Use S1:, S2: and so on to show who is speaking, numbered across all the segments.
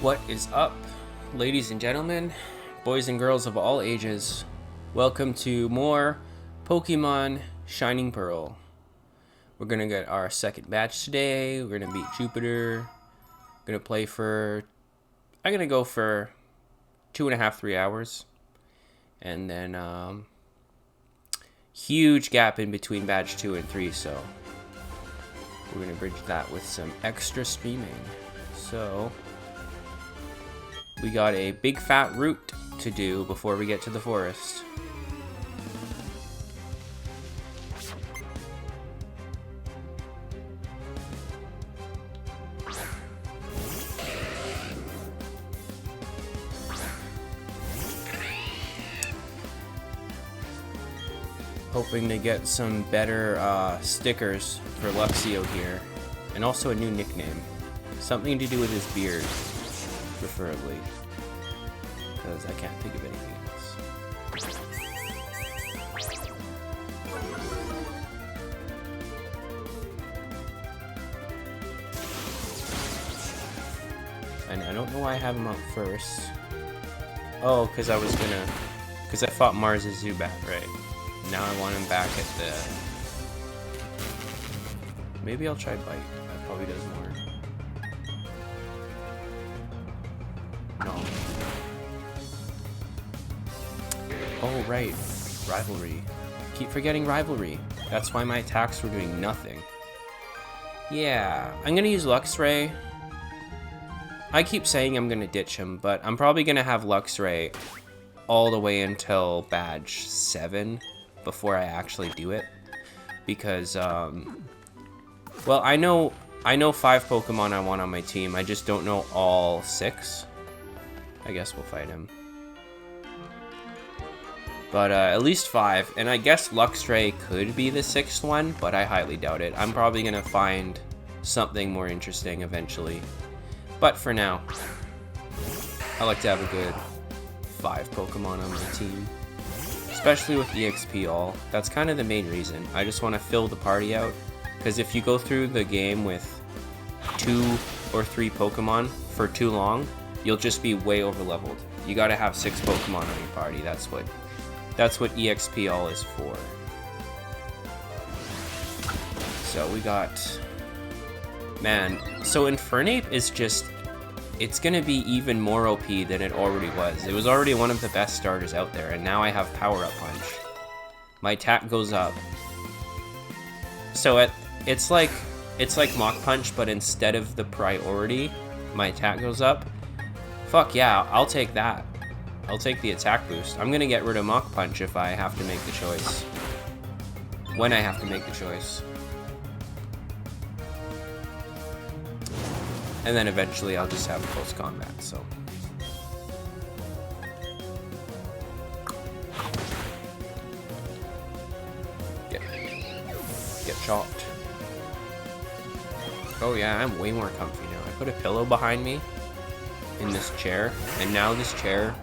S1: What is up, ladies and gentlemen, boys and girls of all ages? Welcome to more Pokemon Shining Pearl. We're gonna get our second batch today. We're gonna beat Jupiter. Gonna play for, I'm gonna go for 2.5, 3 hours. And then, huge gap in between batch 2 and 3, so we're gonna bridge that with some extra streaming. So we got a big fat route to do before we get to the forest. Hoping to get some better stickers for Luxio here. And also a new nickname. Something to do with his beard, preferably. Because I can't think of anything else. And I don't know why I have him up first. Oh, because I fought Mars' Zubat, right? Now I want him back at the... Maybe I'll try Bite. That probably does more. No. Oh, right. Rivalry. Keep forgetting Rivalry. That's why my attacks were doing nothing. Yeah, I'm gonna use Luxray. I keep saying I'm gonna ditch him, but I'm probably gonna have Luxray all the way until badge 7 before I actually do it. Because, well, I know 5 Pokemon I want on my team. I just don't know all 6. I guess we'll fight him. But at least 5. And I guess Luxray could be the 6th one, but I highly doubt it. I'm probably going to find something more interesting eventually. But for now, I like to have a good 5 Pokemon on my team. Especially with EXP all. That's kind of the main reason. I just want to fill the party out. Because if you go through the game with 2 or 3 Pokemon for too long, you'll just be way over leveled. You gotta have 6 Pokemon on your party. That's what EXP all is for. So we got, man. So Infernape is just, it's gonna be even more OP than it already was. It was already one of the best starters out there, and now I have Power Up Punch. My attack goes up. So it's like Mach Punch, but instead of the priority, my attack goes up. Fuck yeah, I'll take that. I'll take the attack boost. I'm gonna get rid of Mach Punch if I have to make the choice. When I have to make the choice. And then eventually I'll just have close combat, so. Get chopped. Oh yeah, I'm way more comfy now. I put a pillow behind me in this chair, and now this chair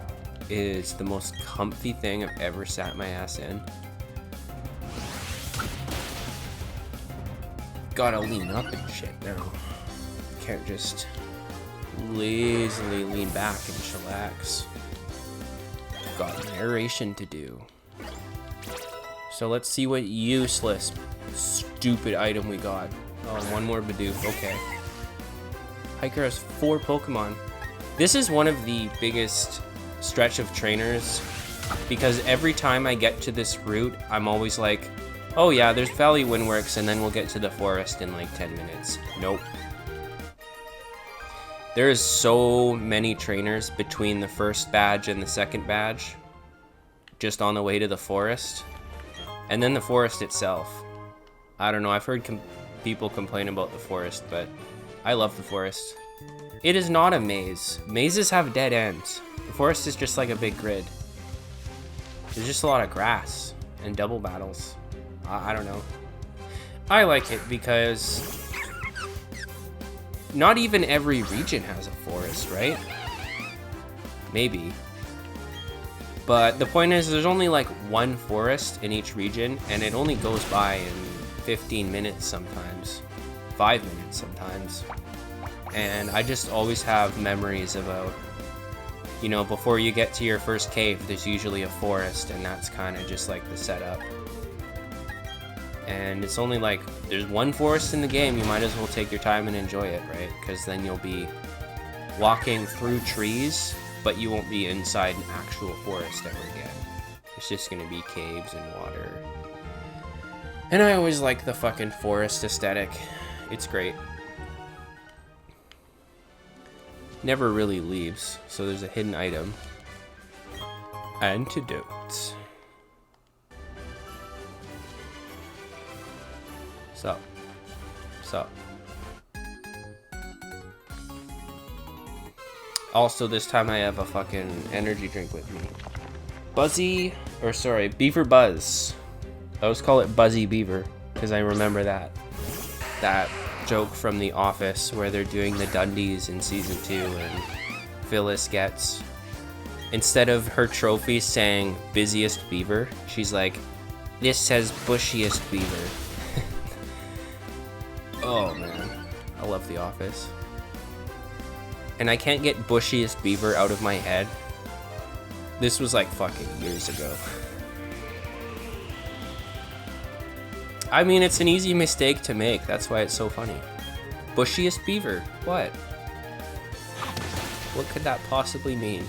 S1: is the most comfy thing I've ever sat my ass in. Gotta lean up and shit now. Can't just lazily lean back and chillax. Got narration to do. So let's see what useless, stupid item we got. Oh, one more Bidoof, okay. Hiker has 4 Pokemon. This is one of the biggest stretch of trainers, because every time I get to this route, I'm always like, oh yeah, there's Valley Windworks, and then we'll get to the forest in like 10 minutes. Nope. There's so many trainers between the first badge and the second badge, just on the way to the forest. And then the forest itself. I don't know, I've heard people complain about the forest, but I love the forest. It is not a maze. Mazes have dead ends. The forest is just like a big grid. There's just a lot of grass and double battles. I don't know. I like it because not even every region has a forest, right? Maybe. But the point is, there's only like one forest in each region, and it only goes by in 15 minutes sometimes. 5 minutes sometimes. And I just always have memories about, you know, before you get to your first cave, there's usually a forest, and that's kind of just like the setup. And it's only like, there's one forest in the game, you might as well take your time and enjoy it, right? Because then you'll be walking through trees, but you won't be inside an actual forest ever again. It's just gonna be caves and water. And I always like the fucking forest aesthetic. It's great. Never really leaves, so there's a hidden item. Antidote. Sup? Sup? Also, this time I have a fucking energy drink with me. Beaver Buzz. I always call it Buzzy Beaver, because I remember that joke from The Office where they're doing the Dundies in season 2, and Phyllis gets, instead of her trophy saying busiest beaver, she's like, this says bushiest beaver. Oh man, I love The Office. And I can't get bushiest beaver out of my head. This was like fucking years ago. I mean, it's an easy mistake to make. That's why it's so funny. Bushiest beaver. What? What could that possibly mean?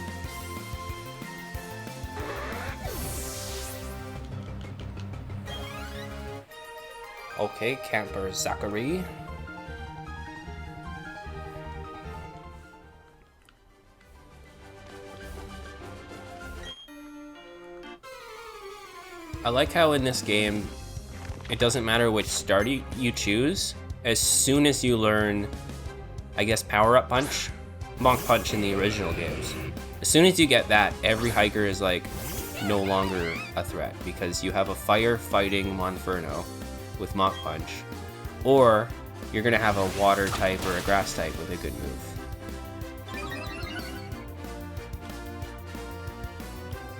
S1: Okay, Camper Zachary. I like how in this game, it doesn't matter which start you choose. As soon as you learn, I guess, power-up punch, Monk Punch in the original games. As soon as you get that, every hiker is like no longer a threat because you have a fire-fighting Monferno with Mach Punch, or you're gonna have a water type or a grass type with a good move.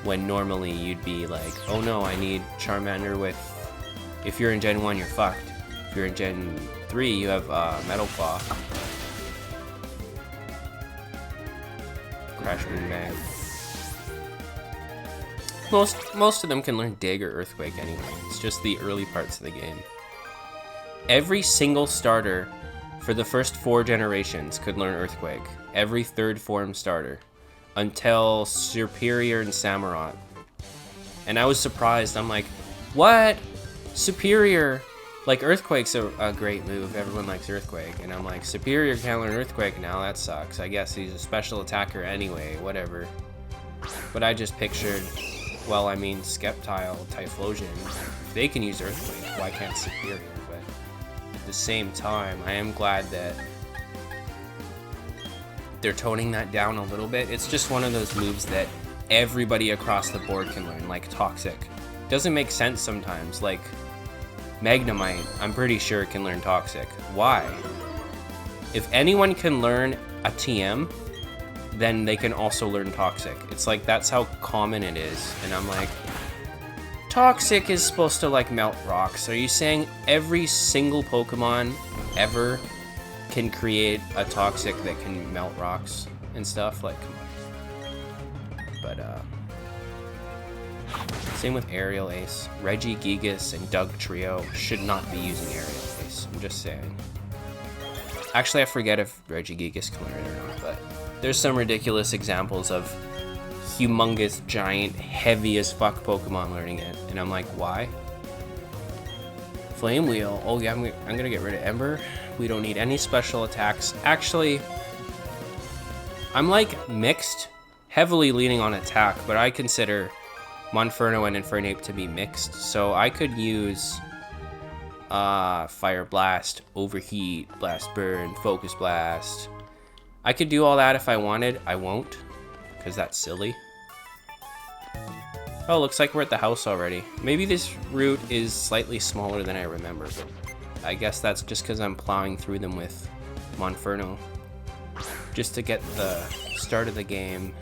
S1: When normally you'd be like, oh no, I need Charmander with... If you're in Gen 1, you're fucked. If you're in Gen 3, you have Metal Claw. Crash Boom Bang. Most of them can learn Dig or Earthquake anyway. It's just the early parts of the game. Every single starter for the first 4 generations could learn Earthquake. Every third form starter. Until Superior and Samurott. And I was surprised. I'm like, what? Superior? Like, Earthquake's a great move. Everyone likes Earthquake. And I'm like, Superior can't learn Earthquake now. That sucks. I guess he's a special attacker anyway. Whatever. But I just pictured, well, I mean, Sceptile, Typhlosion. If they can use Earthquake, why can't Superior? But at the same time, I am glad that they're toning that down a little bit. It's just one of those moves that everybody across the board can learn, like Toxic. Doesn't make sense sometimes, like Magnemite, I'm pretty sure can learn Toxic. Why? If anyone can learn a TM, then they can also learn Toxic. It's like, that's how common it is. And I'm like, Toxic is supposed to like melt rocks. Are you saying every single Pokemon ever can create a Toxic that can melt rocks and stuff? Like, come on. But same with Aerial Ace. Regigigas and Doug Trio should not be using Aerial Ace. I'm just saying. Actually, I forget if Regigigas can learn it or not, but there's some ridiculous examples of humongous, giant, heavy as fuck Pokemon learning it, and I'm like, why? Flame Wheel. Oh yeah, I'm gonna get rid of Ember. We don't need any special attacks. Actually, I'm like mixed, heavily leaning on attack, but I consider Monferno and Infernape to be mixed, so I could use Fire Blast, Overheat, Blast Burn, Focus Blast. I could do all that if I wanted. I won't, because that's silly. Oh, looks like we're at the house already. Maybe this route is slightly smaller than I remember, but I guess that's just because I'm plowing through them with Monferno. Just to get the start of the game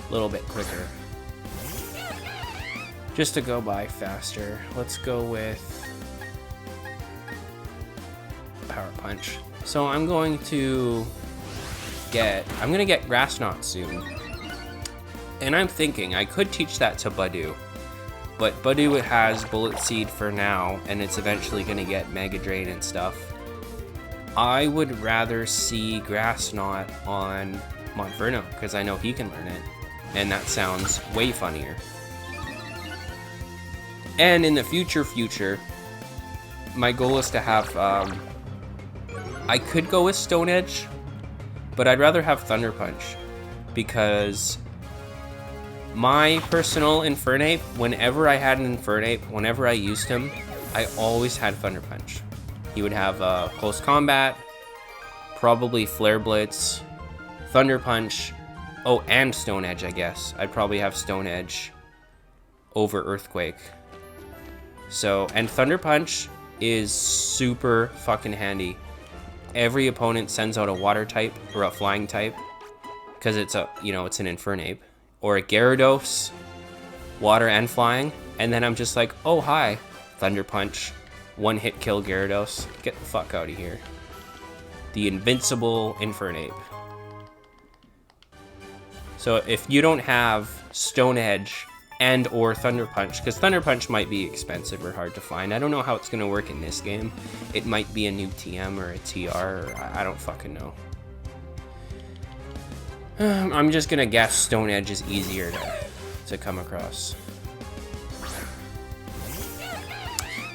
S1: a little bit quicker. Just to go by faster. Let's go with Power Punch. So I'm going to get Grass Knot soon. And I'm thinking I could teach that to Badoo. But Badoo has Bullet Seed for now, and it's eventually going to get Mega Drain and stuff. I would rather see Grass Knot on Monferno, because I know he can learn it. And that sounds way funnier. And in the future, my goal is to have, I could go with Stone Edge, but I'd rather have Thunder Punch, because my personal Infernape, whenever I had an Infernape, whenever I used him, I always had Thunder Punch. He would have Close Combat, probably Flare Blitz, Thunder Punch, oh, and Stone Edge, I guess. I'd probably have Stone Edge over Earthquake. So, and Thunder Punch is super fucking handy. Every opponent sends out a Water type or a Flying type, because it's a, it's an Infernape. Or a Gyarados, Water and Flying, and then I'm just like, oh hi, Thunder Punch, one hit kill Gyarados, get the fuck out of here. The invincible Infernape. So if you don't have Stone Edge and or Thunder Punch, because Thunder Punch might be expensive or hard to find, I don't know how it's going to work in this game. It might be a new TM or a TR, or I don't fucking know. I'm just gonna guess Stone Edge is easier to come across.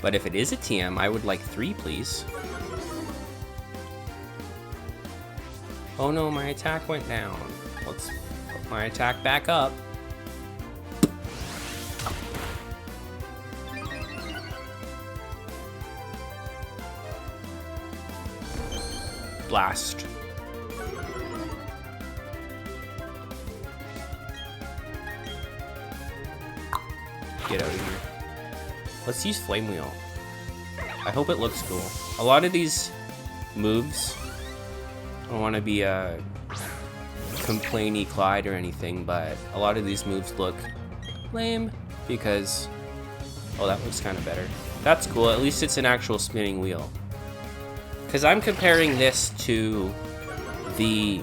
S1: But if it is a TM, I would like 3, please. Oh no, my attack went down. Let's put my attack back up. Blast. Get out of here. Let's use Flame Wheel. I hope it looks cool. A lot of these moves, I don't want to be a complainy Clyde or anything, but a lot of these moves look lame because, oh, that looks kind of better. That's cool. At least it's an actual spinning wheel. Because I'm comparing this to the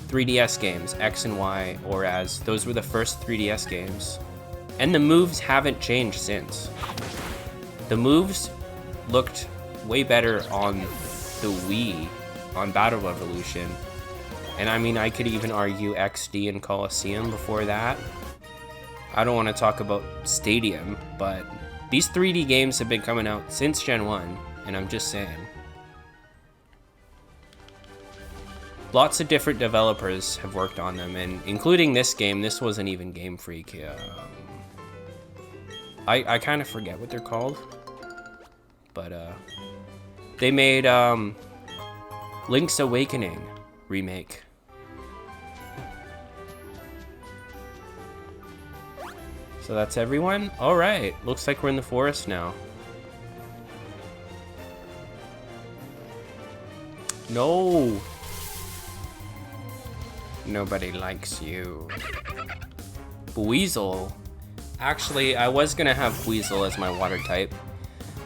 S1: 3DS games, X and Y, or as those were the first 3DS games. And the moves haven't changed since. The moves looked way better on the Wii, on Battle Revolution. And I mean, I could even argue XD and Coliseum before that. I don't want to talk about Stadium, but these 3D games have been coming out since Gen 1, and I'm just saying. Lots of different developers have worked on them, and including this game. This wasn't even Game Freak. I kind of forget what they're called, but they made Link's Awakening remake. So that's everyone? Alright, looks like we're in the forest now. No! Nobody likes you. Weasel. Actually, I was gonna have Weasel as my water type.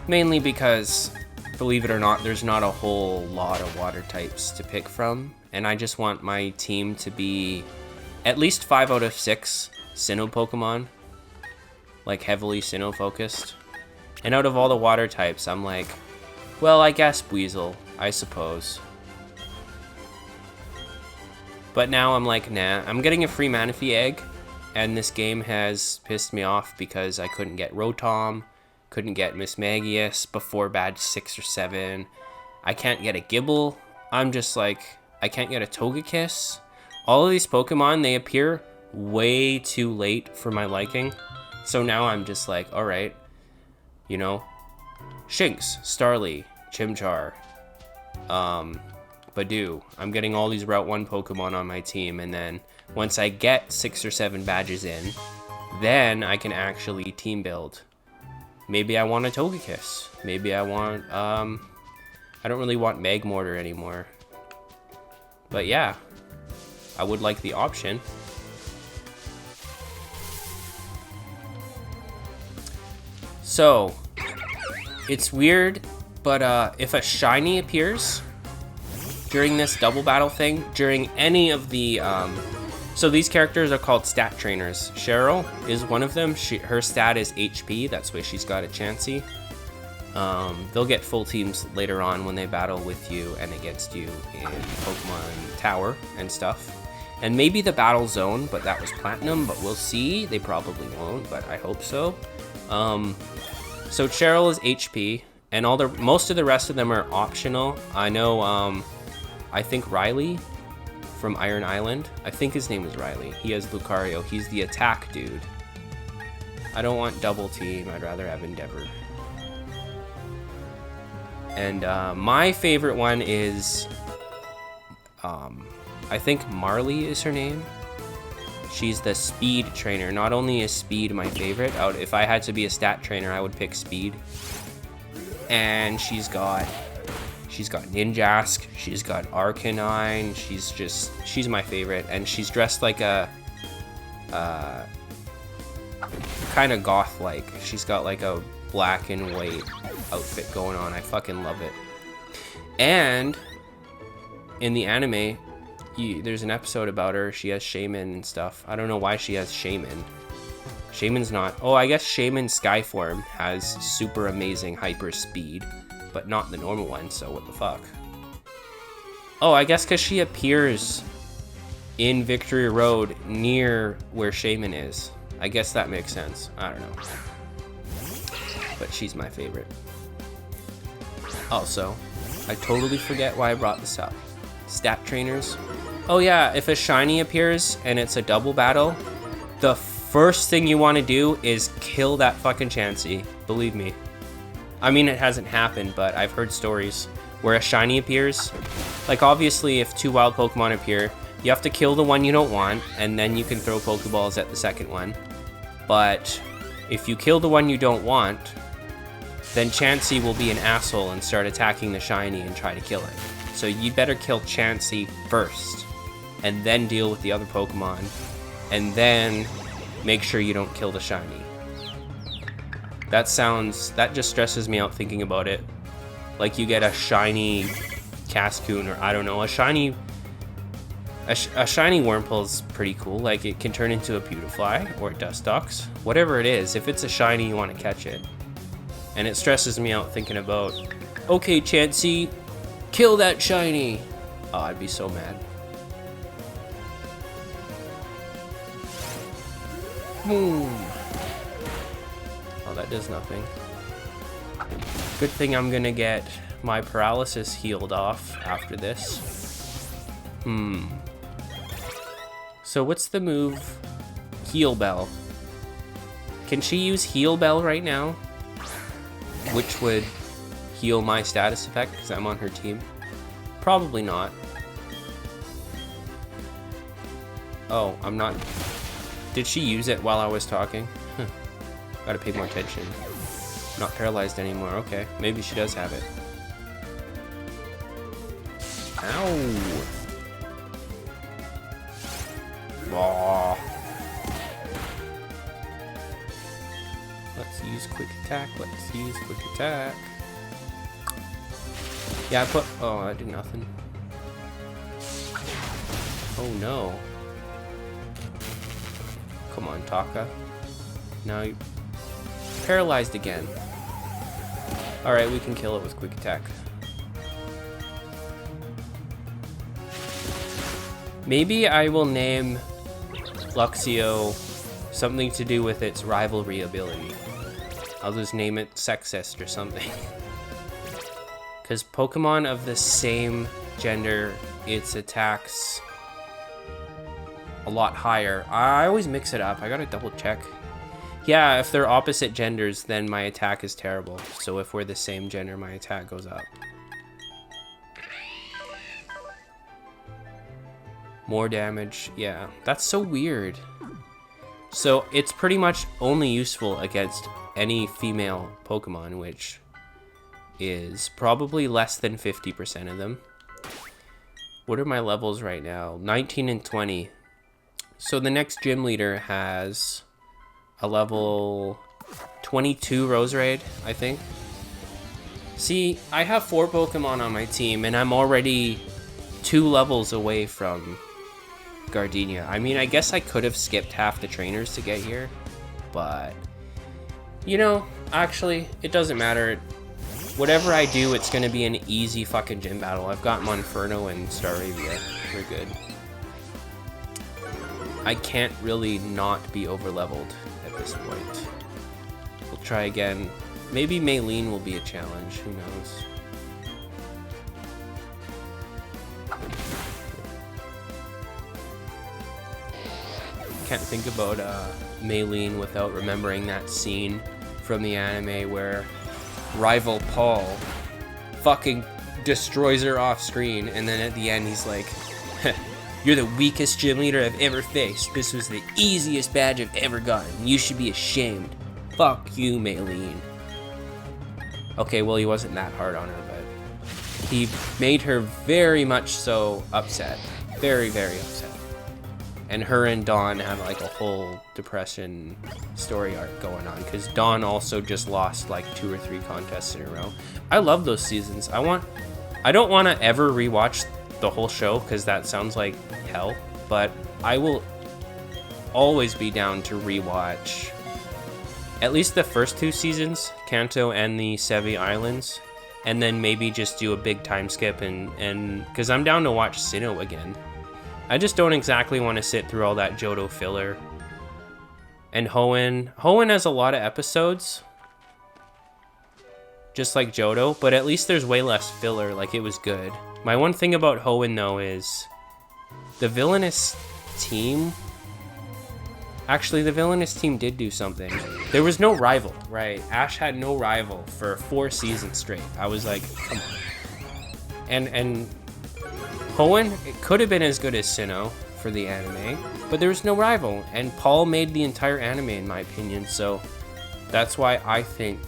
S1: Mainly because, believe it or not, there's not a whole lot of water types to pick from. And I just want my team to be at least 5 out of 6 Sinnoh Pokemon. Like, heavily Sinnoh focused. And out of all the water types, I'm like, well, I guess Weasel, I suppose. But now I'm like, nah, I'm getting a free Manaphy egg. And this game has pissed me off because I couldn't get Rotom, couldn't get Miss Magius before badge 6 or 7. I can't get a Gibble. I'm just like, I can't get a Togekiss. All of these Pokemon, they appear way too late for my liking. So now I'm just like, alright, you know, Shinx, Starly, Chimchar, Badoo. I'm getting all these Route 1 Pokemon on my team, and then once I get 6 or 7 badges in, then I can actually team build. Maybe I want a Togekiss. Maybe I want, I don't really want Magmortar anymore. But yeah, I would like the option. So, it's weird, but if a shiny appears, during this double battle thing, during any of the, so these characters are called stat trainers. Cheryl is one of them. Her stat is HP, that's why she's got a Chansey. They'll get full teams later on when they battle with you and against you in Pokemon Tower and stuff. And maybe the Battle Zone, but that was Platinum, but we'll see. They probably won't, but I hope so. So Cheryl is HP, and most of the rest of them are optional. I know, I think Riley from Iron Island, I think his name is Riley. He has Lucario. He's the attack dude. I don't want Double Team. I'd rather have Endeavor. And my favorite one is, I think Marley is her name. She's the speed trainer. Not only is speed my favorite, if I had to be a stat trainer, I would pick speed. And she's got Ninjask, she's got Arcanine, she's my favorite. And she's dressed like a, kind of goth-like. She's got like a black and white outfit going on. I fucking love it. And in the anime, there's an episode about her. She has Shaman and stuff. I don't know why she has Shaman. Shaman's not... Oh, I guess Shaman Skyform has super amazing hyper speed, but not the normal one, so what the fuck? Oh, I guess because she appears in Victory Road near where Shaman is. I guess that makes sense. I don't know. But she's my favorite. Also, I totally forget why I brought this up. Stat trainers. Oh yeah, if a shiny appears and it's a double battle, the first thing you want to do is kill that fucking Chansey. Believe me. I mean, it hasn't happened, but I've heard stories where a shiny appears. Like, obviously, if 2 wild Pokemon appear, you have to kill the one you don't want, and then you can throw Pokeballs at the second one. But if you kill the one you don't want, then Chansey will be an asshole and start attacking the shiny and try to kill it. So you better kill Chansey first, and then deal with the other Pokemon, and then make sure you don't kill the shiny. That just stresses me out thinking about it. Like, you get a shiny Cascoon, or I don't know, a shiny Wurmple's pretty cool. Like, it can turn into a Beautifly or a Dustox. Whatever it is, if it's a shiny, you want to catch it. And it stresses me out thinking about, okay, Chansey, kill that shiny. Oh, I'd be so mad. Boom. Oh, that does nothing. Good thing I'm gonna get my paralysis healed off after this. So what's the move? Heal Bell. Can she use Heal Bell right now? Which would heal my status effect because I'm on her team? Probably not. Oh, I'm not. Did she use it while I was talking? Gotta pay more attention. Not paralyzed anymore. Okay, maybe she does have it. Ow! Aw. Let's use quick attack. Let's use quick attack. Yeah, oh, I did nothing. Oh no. Come on, Taka. Now you're paralyzed again. Alright, we can kill it with quick attack. Maybe I will name Luxio something to do with its rivalry ability. I'll just name it Sexist or something. Because Pokemon of the same gender, its attacks a lot higher. I always mix it up. I gotta double check. Yeah, if they're opposite genders, then my attack is terrible. So if we're the same gender, my attack goes up. More damage. Yeah, that's so weird. So it's pretty much only useful against any female Pokemon, which is probably less than 50% of them. What are my levels right now? 19 and 20. So the next gym leader has a level 22 Roserade, I think. See, I have 4 Pokemon on my team, and I'm already 2 levels away from Gardenia. I mean, I guess I could have skipped half the trainers to get here, but you know, actually, it doesn't matter. Whatever I do, it's gonna be an easy fucking gym battle. I've got Monferno and Staravia. We're good. I can't really not be over-leveled at this point. We'll try again. Maybe Maylene will be a challenge. Who knows? Can't think about Maylene without remembering that scene from the anime where rival Paul fucking destroys her off screen, and then at the end he's like, "You're the weakest gym leader I've ever faced. This was the easiest badge I've ever gotten. You should be ashamed. Fuck you, Maylene." Okay, well, he wasn't that hard on her, but he made her very much so upset. Very, very upset. And her and Dawn have like a whole depression story arc going on, because Dawn also just lost like 2 or 3 contests in a row. I love those seasons. I don't want to ever rewatch the whole show because that sounds like hell, but I will always be down to rewatch at least the first 2 seasons, Kanto and the Sevi Islands, and then maybe just do a big time skip and because I'm down to watch Sinnoh again. I just don't exactly want to sit through all that Johto filler. And Hoenn has a lot of episodes, just like Johto, but at least there's way less filler. Like, it was good. My one thing about Hoenn, though, is the villainous team. Actually, the villainous team did do something. There was no rival, right? Ash had no rival for 4 seasons straight. I was like, come on. And Hoenn, it could have been as good as Sinnoh for the anime, but there was no rival, and Paul made the entire anime, in my opinion, so that's why I think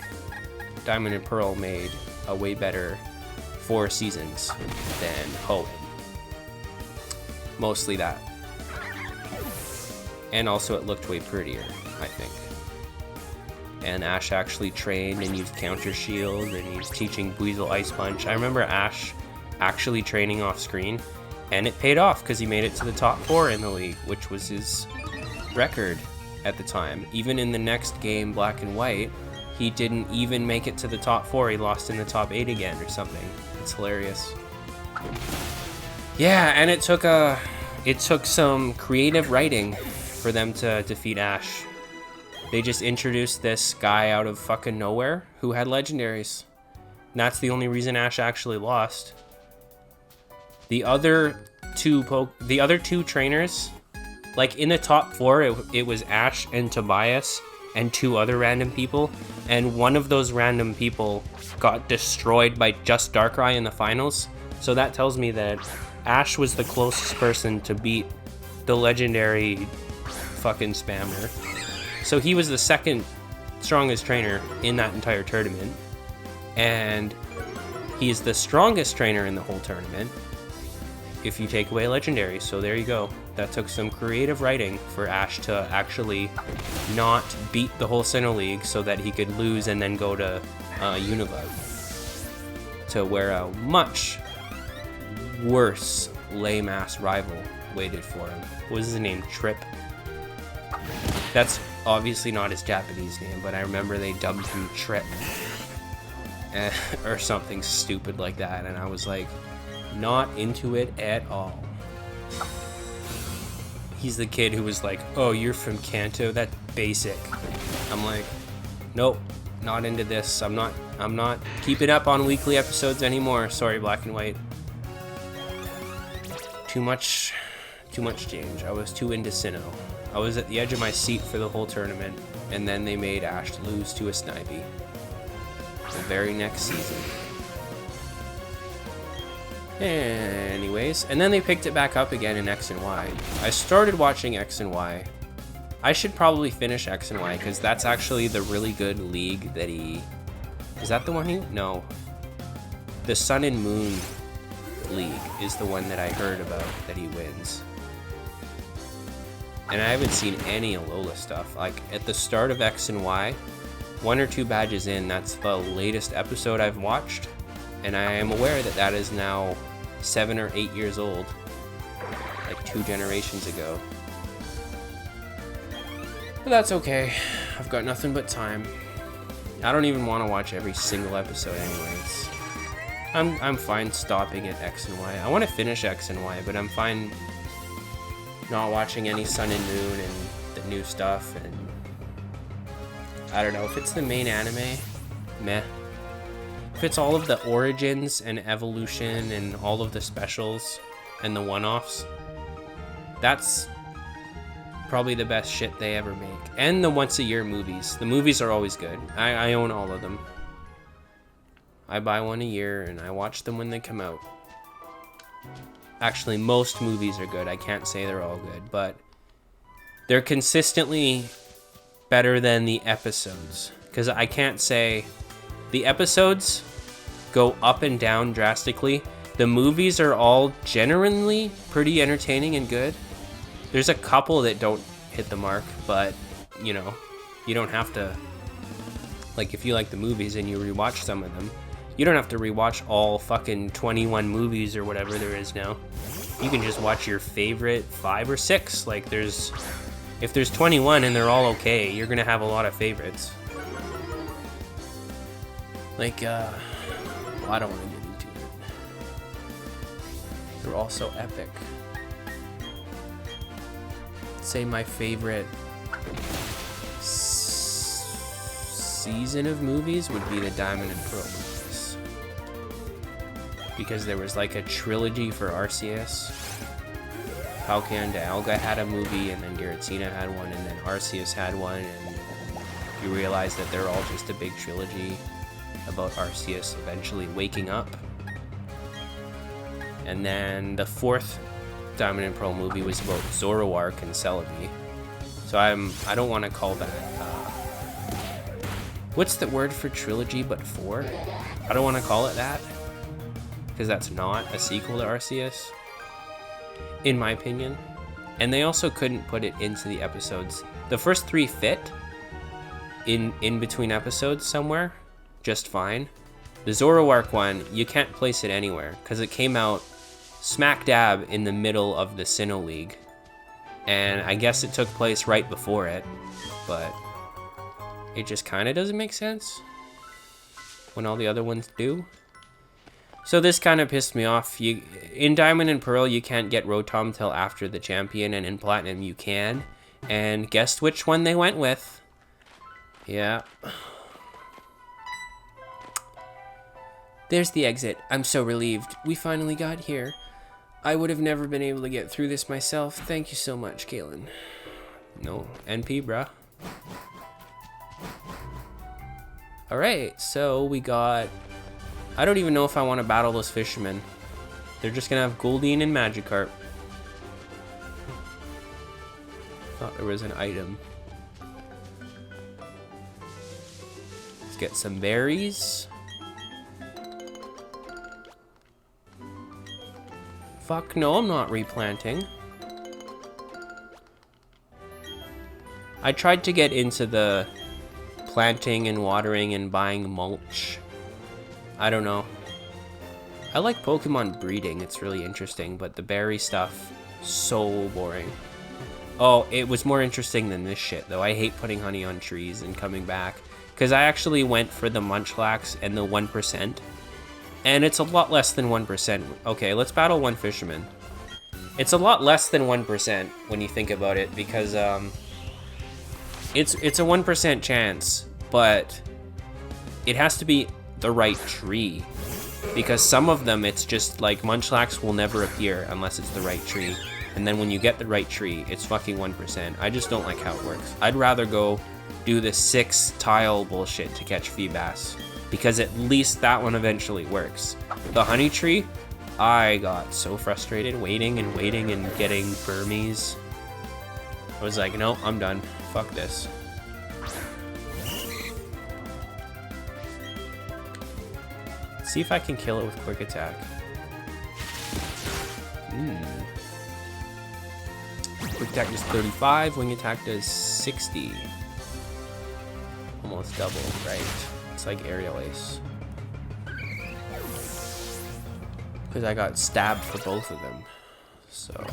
S1: Diamond and Pearl made a way better 4 seasons than Hoenn. Mostly that. And also it looked way prettier, I think. And Ash actually trained and used Counter Shield, and he's teaching Weasel Ice Punch. I remember Ash actually training off screen, and it paid off because he made it to the top 4 in the league, which was his record at the time. Even in the next game, Black and White, he didn't even make it to the top 4. He lost in the top 8 again or something. It's hilarious. Yeah, and it took some creative writing for them to defeat Ash. They just introduced this guy out of fucking nowhere who had legendaries. And that's the only reason Ash actually lost. The other two trainers, like in the top 4, it was Ash and Tobias and 2 other random people, and one of those random people got destroyed by just Darkrai in the finals. So that tells me that Ash was the closest person to beat the legendary fucking spammer. So he was the second strongest trainer in that entire tournament, and he's the strongest trainer in the whole tournament if you take away legendary. So there you go. That took some creative writing for Ash to actually not beat the whole Sinnoh League so that he could lose and then go to Unova, to where a much worse lame-ass rival waited for him. What was his name? Trip? That's obviously not his Japanese name, but I remember they dubbed him Trip. Or something stupid like that, and I was like, not into it at all. He's the kid who was like, "Oh, you're from Kanto? That's basic." I'm like, nope, not into this. I'm not keeping up on weekly episodes anymore. Sorry, Black and White. Too much change. I was too into Sinnoh. I was at the edge of my seat for the whole tournament, and then they made Ash lose to a Snivy the very next season. Anyways, and then they picked it back up again in X and Y. I started watching X and Y. I should probably finish X and Y, because that's actually the really good league that he... Is that the one he... No. The Sun and Moon League is the one that I heard about that he wins. And I haven't seen any Alola stuff. Like, at the start of X and Y, 1 or 2 badges in, that's the latest episode I've watched. And I am aware that that is now 7 or 8 years old. Like 2 generations ago. But that's okay. I've got nothing but time. I don't even want to watch every single episode anyways. I'm fine stopping at X and Y. I want to finish X and Y, but I'm fine not watching any Sun and Moon and the new stuff. And I don't know, if it's the main anime, meh. If it's all of the origins and evolution and all of the specials and the one-offs, that's probably the best shit they ever make. And the once-a-year movies. The movies are always good. I own all of them. I buy one a year and I watch them when they come out. Actually, most movies are good. I can't say they're all good, but they're consistently better than the episodes. Because I can't say... The episodes go up and down drastically. The movies are all generally pretty entertaining and good. There's a couple that don't hit the mark, but, you know, you don't have to... Like, if you like the movies and you rewatch some of them, you don't have to rewatch all fucking 21 movies or whatever there is now. You can just watch your favorite 5 or 6. Like, if there's 21 and they're all okay, you're gonna have a lot of favorites. Like, well, I don't want to get into it. They're all so epic. Say my favorite season of movies would be the Diamond and Pearl movies. Because there was like a trilogy for Arceus. Palkia and Dialga had a movie, and then Giratina had one, and then Arceus had one, and you realize that they're all just a big trilogy about Arceus eventually waking up. And then the 4th Diamond and Pearl movie was about Zoroark and Celebi. So I don't want to call that what's the word for trilogy but 4? I don't want to call it that, because that's not a sequel to Arceus, in my opinion. And they also couldn't put it into the episodes. The first 3 fit in between episodes somewhere just fine. The Zoroark one, you can't place it anywhere because it came out smack dab in the middle of the Sinnoh League, and I guess it took place right before it, but it just kind of doesn't make sense when all the other ones do. So this kind of pissed me off. In Diamond and Pearl, you can't get Rotom till after the champion, and in Platinum you can. And guess which one they went with? Yeah. There's the exit. I'm so relieved. We finally got here. I would have never been able to get through this myself. Thank you so much, Kaylin. No, NP, bruh. Alright, so we got... I don't even know if I want to battle those fishermen. They're just gonna have Goldeen and Magikarp. Thought there was an item. Let's get some berries. Fuck no, I'm not replanting. I tried to get into the planting and watering and buying mulch. I don't know. I like Pokemon breeding, it's really interesting, but the berry stuff, so boring. Oh, it was more interesting than this shit, though. I hate putting honey on trees and coming back, because I actually went for the Munchlax and the 1%, and it's a lot less than 1%. Okay, let's battle one fisherman. It's a lot less than 1% when you think about it, because it's a 1% chance, but it has to be the right tree, because some of them it's just like Munchlax will never appear unless it's the right tree, and then when you get the right tree it's fucking 1%. I just don't like how it works. I'd rather go do the 6 tile bullshit to catch Feebas, because at least that one eventually works. The honey tree, I got so frustrated waiting and getting Burmese. I was like, no, I'm done, fuck this. See if I can kill it with quick attack. Quick attack does 35, wing attack does 60. Almost double, right? It's like Aerial Ace. Because I got stabbed for both of them. So...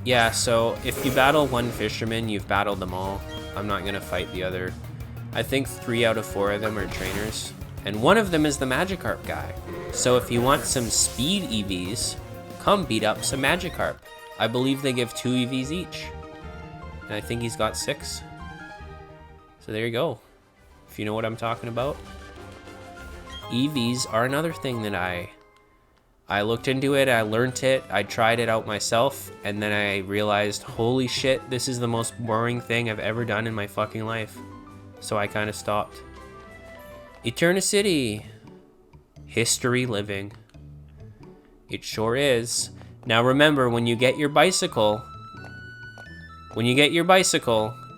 S1: yeah, so if you battle one fisherman, you've battled them all. I'm not going to fight the other. I think 3 out of 4 of them are trainers. And one of them is the Magikarp guy. So if you want some speed EVs, come beat up some Magikarp. I believe they give 2 EVs each. And I think he's got 6. So there you go. If you know what I'm talking about. EVs are another thing that I looked into it, I learned it, I tried it out myself, and then I realized, holy shit, this is the most boring thing I've ever done in my fucking life. So I kind of stopped. Eternity. History living. It sure is. Now remember, when you get your bicycle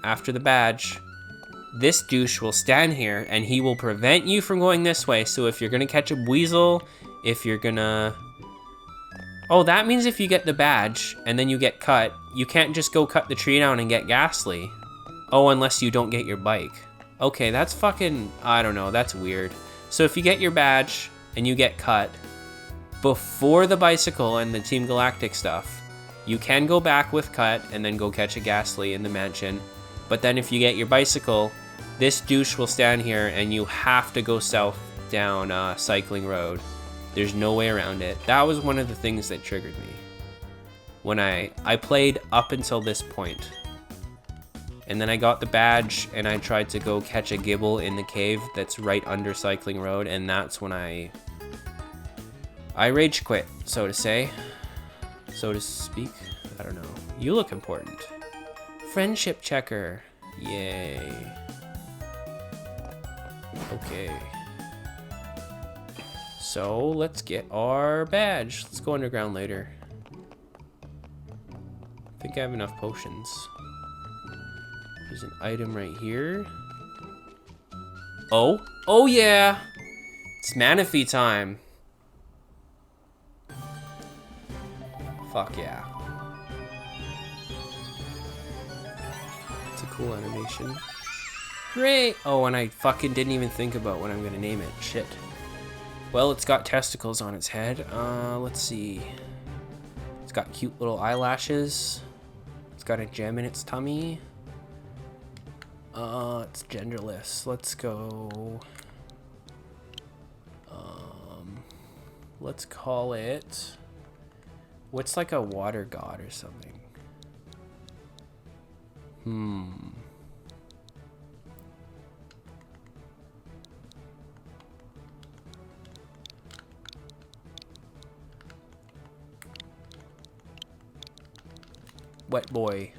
S1: after the badge, this douche will stand here and he will prevent you from going this way. So if you're gonna catch a weasel, if you're gonna... oh, that means if you get the badge and then you get cut, you can't just go cut the tree down and get Ghastly. Oh, unless you don't get your bike. Okay, that's fucking... I don't know, that's weird. So if you get your badge and you get cut, before the bicycle and the Team Galactic stuff, you can go back with cut and then go catch a Ghastly in the mansion. But then if you get your bicycle, this douche will stand here and you have to go south down Cycling Road. There's no way around it. That was one of the things that triggered me. When I played up until this point. And then I got the badge and I tried to go catch a Gibble in the cave that's right under Cycling Road, and that's when I rage quit, so to say. So to speak. I don't know. You look important. Friendship checker. Yay. Okay. So let's get our badge. Let's go underground later. I think I have enough potions. There's an item right here. Oh, oh yeah! It's Manaphy time. Fuck yeah. It's a cool animation. Great! Oh, and I fucking didn't even think about what I'm gonna name it. Shit. Well, it's got testicles on its head. Let's see. It's got cute little eyelashes. It's got a gem in its tummy. It's genderless. Let's go. Let's call it... what's like a water god or something? Wet boy.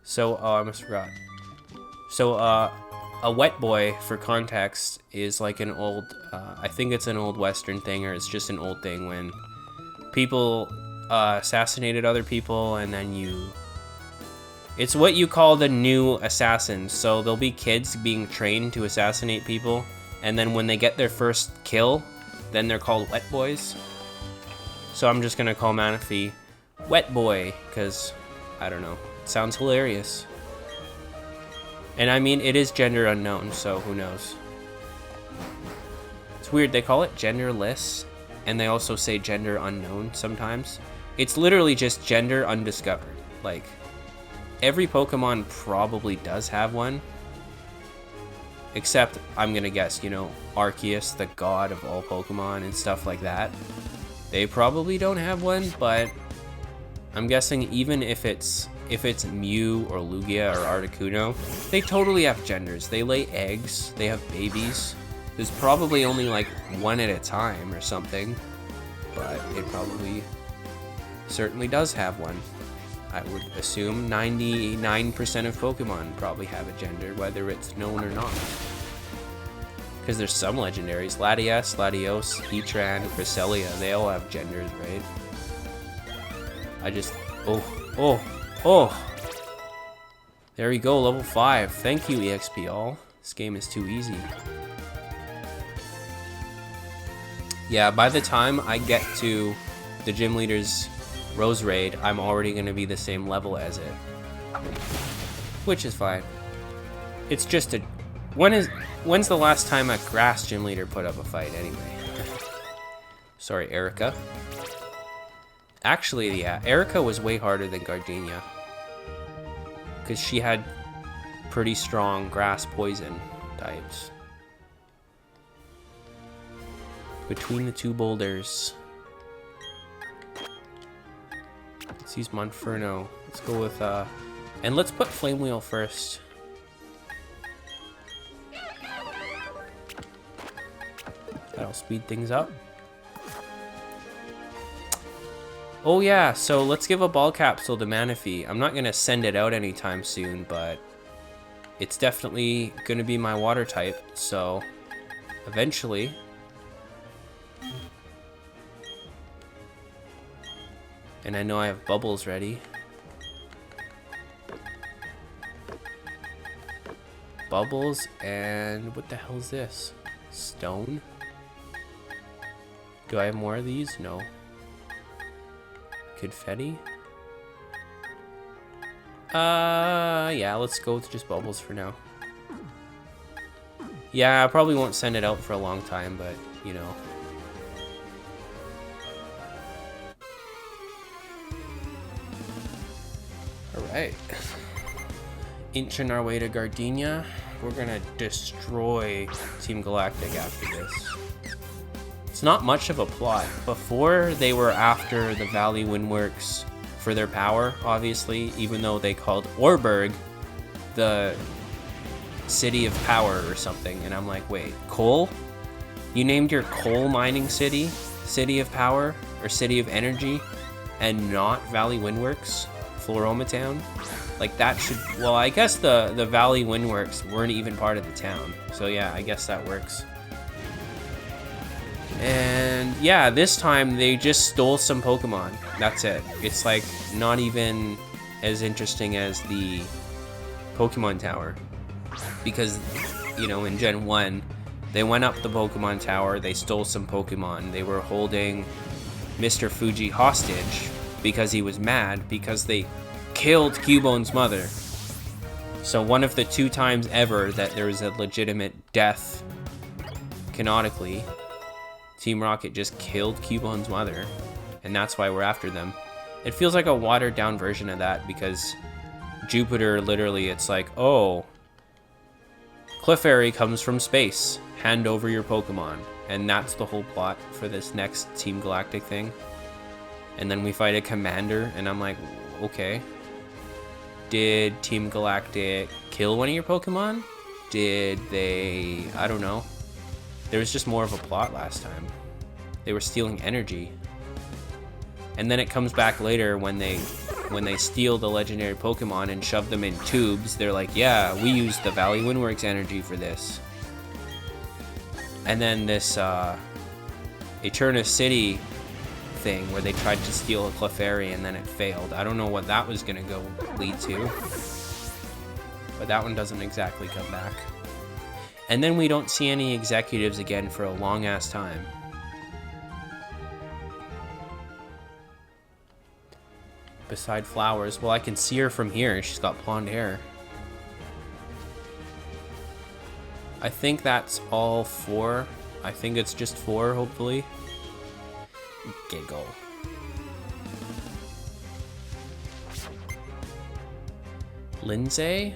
S1: So, I almost forgot. So, a wet boy, for context, is like an old, I think it's an old Western thing, or it's just an old thing when people assassinated other people, and then it's what you call the new assassins. So there'll be kids being trained to assassinate people, and then when they get their first kill, then they're called wet boys. So I'm just gonna call Manaphy Wet Boy, because, I don't know, it sounds hilarious. And I mean, it is gender unknown, so who knows. It's weird, they call it genderless, and they also say gender unknown sometimes. It's literally just gender undiscovered. Like, every Pokemon probably does have one. Except, I'm gonna guess, you know, Arceus, the god of all Pokemon and stuff like that. They probably don't have one, but I'm guessing even if it's Mew or Lugia or Articuno, they totally have genders. They lay eggs, they have babies. There's probably only like one at a time or something, but it probably certainly does have one. I would assume 99% of Pokemon probably have a gender, whether it's known or not. Because there's some legendaries. Latias, Latios, Heatran, Cresselia, they all have genders, right? I just... Oh! There we go, level 5. Thank you, EXP all. This game is too easy. Yeah, by the time I get to the gym leader's Rose Raid, I'm already going to be the same level as it. Which is fine. It's just a When's the last time a grass gym leader put up a fight anyway? Sorry, Erica. Actually, yeah, Erica was way harder than Gardenia. Because she had pretty strong grass poison types. Between the two boulders. Let's use Monferno. Let's go with, and let's put Flame Wheel first. That'll speed things up. Oh yeah, so let's give a ball capsule to Manaphy. I'm not gonna send it out anytime soon, but it's definitely gonna be my water type, so eventually. And I know I have bubbles ready. Bubbles, and what the hell is this? Stone? Do I have more of these? No. Confetti? Yeah, let's go with just bubbles for now. Yeah, I probably won't send it out for a long time, but, you know. Alright. Inching our way to Gardenia. We're gonna destroy Team Galactic after this. It's not much of a plot. Before, they were after the Valley Windworks for their power, obviously, even though they called Orberg the City of Power or something. And I'm like, wait, coal? You named your coal mining city City of Power or City of Energy and not Valley Windworks, Floroma Town? Like that should, well, I guess the Valley Windworks weren't even part of the town. So yeah, I guess that works. And yeah, this time they just stole some Pokemon. That's it. It's like not even as interesting as the Pokemon Tower. Because, you know, in Gen 1, they went up the Pokemon Tower, they stole some Pokemon. They were holding Mr. Fuji hostage because he was mad because they killed Cubone's mother. So one of the 2 times ever that there was a legitimate death, canonically, Team Rocket just killed Cubone's mother, and that's why we're after them. It feels like a watered down version of that because Jupiter, literally, it's like, oh, Clefairy comes from space, hand over your Pokemon. And that's the whole plot for this next Team Galactic thing. And then we fight a commander, and I'm like, okay. Did Team Galactic kill one of your Pokemon? Did they, I don't know. There was just more of a plot last time. They were stealing energy. And then it comes back later when they steal the legendary Pokemon and shove them in tubes. They're like, yeah, we used the Valley Windworks energy for this. And then this Eterna City thing where they tried to steal a Clefairy and then it failed. I don't know what that was gonna go lead to. But that one doesn't exactly come back. And then we don't see any executives again for a long-ass time. Beside Flowers. Well, I can see her from here. She's got blonde hair. I think that's all 4. I think it's just 4, hopefully. Giggle. Lindsay?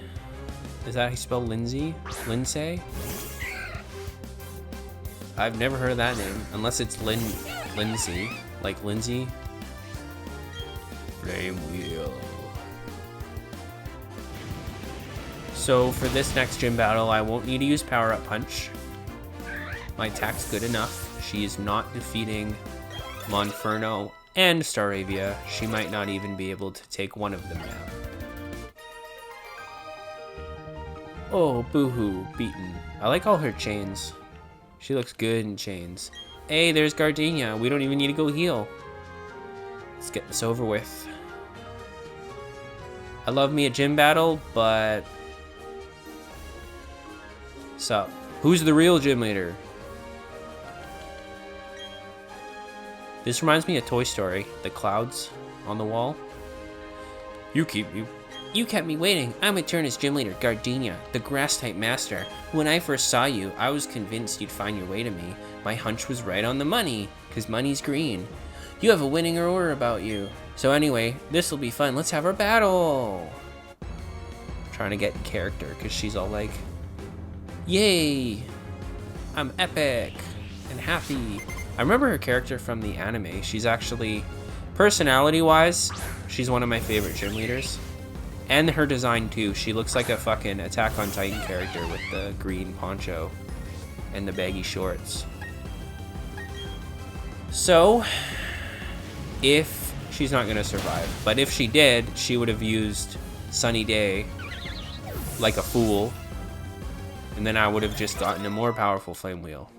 S1: Is that how you spell Lindsay? Lindsay? I've never heard of that name. Unless it's Lindsay. Like Lindsay. Flame Wheel. So for this next gym battle, I won't need to use Power Up Punch. My attack's good enough. She is not defeating Monferno and Staravia. She might not even be able to take one of them down. Oh, boohoo, beaten. I like all her chains. She looks good in chains. Hey, there's Gardenia. We don't even need to go heal. Let's get this over with. I love me a gym battle, but... Sup? Who's the real gym leader? This reminds me of Toy Story. The clouds on the wall. You keep You kept me waiting. I'm Eterna's gym leader, Gardenia, the grass-type master. When I first saw you, I was convinced you'd find your way to me. My hunch was right on the money, because money's green. You have a winning aura about you. So anyway, this'll be fun. Let's have our battle. Trying to get in character, because she's all like, yay, I'm epic and happy. I remember her character from the anime. She's actually, personality-wise, she's one of my favorite gym leaders. And her design too. She looks like a fucking Attack on Titan character with the green poncho and the baggy shorts. So, if she's not gonna survive, but if she did, she would have used Sunny Day like a fool, and then I would have just gotten a more powerful flame wheel.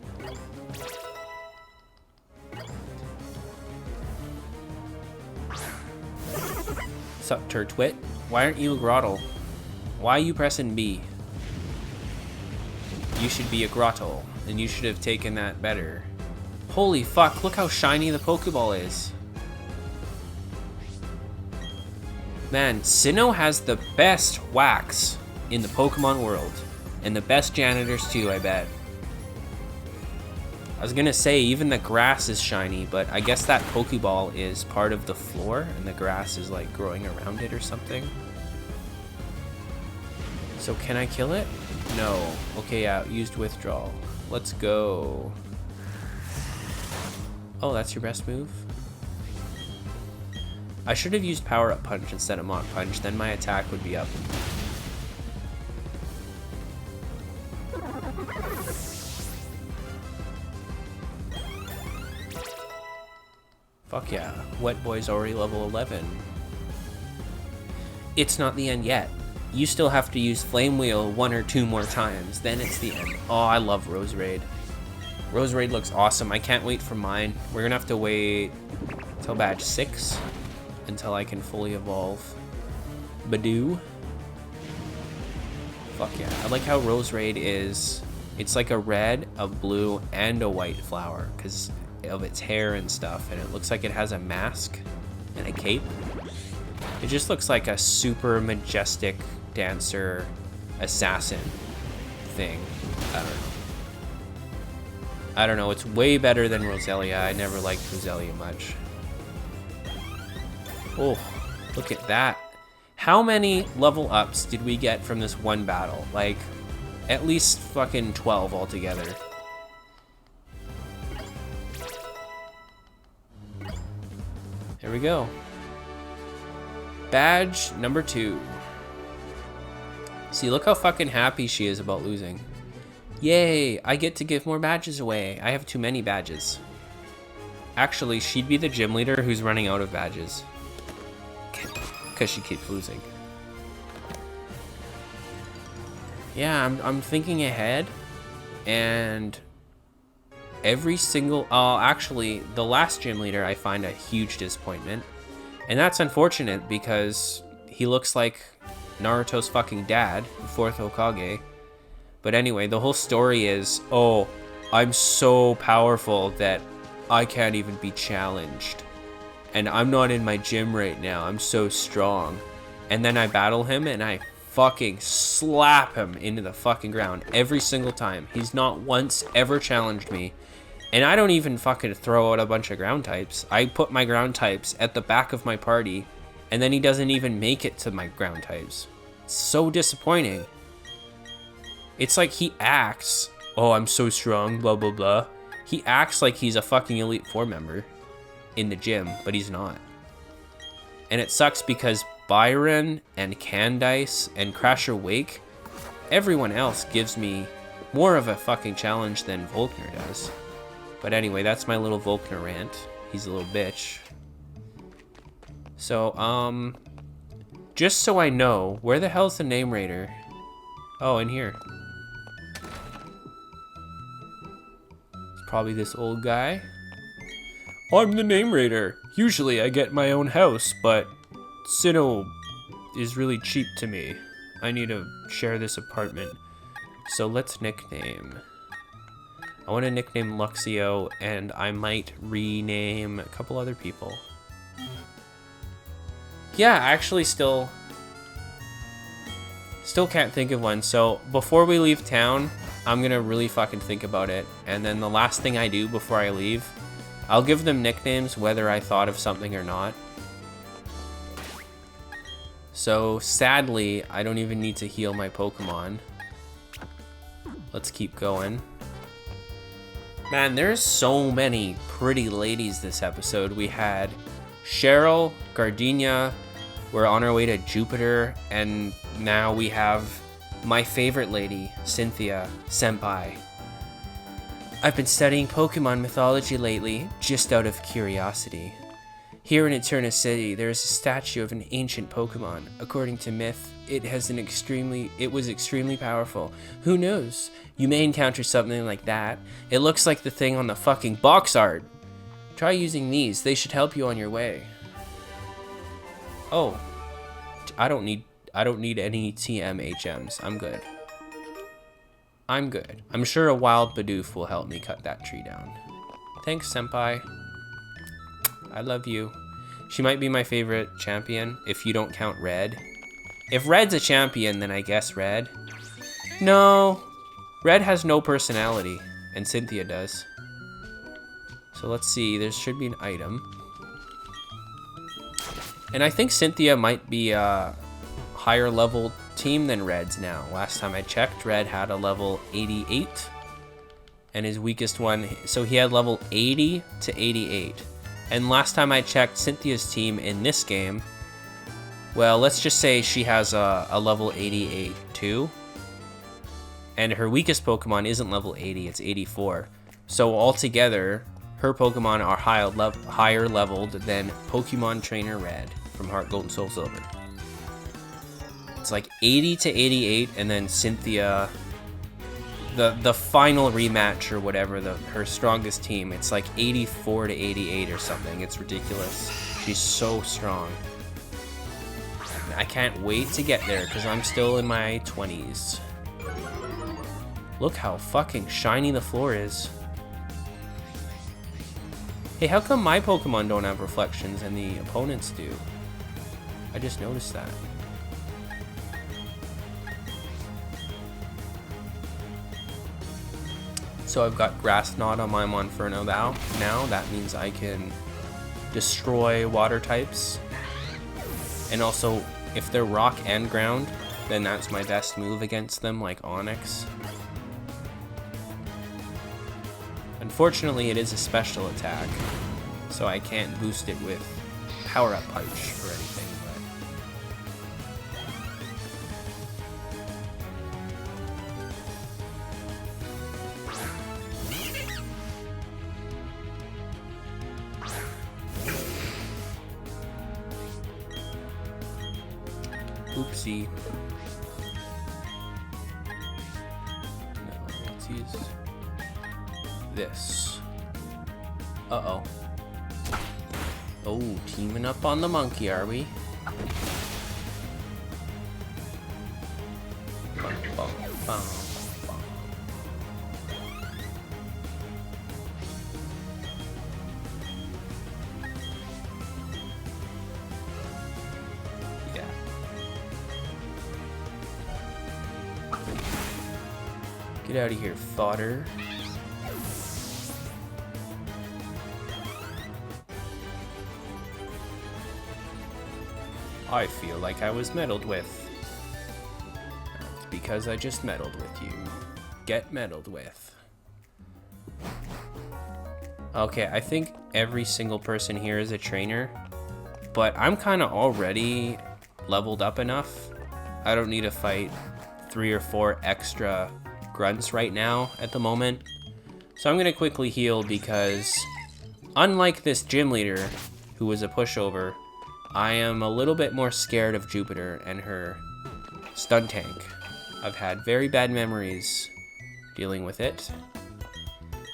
S1: Sup, Turtwit? Why aren't you a Grottle? Why are you pressing B? You should be a Grottle, and you should have taken that better. Holy fuck, look how shiny the Pokeball is. Man, Sinnoh has the best wax in the Pokemon world. And the best janitors too, I bet. I was gonna say, even the grass is shiny, but I guess that Pokeball is part of the floor, and the grass is like growing around it or something. So can I kill it? No. Okay, yeah, used withdrawal. Let's go. Oh, that's your best move? I should have used Power Up Punch instead of Mach Punch, then my attack would be up. Fuck yeah, Wet Boy's already level 11. It's not the end yet. You still have to use Flame Wheel 1 or 2 more times, then it's the end. Oh, I love Rose Raid. Rose Raid looks awesome. I can't wait for mine. We're gonna have to wait till badge 6 until I can fully evolve Badoo. Fuck yeah. I like how Rose Raid is, it's like a red, a blue, and a white flower because of its hair and stuff, and it looks like it has a mask and a cape. It just looks like a super majestic dancer assassin thing. I don't know. It's way better than Roselia. I never liked Roselia much. Oh, look at that. How many level ups did we get from this one battle? Like, at least fucking 12 altogether. There we go. Badge number 2. See, look how fucking happy she is about losing. Yay, I get to give more badges away. I have too many badges. Actually, she'd be the gym leader who's running out of badges. Because she keeps losing. Yeah, I'm thinking ahead. And every single... actually, the last gym leader I find a huge disappointment. And that's unfortunate because he looks like Naruto's fucking dad, the 4th Hokage. But anyway, the whole story is, oh, I'm so powerful that I can't even be challenged. And I'm not in my gym right now. I'm so strong. And then I battle him and I fucking slap him into the fucking ground every single time. He's not once ever challenged me. And I don't even fucking throw out a bunch of ground types. I put my ground types at the back of my party, and then he doesn't even make it to my ground types. It's so disappointing. It's like he acts, oh, I'm so strong, blah, blah, blah. He acts like he's a fucking Elite Four member in the gym, but he's not. And it sucks because Byron and Candice and Crasher Wake, everyone else gives me more of a fucking challenge than Volkner does. But anyway, that's my little Volkner rant. He's a little bitch. So, just so I know, where the hell's the name raider? Oh, in here. It's probably this old guy. I'm the name raider. Usually I get my own house, but Sinnoh is really cheap to me. I need to share this apartment. So let's nickname. I want to nickname Luxio, and I might rename a couple other people. Yeah, actually still Still can't think of one. So before we leave town, I'm gonna really fucking think about it. And then the last thing I do before I leave, I'll give them nicknames whether I thought of something or not. So sadly, I don't even need to heal my Pokemon. Let's keep going. Man, there's so many pretty ladies this episode. We had Cheryl, Gardenia, we're on our way to Jupiter, and now we have my favorite lady, Cynthia Senpai. I've been studying Pokemon mythology lately, just out of curiosity. Here in Eterna City, there is a statue of an ancient Pokemon. According to myth, it was extremely powerful. Who knows? You may encounter something like that. It looks like the thing on the fucking box art. Try using these. They should help you on your way. Oh, I don't need any TMHMs. I'm good. I'm good. I'm sure a wild Bidoof will help me cut that tree down. Thanks, Senpai. I love you. She might be my favorite champion, if you don't count Red. If Red's a champion, then I guess Red. No, Red has no personality, and Cynthia does. So let's see, there should be an item. And I think Cynthia might be a higher level team than Red's now. Last time I checked, Red had a level 88, and his weakest one, so he had level 80 to 88. And last time I checked Cynthia's team in this game, well, let's just say she has a level 88 too. And her weakest Pokemon isn't level 80, it's 84. So altogether, her Pokemon are higher leveled than Pokemon Trainer Red from Heart Gold and Soul Silver. It's like 80 to 88, and then Cynthia, the final rematch or whatever, her strongest team, it's like 84 to 88 or something. It's ridiculous. She's so strong. I can't wait to get there because I'm still in my 20s. Look how fucking shiny the floor is. Hey, how come my Pokemon don't have reflections and the opponents do? I just noticed that. So I've got Grass Knot on my Monferno now. That means I can destroy water types. And also, if they're rock and ground, then that's my best move against them, like Onix. Unfortunately, it is a special attack, so I can't boost it with Power-Up Punch or anything. Oopsie. No, let's use this. Uh-oh. Oh, teaming up on the monkey, are we? Bum, bum, bum, bum. Yeah. Get out of here, fodder. I feel like I was meddled with. That's because I just meddled with you. Get meddled with. Okay, I think every single person here is a trainer, but I'm kind of already leveled up enough. I don't need to fight 3 or 4 extra grunts right now at the moment. So I'm gonna quickly heal because unlike this gym leader who was a pushover, I am a little bit more scared of Jupiter and her stun tank. I've had very bad memories dealing with it.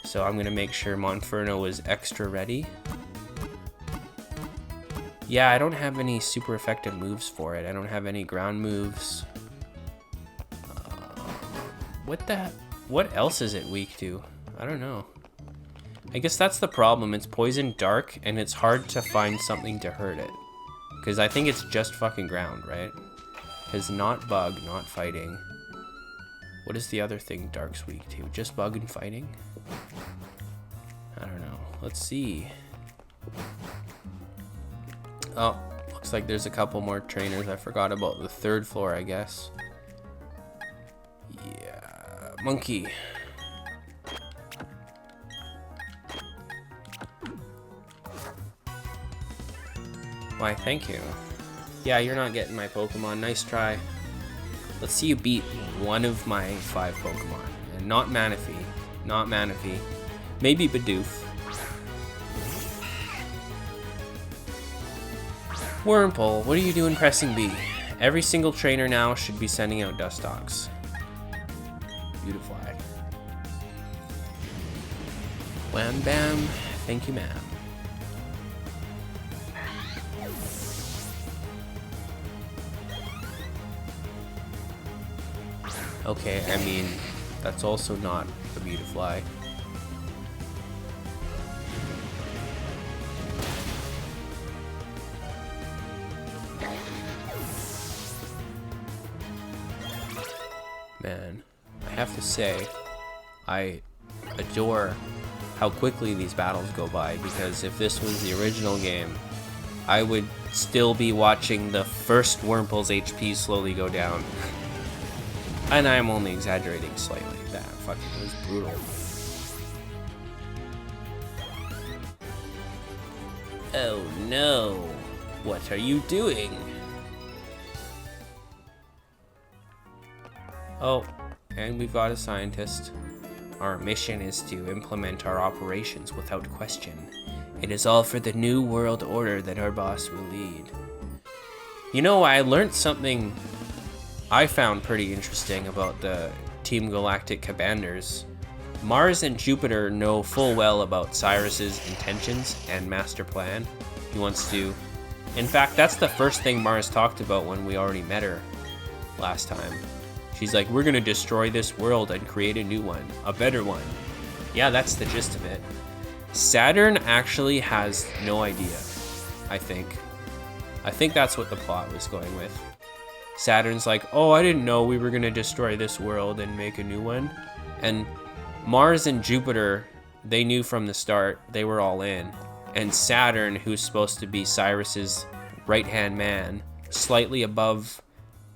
S1: So I'm gonna make sure Monferno is extra ready. Yeah, I don't have any super effective moves for it. I don't have any ground moves. What else is it weak to? I don't know. I guess that's the problem. It's poison dark and it's hard to find something to hurt it. Because I think it's just fucking ground, right? Because not bug, not fighting. What is the other thing Dark's weak to? Just bug and fighting? I don't know. Let's see. Oh, looks like there's a couple more trainers. I forgot about the 3rd floor, I guess. Yeah, monkey. Why, thank you. Yeah, you're not getting my Pokemon. Nice try. Let's see you beat one of my 5 Pokemon. And not Manaphy. Not Manaphy. Maybe Bidoof. Wurmple, what are you doing pressing B? Every single trainer now should be sending out Dustox. Beautiful. Wham bam. Thank you, ma'am. Okay, I mean, that's also not a Beautifly. Man, I have to say, I adore how quickly these battles go by, because if this was the original game, I would still be watching the first Wurmple's HP slowly go down. And I'm only exaggerating slightly. That fucking was brutal. Oh no! What are you doing? Oh, and we've got a scientist. Our mission is to implement our operations without question. It is all for the new world order that our boss will lead. You know, I learned something I found pretty interesting about the Team Galactic Commanders. Mars and Jupiter know full well about Cyrus's intentions and master plan. He wants to... In fact, that's the first thing Mars talked about when we already met her last time. She's like, we're gonna destroy this world and create a new one, a better one. Yeah, that's the gist of it. Saturn actually has no idea, I think. I think that's what the plot was going with. Saturn's like, oh, I didn't know we were gonna destroy this world and make a new one. And Mars and Jupiter, they knew from the start, they were all in. And Saturn, who's supposed to be Cyrus's right-hand man, slightly above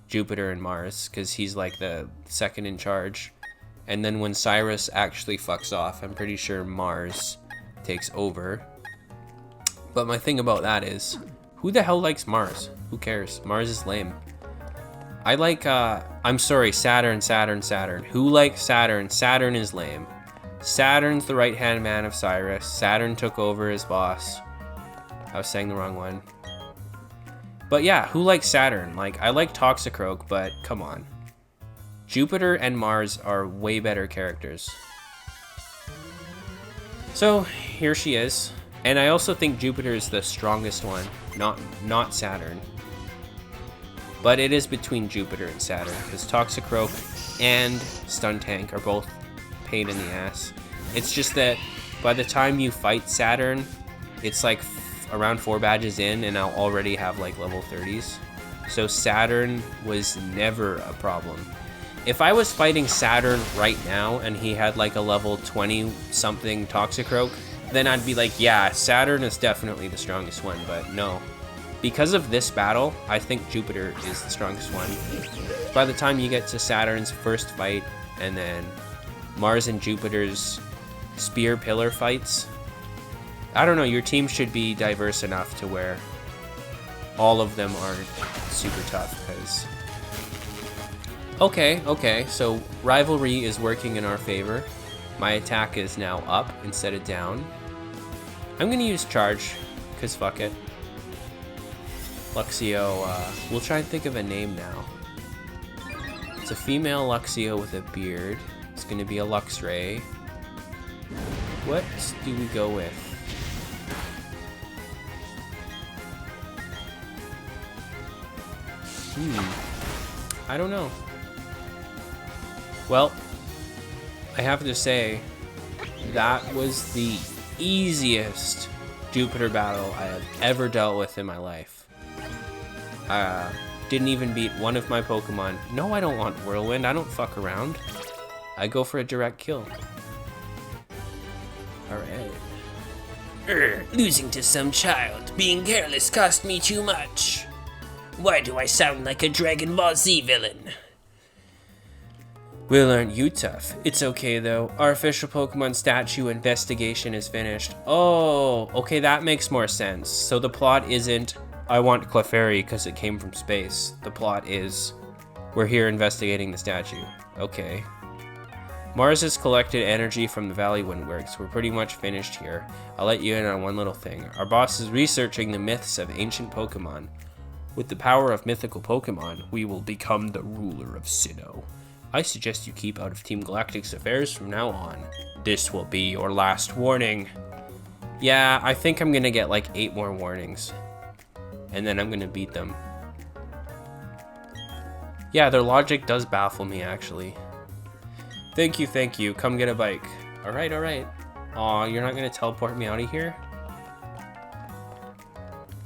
S1: Jupiter and Mars, because he's like the second in charge. And then when Cyrus actually fucks off, I'm pretty sure Mars takes over. But my thing about that is, who the hell likes Mars? Who cares? Mars is lame. I like, I'm sorry, Saturn. Who likes Saturn? Saturn is lame. Saturn's the right-hand man of Cyrus. Saturn took over as boss. I was saying the wrong one. But yeah, who likes Saturn? Like, I like Toxicroak, but come on. Jupiter and Mars are way better characters. So, here she is. And I also think Jupiter is the strongest one, not Saturn. But it is between Jupiter and Saturn, because Toxicroak and Stuntank are both pain in the ass. It's just that by the time you fight Saturn, it's like around 4 badges in, and I'll already have like level 30s. So Saturn was never a problem. If I was fighting Saturn right now and he had like a level 20 something Toxicroak, then I'd be like, yeah, Saturn is definitely the strongest one, but no. Because of this battle, I think Jupiter is the strongest one. By the time you get to Saturn's first fight, and then Mars and Jupiter's spear pillar fights, I don't know, your team should be diverse enough to where all of them aren't super tough, because... Okay, so rivalry is working in our favor. My attack is now up instead of down. I'm gonna use charge, because fuck it. Luxio, we'll try and think of a name now. It's a female Luxio with a beard. It's gonna be a Luxray. What do we go with? I don't know. Well, I have to say, that was the easiest Jupiter battle I have ever dealt with in my life. Didn't even beat one of my Pokemon. No, I don't want Whirlwind. I don't fuck around. I go for a direct kill. Alright.
S2: Losing to some child. Being careless cost me too much. Why do I sound like a Dragon Ball Z villain?
S1: Well, aren't you tough? It's okay, though. Our official Pokemon statue investigation is finished. Oh, okay, that makes more sense. So the plot isn't, I want Clefairy because it came from space. The plot is, we're here investigating the statue. Okay. Mars has collected energy from the Valley Windworks. We're pretty much finished here. I'll let you in on one little thing. Our boss is researching the myths of ancient Pokemon. With the power of mythical Pokemon, we will become the ruler of Sinnoh. I suggest you keep out of Team Galactic's affairs from now on. This will be your last warning. Yeah, I think I'm gonna get like 8 more warnings. And then I'm gonna beat them. Yeah, their logic does baffle me, actually. Thank you. Come get a bike. Alright. Aw, you're not gonna teleport me out of here?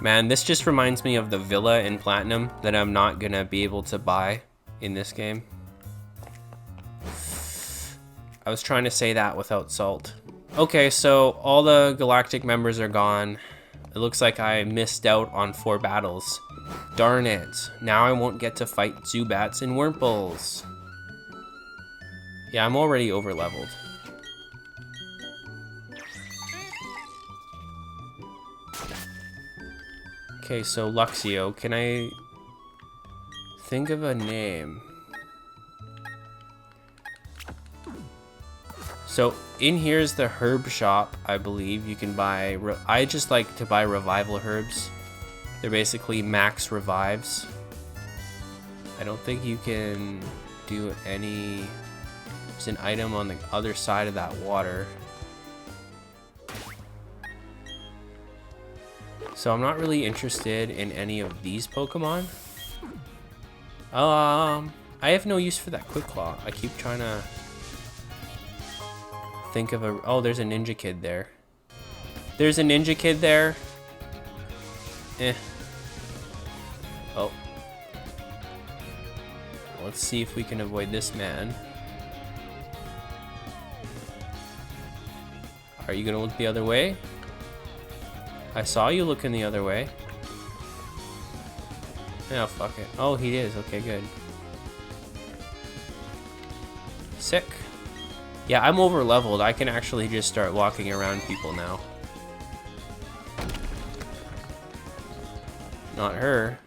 S1: Man, this just reminds me of the villa in Platinum that I'm not gonna be able to buy in this game. I was trying to say that without salt. Okay, so all the Galactic members are gone. It looks like I missed out on 4 battles. Darn it. Now I won't get to fight Zubats and Wurmples. Yeah, I'm already over-leveled. Okay, so Luxio, can I think of a name? So in here's the herb shop, I believe. You can buy, I just like to buy revival herbs. They're basically max revives. I don't think you can do any, there's an item on the other side of that water. So I'm not really interested in any of these Pokemon. I have no use for that Quick Claw. I keep trying to think of a, oh, there's a Ninja Kid there. There's a Ninja Kid there. Oh. Let's see if we can avoid this man. Are you gonna look the other way? I saw you looking the other way. Oh, fuck it. Oh, he is. Okay, good. Sick. Yeah, I'm over leveled. I can actually just start walking around people now. Not her.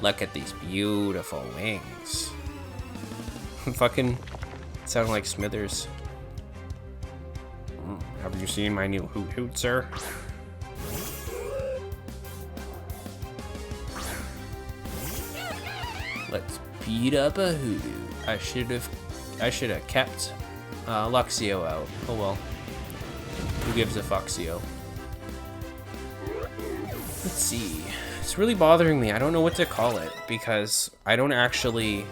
S1: Look at these beautiful wings. Fucking sound like Smithers. Have you seen my new Hoot Hoot, sir? Let's beat up a Hoodoo. I should have kept Luxio out. Oh well. Who gives a Foxio? Let's see. It's really bothering me. I don't know what to call it because I don't actually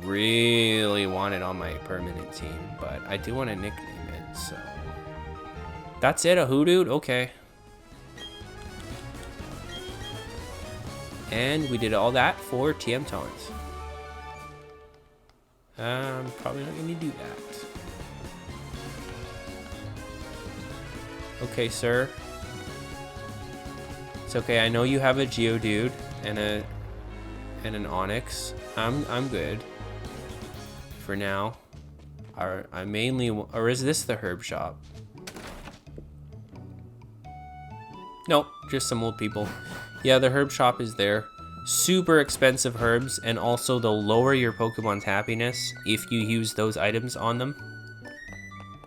S1: really want it on my permanent team, but I do want to nickname it, so. That's it, a Hoodoo? Okay. And we did all that for TM Taunts. I'm probably not going to do that. Okay, sir. It's okay. I know you have a Geodude and an Onix. I'm good for now. I mainly, or is this the herb shop? Nope, just some old people. Yeah, the herb shop is there. Super expensive herbs, and also they'll lower your Pokemon's happiness if you use those items on them.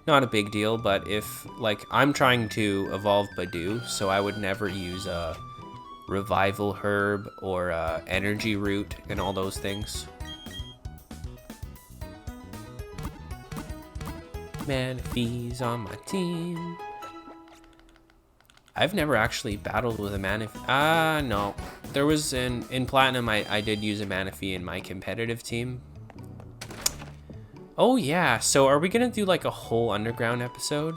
S1: Not a big deal, but if, like, I'm trying to evolve Badoo, so I would never use a revival herb or a energy root and all those things. Manaphy's on my team. I've never actually battled with a Manaphy. No. There was in Platinum, I did use a Manaphy in my competitive team. Oh yeah, so are we gonna do like a whole underground episode?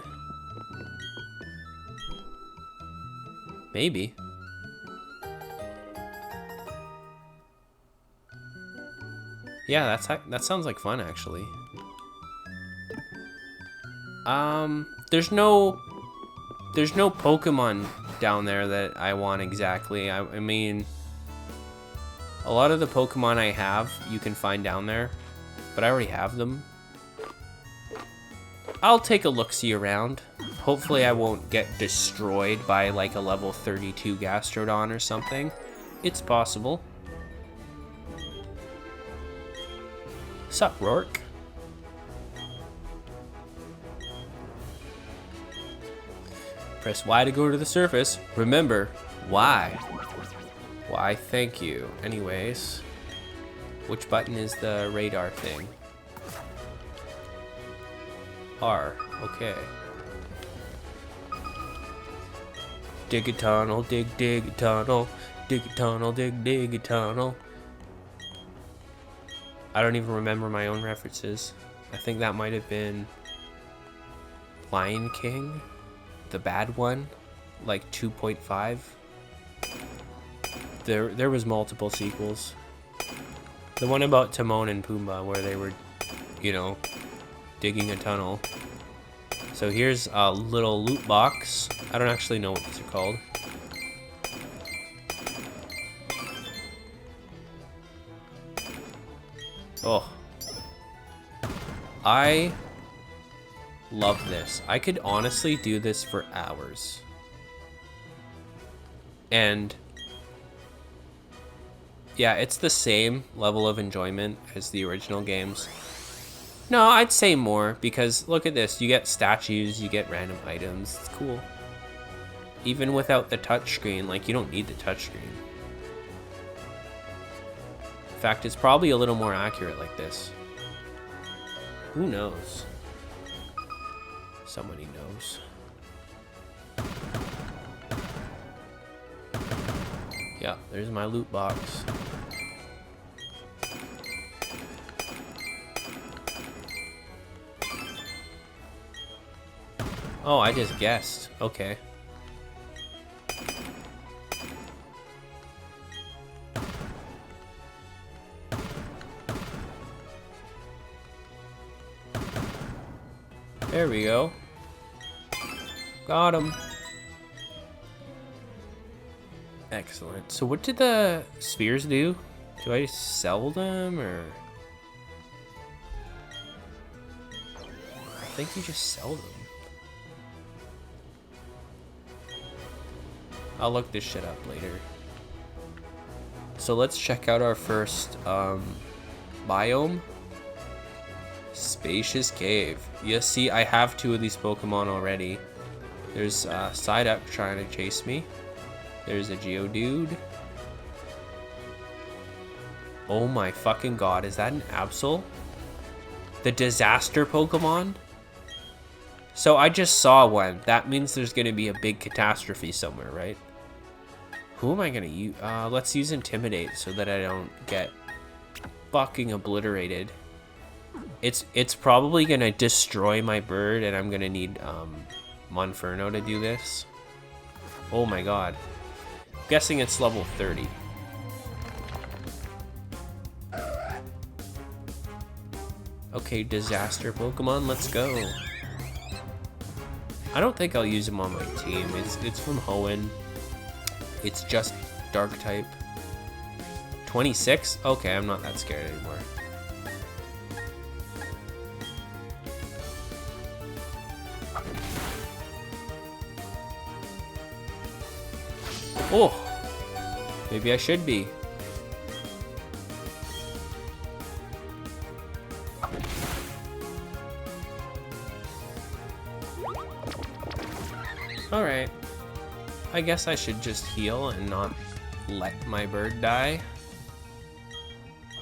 S1: Maybe. Yeah, that sounds like fun, actually. There's no Pokemon down there that I want exactly. I mean, a lot of the Pokemon I have, you can find down there, but I already have them. I'll take a look-see around. Hopefully I won't get destroyed by like a level 32 Gastrodon or something. It's possible. Sup, Rourke? Press Y to go to the surface. Remember, Y. Y, thank you. Anyways, which button is the radar thing? R, okay. Dig a tunnel, dig a tunnel, dig a tunnel, dig a tunnel. I don't even remember my own references. I think that might have been Lion King, the bad one, like 2.5. There was multiple sequels. The one about Timon and Pumbaa where they were, you know, digging a tunnel. So here's a little loot box. I don't actually know what these are called. Oh. I love this. I could honestly do this for hours. And yeah, it's the same level of enjoyment as the original games. No, I'd say more, because look at this. You get statues, you get random items. It's cool. Even without the touchscreen, like, you don't need the touchscreen. In fact, it's probably a little more accurate like this. Who knows? Somebody knows. Yeah, there's my loot box. Oh, I just guessed. Okay. There we go. Got him. Excellent. So what did the spheres do? Do I sell them, or? I think you just sell them. I'll look this shit up later. So let's check out our first biome. Spacious Cave. You see, I have 2 of these Pokemon already. There's Psyduck trying to chase me. There's a Geodude. Oh my fucking god, is that an Absol? The disaster Pokemon? So I just saw one. That means there's gonna be a big catastrophe somewhere, right? Who am I gonna use? Let's use Intimidate so that I don't get fucking obliterated. It's probably gonna destroy my bird, and I'm gonna need Monferno to do this. Oh my god. I'm guessing it's level 30. Okay, disaster Pokemon, let's go. I don't think I'll use him on my team. It's from Hoenn. It's just dark type. 26? Okay, I'm not that scared anymore. Oh, maybe I should be. Alright. I guess I should just heal and not let my bird die.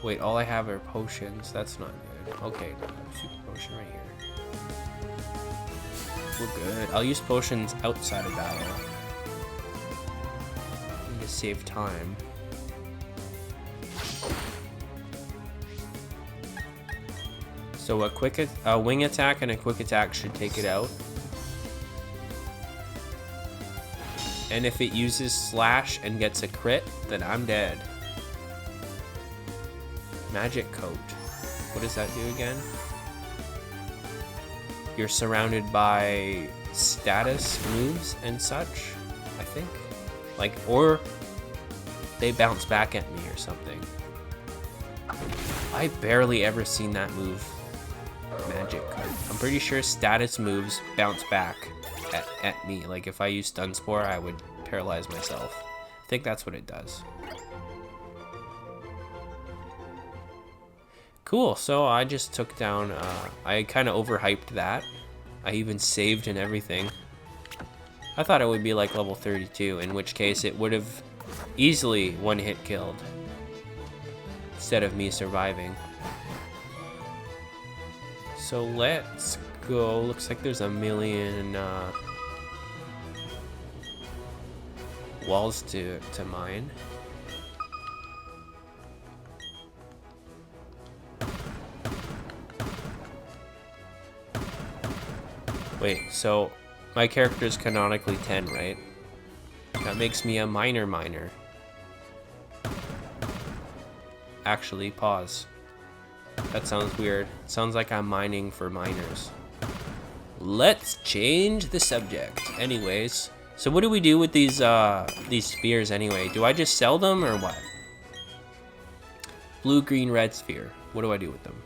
S1: Wait, all I have are potions. That's not good. Okay, super potion right here. We're good. I'll use potions outside of battle. To save time. So a wing attack and a quick attack should take it out. And if it uses slash and gets a crit, then I'm dead. Magic coat. What does that do again? You're surrounded by status moves and such, I think. Like, or they bounce back at me or something. I barely ever seen that move. Magic coat. I'm pretty sure status moves bounce back at me. Like if I use stun spore, I would paralyze myself. I think that's what it does. Cool, so I just took down, I kind of overhyped that. I even saved and everything. I thought it would be like level 32, in which case it would have easily one hit killed. Instead of me surviving. So let's go. Looks like there's a million walls to mine. Wait, so my character is canonically 10, right? That makes me a miner. Actually, pause. That sounds weird. It sounds like I'm mining for miners. Let's change the subject. Anyways, so what do we do with these spheres anyway? Do I just sell them or what? Blue, green, red sphere. What do I do with them?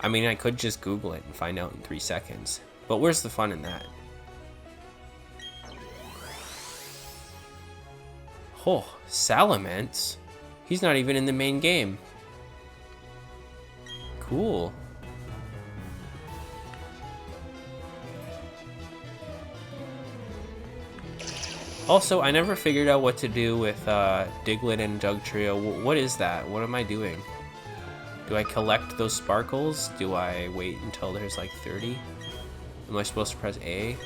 S1: I mean, I could just Google it and find out in 3 seconds. But where's the fun in that? Oh, Salamence? He's not even in the main game. Cool. Also, I never figured out what to do with Diglett and Dugtrio. What is that? What am I doing? Do I collect those sparkles? Do I wait until there's like 30? Am I supposed to press A?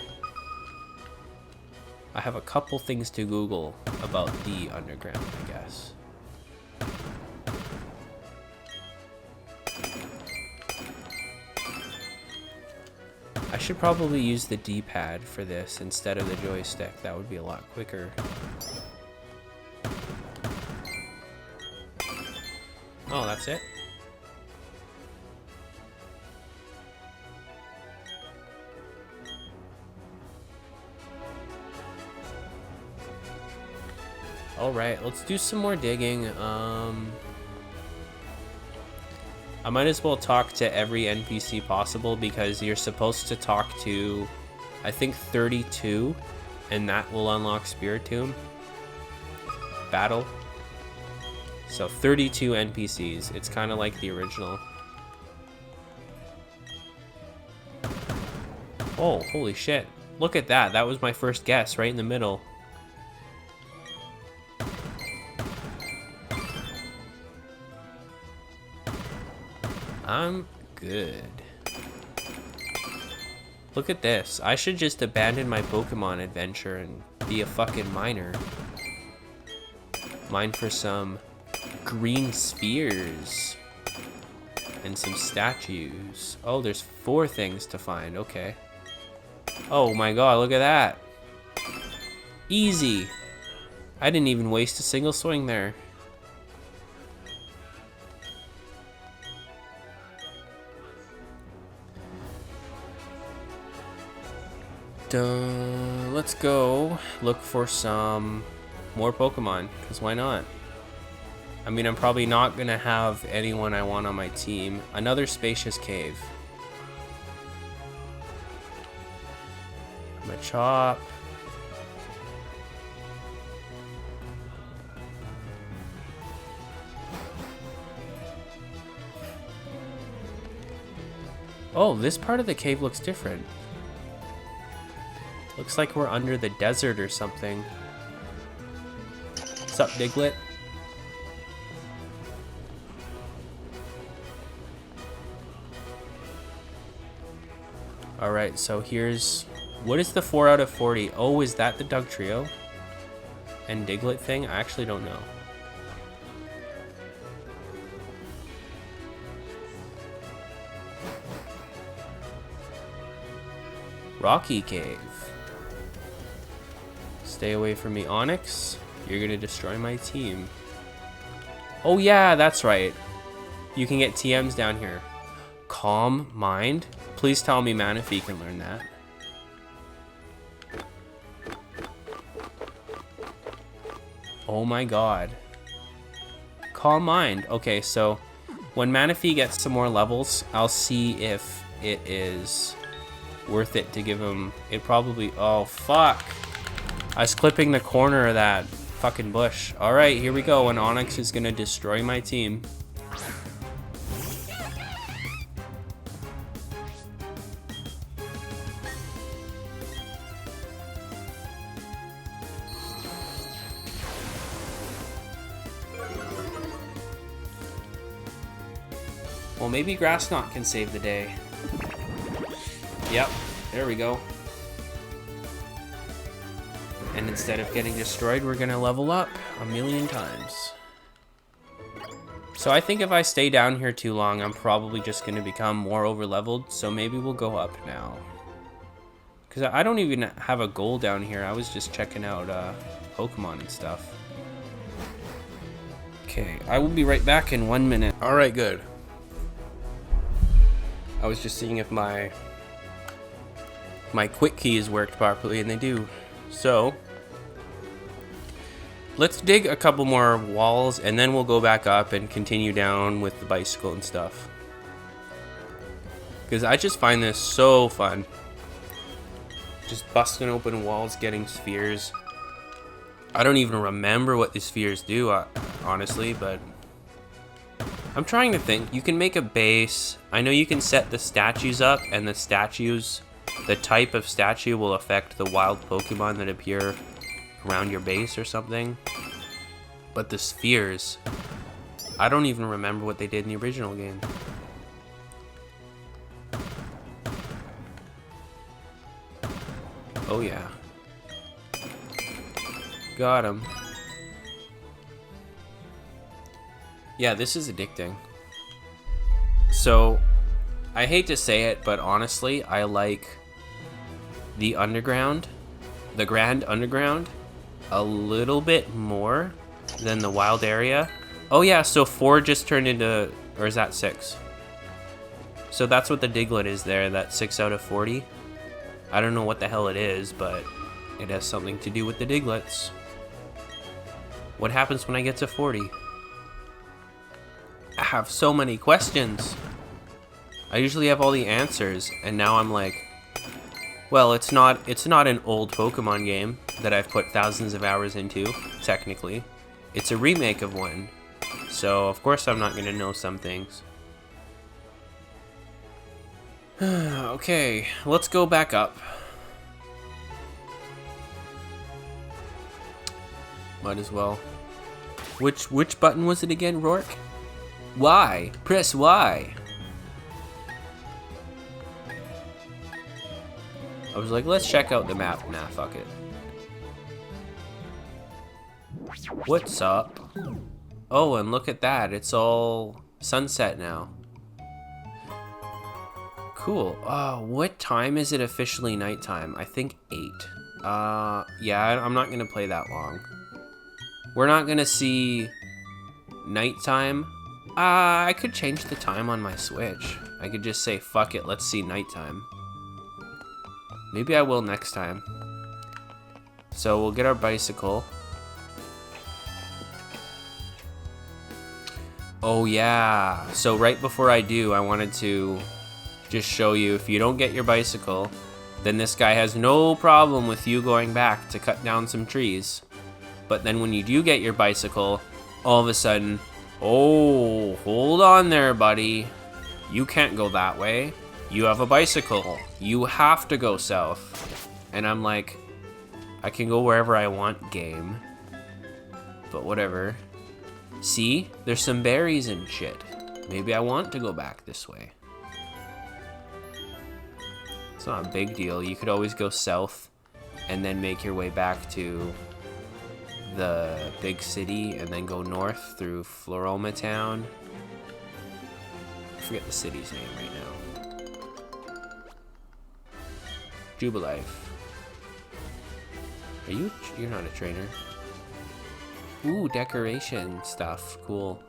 S1: I have a couple things to Google about the underground, I guess. I should probably use the D-pad for this instead of the joystick. That would be a lot quicker. Oh, that's it? Alright, let's do some more digging. I might as well talk to every NPC possible because you're supposed to talk to, I think, 32, and that will unlock Spiritomb Battle. So 32 NPCs. It's kind of like the original. Oh, holy shit. Look at that. That was my first guess right in the middle. I'm good. Look at this. I should just abandon my Pokemon adventure and be a fucking miner. Mine for some green spheres. And some statues. Oh, there's 4 things to find. Okay. Oh my god, look at that. Easy. I didn't even waste a single swing there. Let's go look for some more Pokemon, because why not? I mean, I'm probably not going to have anyone I want on my team. Another spacious cave. Machop. Oh, this part of the cave looks different. Looks like we're under the desert or something. What's up, Diglett? Alright, so here's... What is the 4 out of 40? Oh, is that the Dugtrio and Diglett thing? I actually don't know. Rocky Cave. Stay away from me, Onyx. You're gonna destroy my team. Oh yeah, that's right. You can get TMs down here. Calm Mind? Please tell me Manaphy can learn that. Oh my god. Calm Mind. Okay, so when Manaphy gets some more levels, I'll see if it is worth it to give him... It probably... Oh, fuck. I was clipping the corner of that fucking bush. Alright, here we go. And Onyx is gonna destroy my team. Well, maybe Grass Knot can save the day. Yep, there we go. And instead of getting destroyed, we're gonna level up 1,000,000 times. So I think if I stay down here too long, I'm probably just gonna become more over-leveled, so maybe we'll go up now. Because I don't even have a goal down here, I was just checking out Pokemon and stuff. Okay, I will be right back in 1 minute. Alright, good. I was just seeing if my quick keys worked properly, and they do. So, let's dig a couple more walls, and then we'll go back up and continue down with the bicycle and stuff. Because I just find this so fun. Just busting open walls, getting spheres. I don't even remember what the spheres do, honestly, but... I'm trying to think. You can make a base. I know you can set the statues up, and the statues, the type of statue will affect the wild Pokemon that appear around your base or something. But the spheres, I don't even remember what they did in the original game. Oh yeah. Got him. Yeah, this is addicting. So, I hate to say it, but honestly, I like the underground, the Grand Underground, a little bit more than the wild area. Oh yeah, so 4 just turned into, or is that 6? So that's what the Diglett is there, that 6 out of 40. I don't know what the hell it is, but it has something to do with the Digletts. What happens when I get to 40? I have so many questions. I usually have all the answers, and now I'm like, well, it's not an old Pokemon game that I've put thousands of hours into, technically. It's a remake of one. So, of course I'm not gonna know some things. Okay, let's go back up. Might as well. Which button was it again, Rourke? Y. Press Y. I was like, let's check out the map. Nah, fuck it. What's up? Oh, and look at that. It's all sunset now. Cool. What time is it officially nighttime? I think 8. Yeah, I'm not gonna play that long. We're not gonna see nighttime. I could change the time on my Switch. I could just say, fuck it, let's see nighttime. Maybe I will next time. So we'll get our bicycle. Oh yeah. So right before I do, I wanted to just show you, if you don't get your bicycle, then this guy has no problem with you going back to cut down some trees. But then when you do get your bicycle, all of a sudden, oh, hold on there, buddy. You can't go that way. You have a bicycle. You have to go south. And I'm like, I can go wherever I want, game. But whatever. See? There's some berries and shit. Maybe I want to go back this way. It's not a big deal. You could always go south and then make your way back to the big city and then go north through Floroma Town. I forget the city's name right now. Jubilife. You're not a trainer. Ooh, decoration stuff. Cool.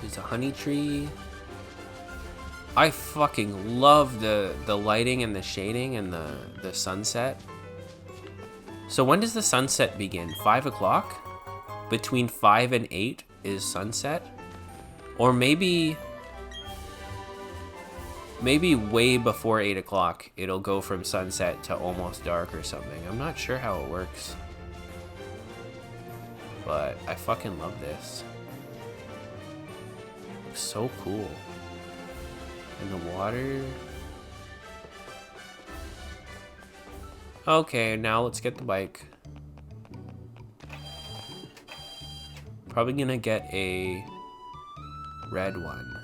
S1: There's a honey tree. I fucking love the lighting and the shading and the sunset. So when does the sunset begin? 5 o'clock? Between 5 and 8 is sunset? Or maybe way before 8 o'clock it'll go from sunset to almost dark or something. I'm not sure how it works. But I fucking love this. Looks so cool. And the water. Okay, now let's get the bike. Probably gonna get a red one.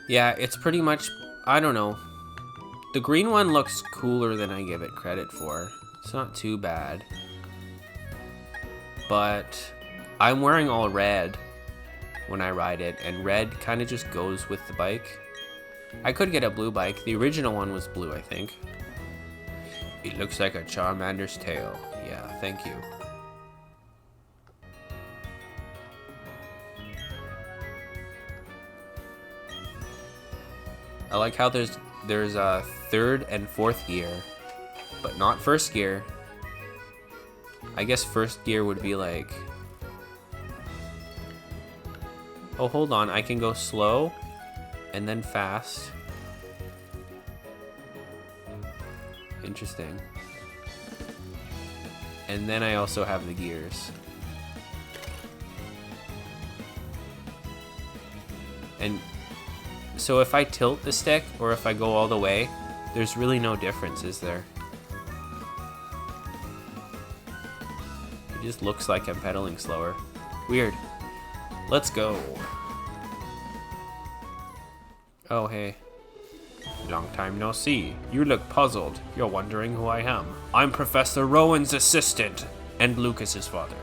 S1: Yeah, it's pretty much, I don't know. The green one looks cooler than I give it credit for. It's not too bad. But I'm wearing all red when I ride it, and red kind of just goes with the bike. I could get a blue bike. The original one was blue, I think. It looks like a Charmander's tail. Yeah, thank you. I like how there's a third and fourth gear, but not first gear. I guess first gear would be like... Oh, hold on. I can go slow and then fast. Interesting. And then I also have the gears. And so if I tilt the stick or if I go all the way, there's really no difference, is there? It just looks like I'm pedaling slower. Weird. Let's go. Oh, hey. Long time no see. You look puzzled. You're wondering who I am. I'm Professor Rowan's assistant and Lucas's father.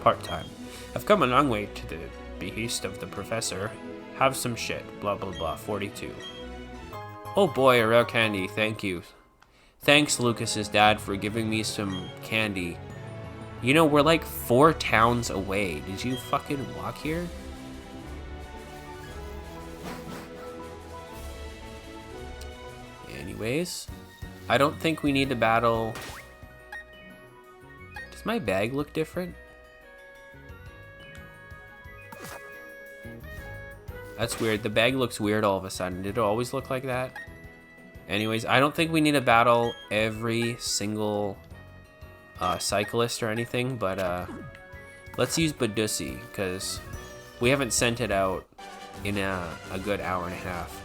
S1: Part-time. I've come a long way to the behest of the professor. Have some shit. Blah, blah, blah. 42. Oh boy, a rare candy. Thank you. Thanks, Lucas's dad, for giving me some candy. You know, we're like 4 towns away. Did you fucking walk here? Anyways, I don't think we need to battle. Does my bag look different? That's weird. The bag looks weird all of a sudden. Did it always look like that? Anyways, I don't think we need to battle every single cyclist or anything, but let's use Badussi, because we haven't sent it out in a good hour and a half.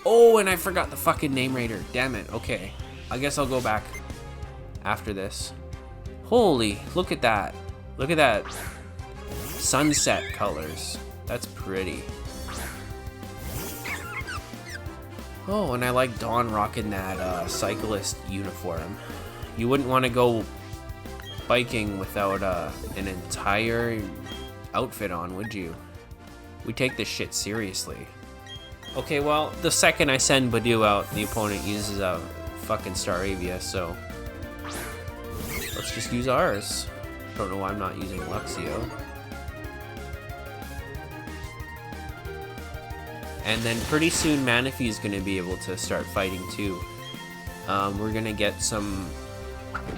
S1: Oh, and I forgot the fucking name raider. Damn it. Okay. I guess I'll go back after this. Holy, look at that. Look at that. Sunset colors. That's pretty. Oh, and I like Dawn rocking that cyclist uniform. You wouldn't want to go biking without an entire outfit on, would you? We take this shit seriously. Okay, well, the second I send Badu out, the opponent uses a fucking Staravia, so let's just use ours. Don't know why I'm not using Luxio. And then pretty soon Manaphy is going to be able to start fighting too. We're going to get some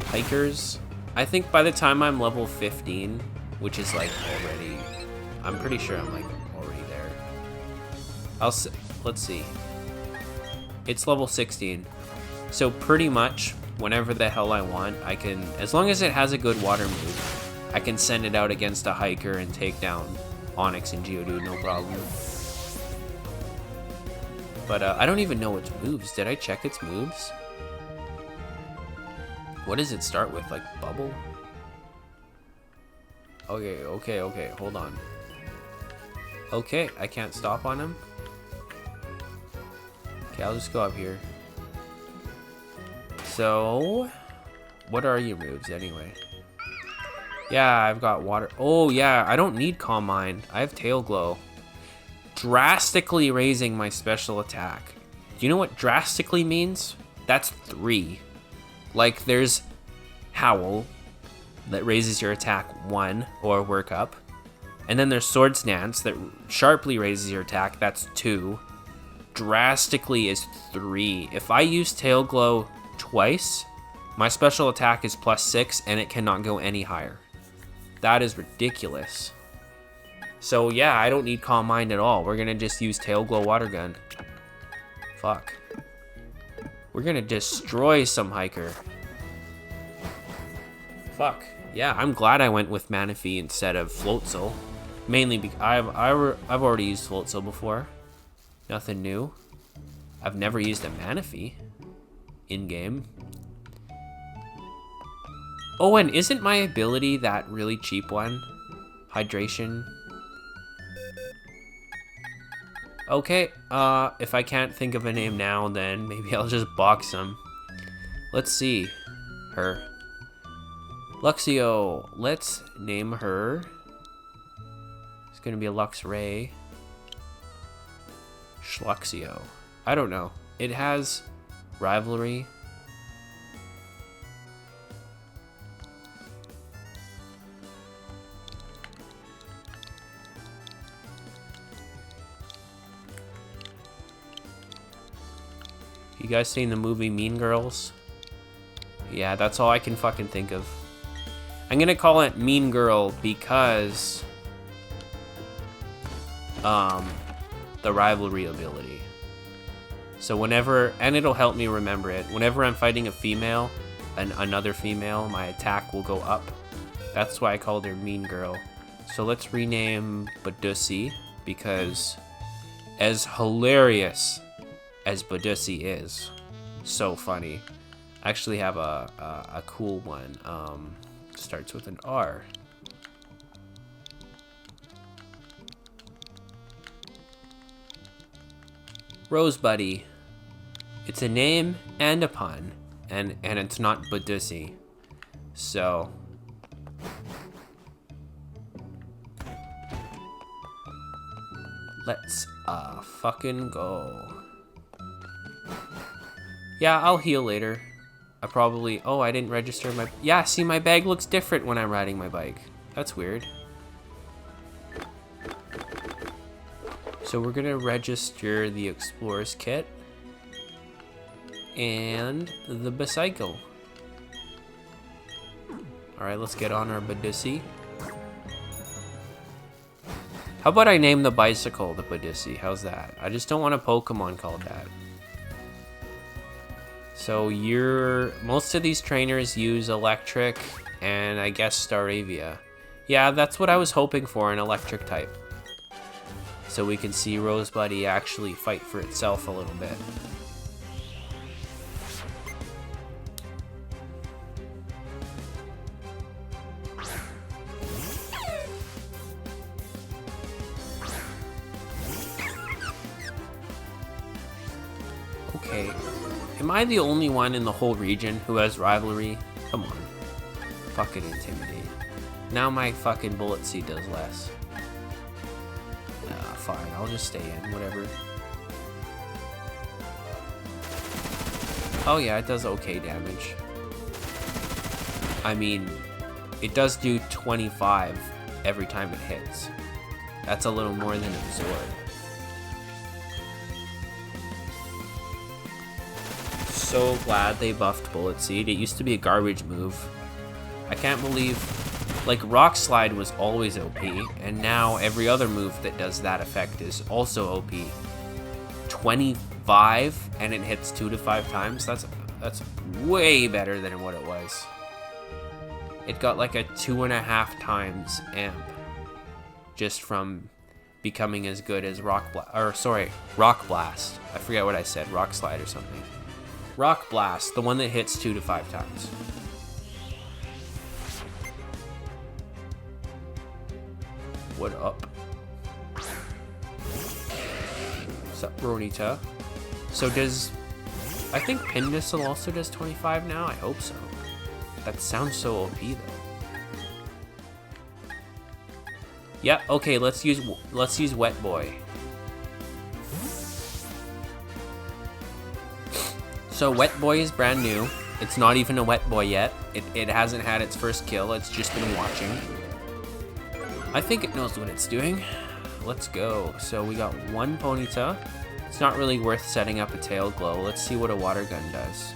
S1: hikers. I think by the time I'm level 15, which is like already, I'm pretty sure I'm like already there. Let's see. It's level 16. So pretty much whenever the hell I want, I can, as long as it has a good water move, I can send it out against a hiker and take down Onyx and Geodude, no problem. But I don't even know its moves. Did I check its moves? What does it start with? Like bubble? Okay. Hold on. Okay, I can't stop on him. Okay, I'll just go up here. So, what are your moves anyway? Yeah, I've got water. Oh, yeah, I don't need Calm Mind. I have Tail Glow. Drastically raising my special attack. Do you know what drastically means? That's 3. Like, there's Howl that raises your attack 1 or work up. And then there's Sword Stance that sharply raises your attack. That's 2. Drastically is 3. If I use Tail Glow twice, my special attack is +6 and it cannot go any higher. That is ridiculous. So yeah, I don't need Calm Mind at all. We're gonna just use Tail Glow Water Gun. Fuck. We're gonna destroy some hiker. Fuck. Yeah, I'm glad I went with Manaphy instead of Floatzel. Mainly because I've already used Floatzel before. Nothing new. I've never used a Manaphy in-game. Oh, and isn't my ability that really cheap one? Hydration. Okay, if I can't think of a name now, then maybe I'll just box them. Let's see. Her. Luxio. Let's name her. It's gonna be a Luxray. Schluxio. I don't know. It has rivalry. You guys seen the movie Mean Girls? Yeah, that's all I can fucking think of. I'm gonna call it Mean Girl because the rivalry ability. So whenever, and it'll help me remember it, whenever I'm fighting a female and another female, my attack will go up. That's why I called her Mean Girl. So let's rename Badussi, because as hilarious as Badussi is, so funny. I actually have a cool one. Starts with an R. Rose Buddy. It's a name and a pun, and it's not Badussi. So let's fucking go. Yeah, I'll heal later. I probably, oh, I didn't register my, yeah, see, my bag looks different when I'm riding my bike. That's weird. So we're gonna register the Explorer's Kit and the bicycle. All right, let's get on our Badussi. How about I name the bicycle the Badussi? How's that? I just don't want a Pokemon called that. So most of these trainers use electric and I guess Staravia. Yeah, that's what I was hoping for, an electric type. So we can see Rosebuddy actually fight for itself a little bit. Okay. Am I the only one in the whole region who has rivalry? Come on. Fucking Intimidate. Now my fucking Bullet Seed does less. Fine, I'll just stay in, whatever. Oh yeah, it does okay damage. I mean, it does do 25 every time it hits. That's a little more than Absorb. So glad they buffed Bullet Seed. It used to be a garbage move. I can't believe, like, Rock Slide was always OP, and now every other move that does that effect is also OP. 25 and it hits 2 to 5 times. That's way better than what it was. It got like a 2.5 times amp just from becoming as good as Rock Blast. I forget what I said. Rock Slide or something. Rock Blast, the one that hits 2 to 5 times. What up? What's up, Ronita? So does... I think Pin Missile also does 25 now? I hope so. That sounds so OP, though. Yep, okay, let's use Wet Boy. So Wet Boy is brand new. It's not even a Wet Boy yet. It hasn't had its first kill, it's just been watching. I think it knows what it's doing. Let's go. So we got one Ponyta. It's not really worth setting up a tail glow. Let's see what a water gun does.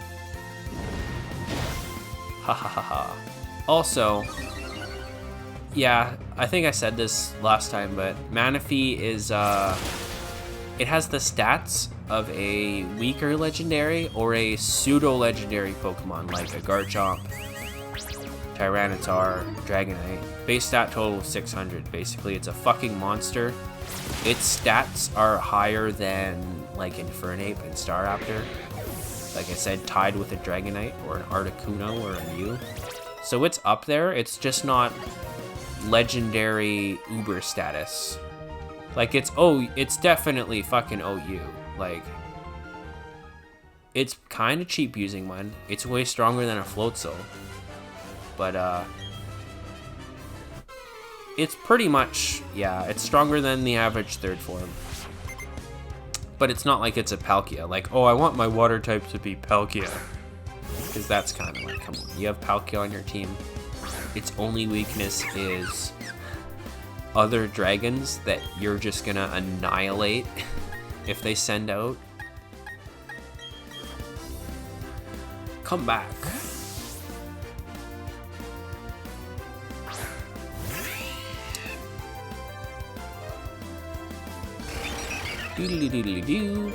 S1: Ha ha ha ha. Also, yeah, I think I said this last time, but Manaphy is, it has the stats of a weaker legendary or a pseudo-legendary Pokemon, like a Garchomp, Tyranitar, Dragonite. Base stat total of 600. Basically, it's a fucking monster. Its stats are higher than, like, Infernape and Staraptor. Like I said, tied with a Dragonite or an Articuno or a Mew. So it's up there, it's just not legendary Uber status. Like, it's definitely fucking OU. Like, it's kind of cheap using one. It's way stronger than a Floatzel. But, it's pretty much, yeah, it's stronger than the average third form. But it's not like it's a Palkia. Like, oh, I want my water type to be Palkia. Because that's kind of like, come on, you have Palkia on your team. Its only weakness is other dragons that you're just gonna annihilate if they send out. Come back. Doodly-doodly-doo.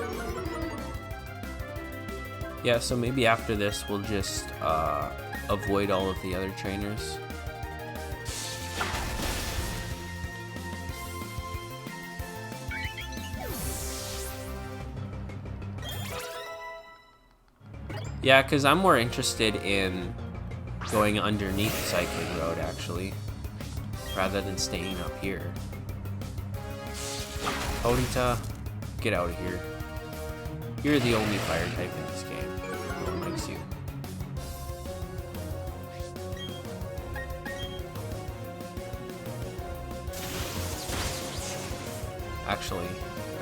S1: Yeah, so maybe after this we'll just avoid all of the other trainers. Yeah, because I'm more interested in going underneath Cycling Road, actually, rather than staying up here. Ponyta, get out of here. You're the only fire type in this game. No one likes you. Actually,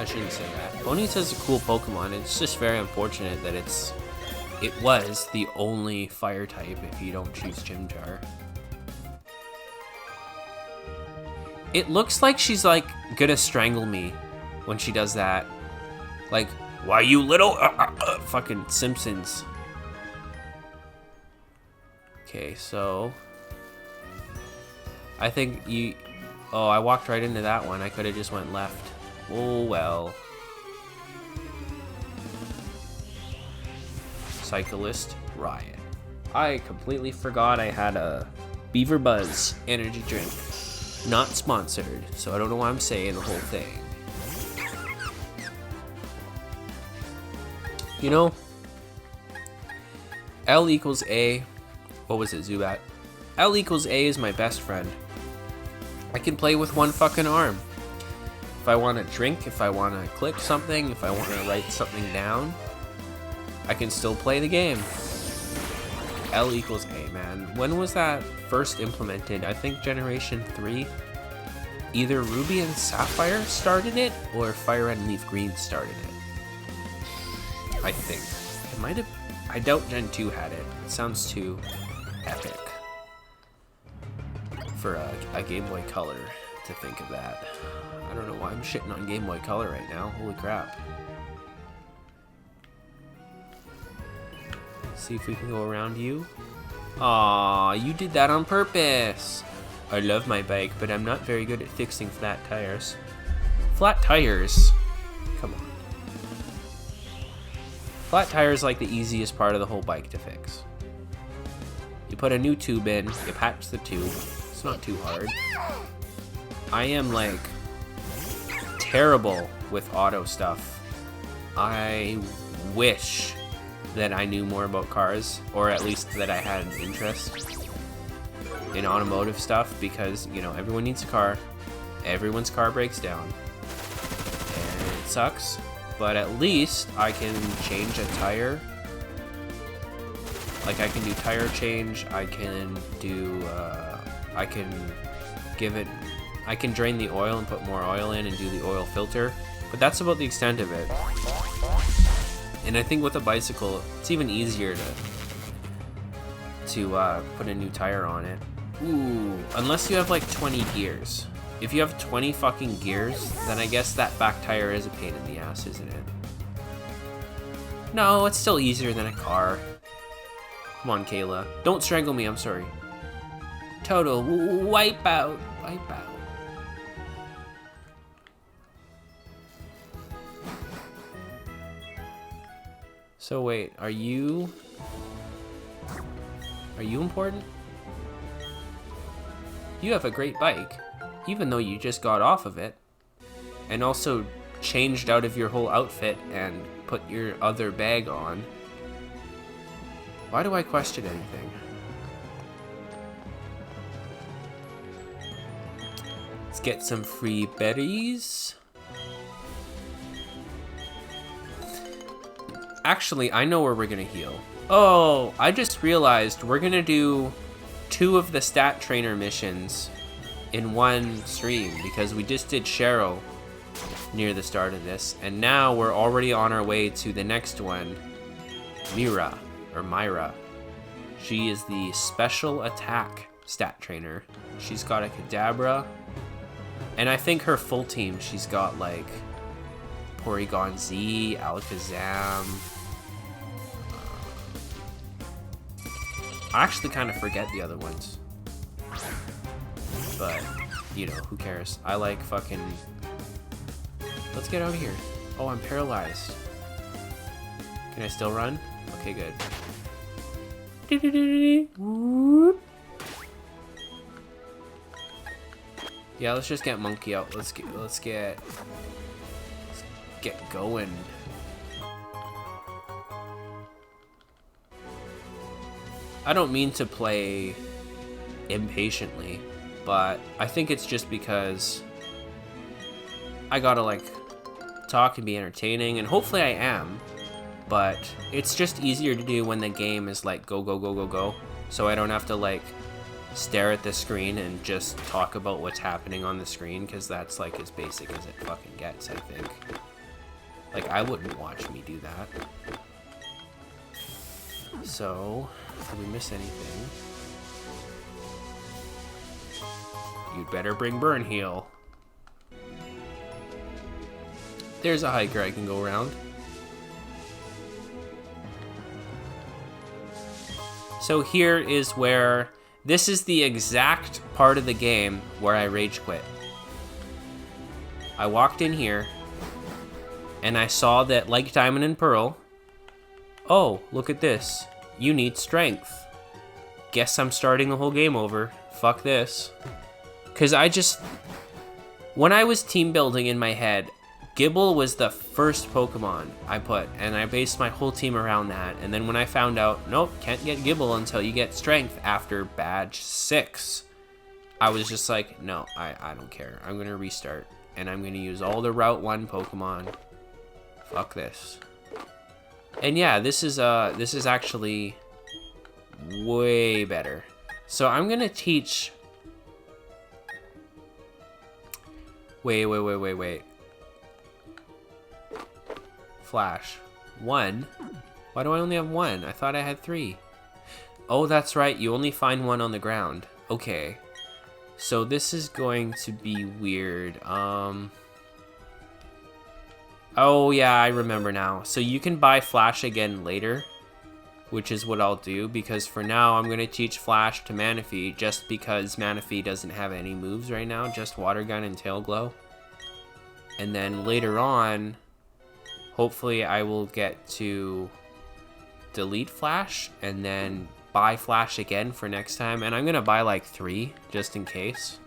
S1: I shouldn't say that. Ponyta's a cool Pokemon. It's just very unfortunate that it was the only fire type if you don't choose Chimchar. It looks like she's like gonna strangle me when she does that. Like, why you little fucking Simpsons. Okay, so I think you, oh, I walked right into that one. I could have just went left. Oh well. Cyclist Riot. I completely forgot I had a Beaver Buzz energy drink. Not sponsored, so I don't know why I'm saying the whole thing. You know, L equals A. What was it, Zubat? L equals A is my best friend. I can play with one fucking arm. If I want to drink, if I want to click something, if I want to write something down, I can still play the game. L equals A, man. When was that first implemented? I think Generation 3. Either Ruby and Sapphire started it, or Fire Red and Leaf Green started it. I think. It might have... I doubt Gen 2 had it. It sounds too epic for a Game Boy Color to think of that. I don't know why I'm shitting on Game Boy Color right now. Holy crap. See if we can go around you. Aw, you did that on purpose. I love my bike, but I'm not very good at fixing flat tires. Flat tires? Come on. Flat tires like the easiest part of the whole bike to fix. You put a new tube in, you patch the tube. It's not too hard. I am like terrible with auto stuff. I wish that I knew more about cars, or at least that I had an interest in automotive stuff, because, you know, everyone needs a car. Everyone's car breaks down. And it sucks, but at least I can change a tire. Like, I can do tire change, I can do, I can give it I can drain the oil and put more oil in and do the oil filter, but that's about the extent of it. And I think with a bicycle, it's even easier to put a new tire on it. Ooh, unless you have like 20 gears. If you have 20 fucking gears, then I guess that back tire is a pain in the ass, isn't it? No, it's still easier than a car. Come on, Kayla. Don't strangle me, I'm sorry. Total wipeout. Wipeout. So wait, are you important? You have a great bike, even though you just got off of it, and also changed out of your whole outfit and put your other bag on. Why do I question anything? Let's get some free berries. Actually, I know where we're gonna heal. Oh, I just realized we're gonna do 2 of the stat trainer missions in one stream because we just did Cheryl near the start of this, and now we're already on our way to the next one, Myra. She is the special attack stat trainer. She's got a Kadabra, and I think her full team, she's got like Porygon Z, Alakazam. I actually kind of forget the other ones, but you know, who cares? I like fucking... Let's get out of here. Oh, I'm paralyzed. Can I still run? Okay, good. Yeah, let's just get Monkey out. Let's get going. I don't mean to play impatiently, but I think it's just because I gotta like talk and be entertaining, and hopefully I am, but it's just easier to do when the game is like go, go, go, go, go, so I don't have to like stare at the screen and just talk about what's happening on the screen, because that's like as basic as it fucking gets, I think. Like, I wouldn't watch me do that. So, did we miss anything? You'd better bring Burn Heal. There's a hiker I can go around. So here is where... This is the exact part of the game where I rage quit. I walked in here, and I saw that, like Diamond and Pearl, oh, look at this. You need strength. Guess I'm starting the whole game over. Fuck this. Because when I was team building in my head, Gible was the first Pokemon I put, and I based my whole team around that. And then when I found out, nope, can't get Gible until you get strength after badge 6, I was just like, no, I don't care. I'm going to restart, and I'm going to use all the Route 1 Pokemon. Fuck this. And yeah, this is actually way better. So I'm gonna teach... Wait. Flash. 1? Why do I only have 1? I thought I had 3. Oh, that's right. You only find 1 on the ground. Okay. So this is going to be weird. Oh, yeah, I remember now. So you can buy Flash again later, which is what I'll do, because for now I'm going to teach Flash to Manaphy, just because Manaphy doesn't have any moves right now, just Water Gun and Tail Glow. And then later on, hopefully I will get to delete Flash and then buy Flash again for next time. And I'm going to buy like 3, just in case.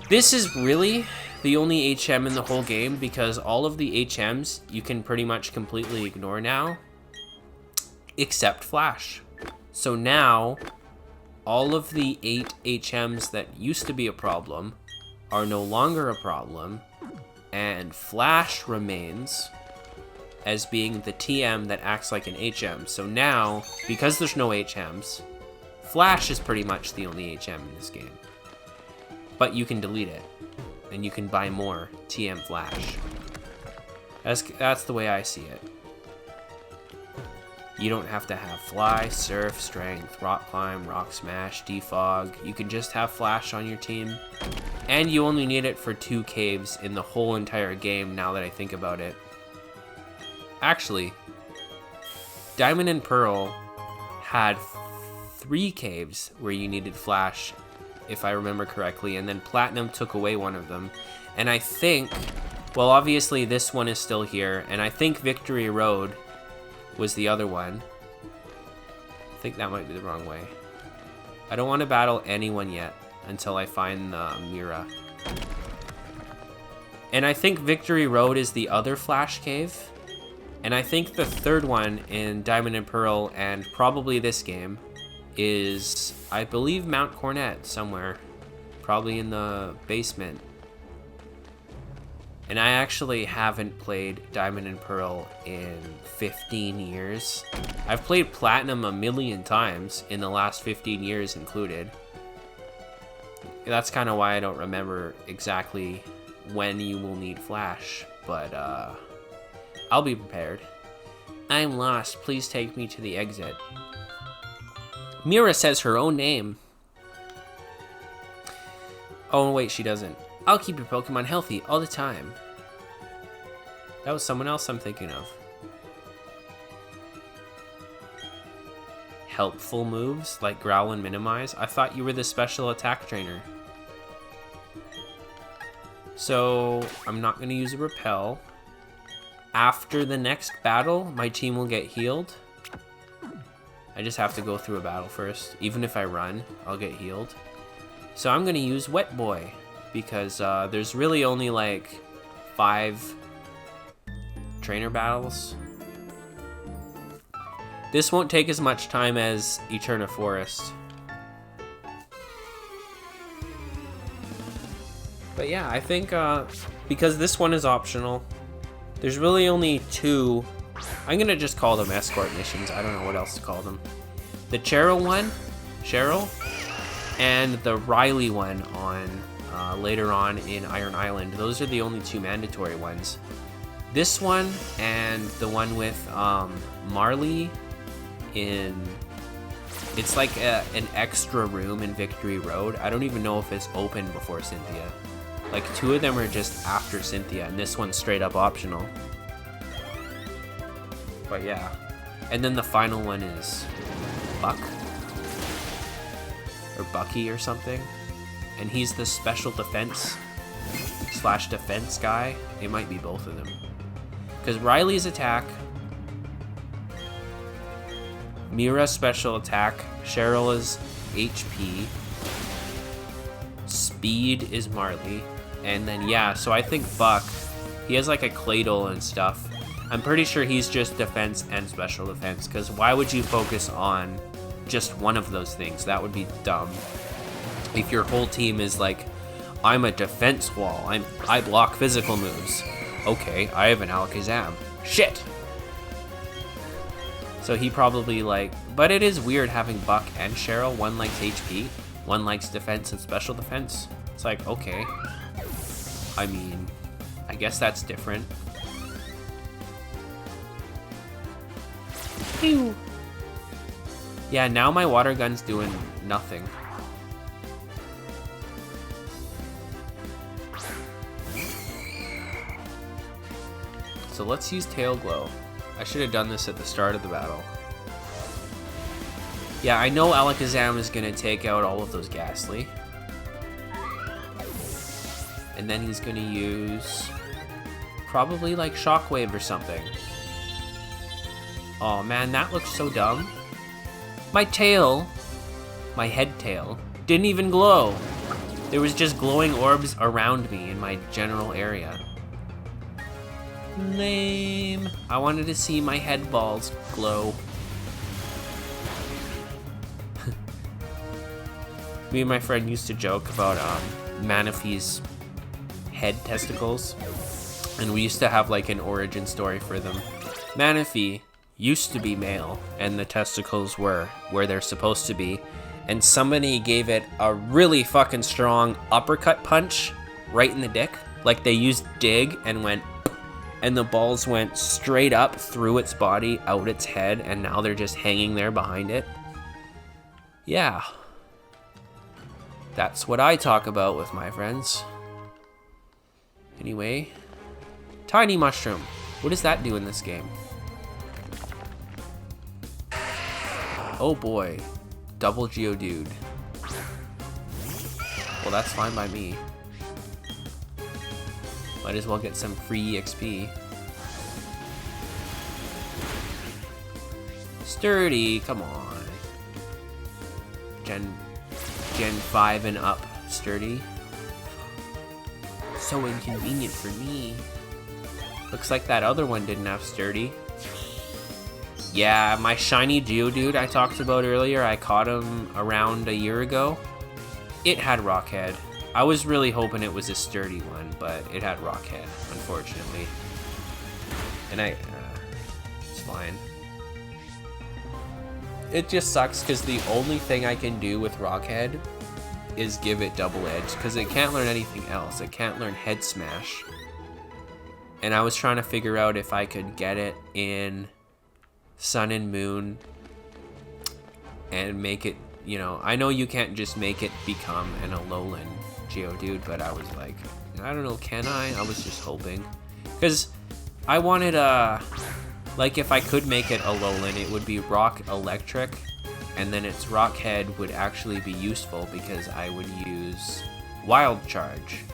S1: This is really the only HM in the whole game, because all of the HMs you can pretty much completely ignore now, except Flash. So now, all of the 8 HMs that used to be a problem are no longer a problem, and Flash remains as being the TM that acts like an HM. So now, because there's no HMs, Flash is pretty much the only HM in this game. but you can delete it, and you can buy more TM Flash. That's the way I see it. You don't have to have Fly, Surf, Strength, Rock Climb, Rock Smash, Defog. You can just have Flash on your team. And you only need it for 2 caves in the whole entire game, now that I think about it. Actually, Diamond and Pearl had 3 caves where you needed Flash, if I remember correctly, and then Platinum took away one of them. And I think, well, obviously this one is still here, and I think Victory Road was the other one. I think that might be the wrong way. I don't want to battle anyone yet until I find the Mira. And I think Victory Road is the other Flash cave. And I think the third one in Diamond and Pearl, and probably this game, is, I believe, Mount Cornet somewhere. Probably in the basement. And I actually haven't played Diamond and Pearl in 15 years. I've played Platinum a million times in the last 15 years included. That's kind of why I don't remember exactly when you will need Flash, but I'll be prepared. I'm lost. Please take me to the exit. Mira says her own name. Oh, wait, she doesn't. I'll keep your Pokemon healthy all the time. That was someone else I'm thinking of. Helpful moves like Growl and Minimize? I thought you were the special attack trainer. So I'm not going to use a Repel. After the next battle, my team will get healed. I just have to go through a battle first. Even if I run, I'll get healed. So I'm going to use Wet Boy, because there's really only like 5 trainer battles. This won't take as much time as Eterna Forest. But yeah, I think because this one is optional, there's really only 2. I'm gonna just call them Escort Missions. I don't know what else to call them. The Cheryl one, Cheryl, and the Riley one on later on in Iron Island. Those are the only 2 mandatory ones. This one and the one with Marley in... It's like an extra room in Victory Road. I don't even know if it's open before Cynthia. Like 2 of them are just after Cynthia, and this one's straight up optional. But yeah. And then the final one is Buck? Or Bucky or something. And he's the special defense / defense guy. It might be both of them. Because Riley's attack, Mira's special attack, Cheryl is HP, Speed is Marley, and then yeah, so I think Buck, he has like a Claydol and stuff. I'm pretty sure he's just defense and special defense, because why would you focus on just one of those things? That would be dumb. If your whole team is like, I'm a defense wall, I block physical moves. Okay, I have an Alakazam. Shit! So he probably like... But it is weird having Buck and Cheryl. One likes HP, one likes defense and special defense. It's like, okay. I mean, I guess that's different. Pew! Yeah, now my water gun's doing nothing. So let's use Tail Glow. I should have done this at the start of the battle. Yeah, I know Alakazam is going to take out all of those Ghastly. And then he's going to use probably like Shockwave or something. Oh man, that looks so dumb. My tail, my head tail, didn't even glow. There was just glowing orbs around me in my general area. Lame. I wanted to see my head balls glow. Me and my friend used to joke about Manaphy's head testicles, and we used to have like an origin story for them. Manaphy used to be male, and the testicles were where they're supposed to be, and somebody gave it a really fucking strong uppercut punch right in the dick. Like they used dig and went, and the balls went straight up through its body, out its head, and now they're just hanging there behind it. Yeah. That's what I talk about with my friends. Anyway, tiny mushroom. What does that do in this game? Oh boy, double Geodude. Well, that's fine by me. Might as well get some free XP. Sturdy, come on. Gen 5 and up, sturdy. So inconvenient for me. Looks like that other one didn't have sturdy. Yeah, my shiny Geodude I talked about earlier, I caught him around a year ago. It had Rockhead. I was really hoping it was a sturdy one, but it had Rockhead, unfortunately. And it's fine. It just sucks because the only thing I can do with Rockhead is give it double edge, because it can't learn anything else. It can't learn Head Smash. And I was trying to figure out if I could get it in Sun and Moon and make it, you know, I know you can't just make it become an Alolan Geodude, but I was like, I don't know, can I? I was just hoping. Because I wanted like if I could make it Alolan, it would be Rock Electric, and then its Rock Head would actually be useful because I would use Wild Charge,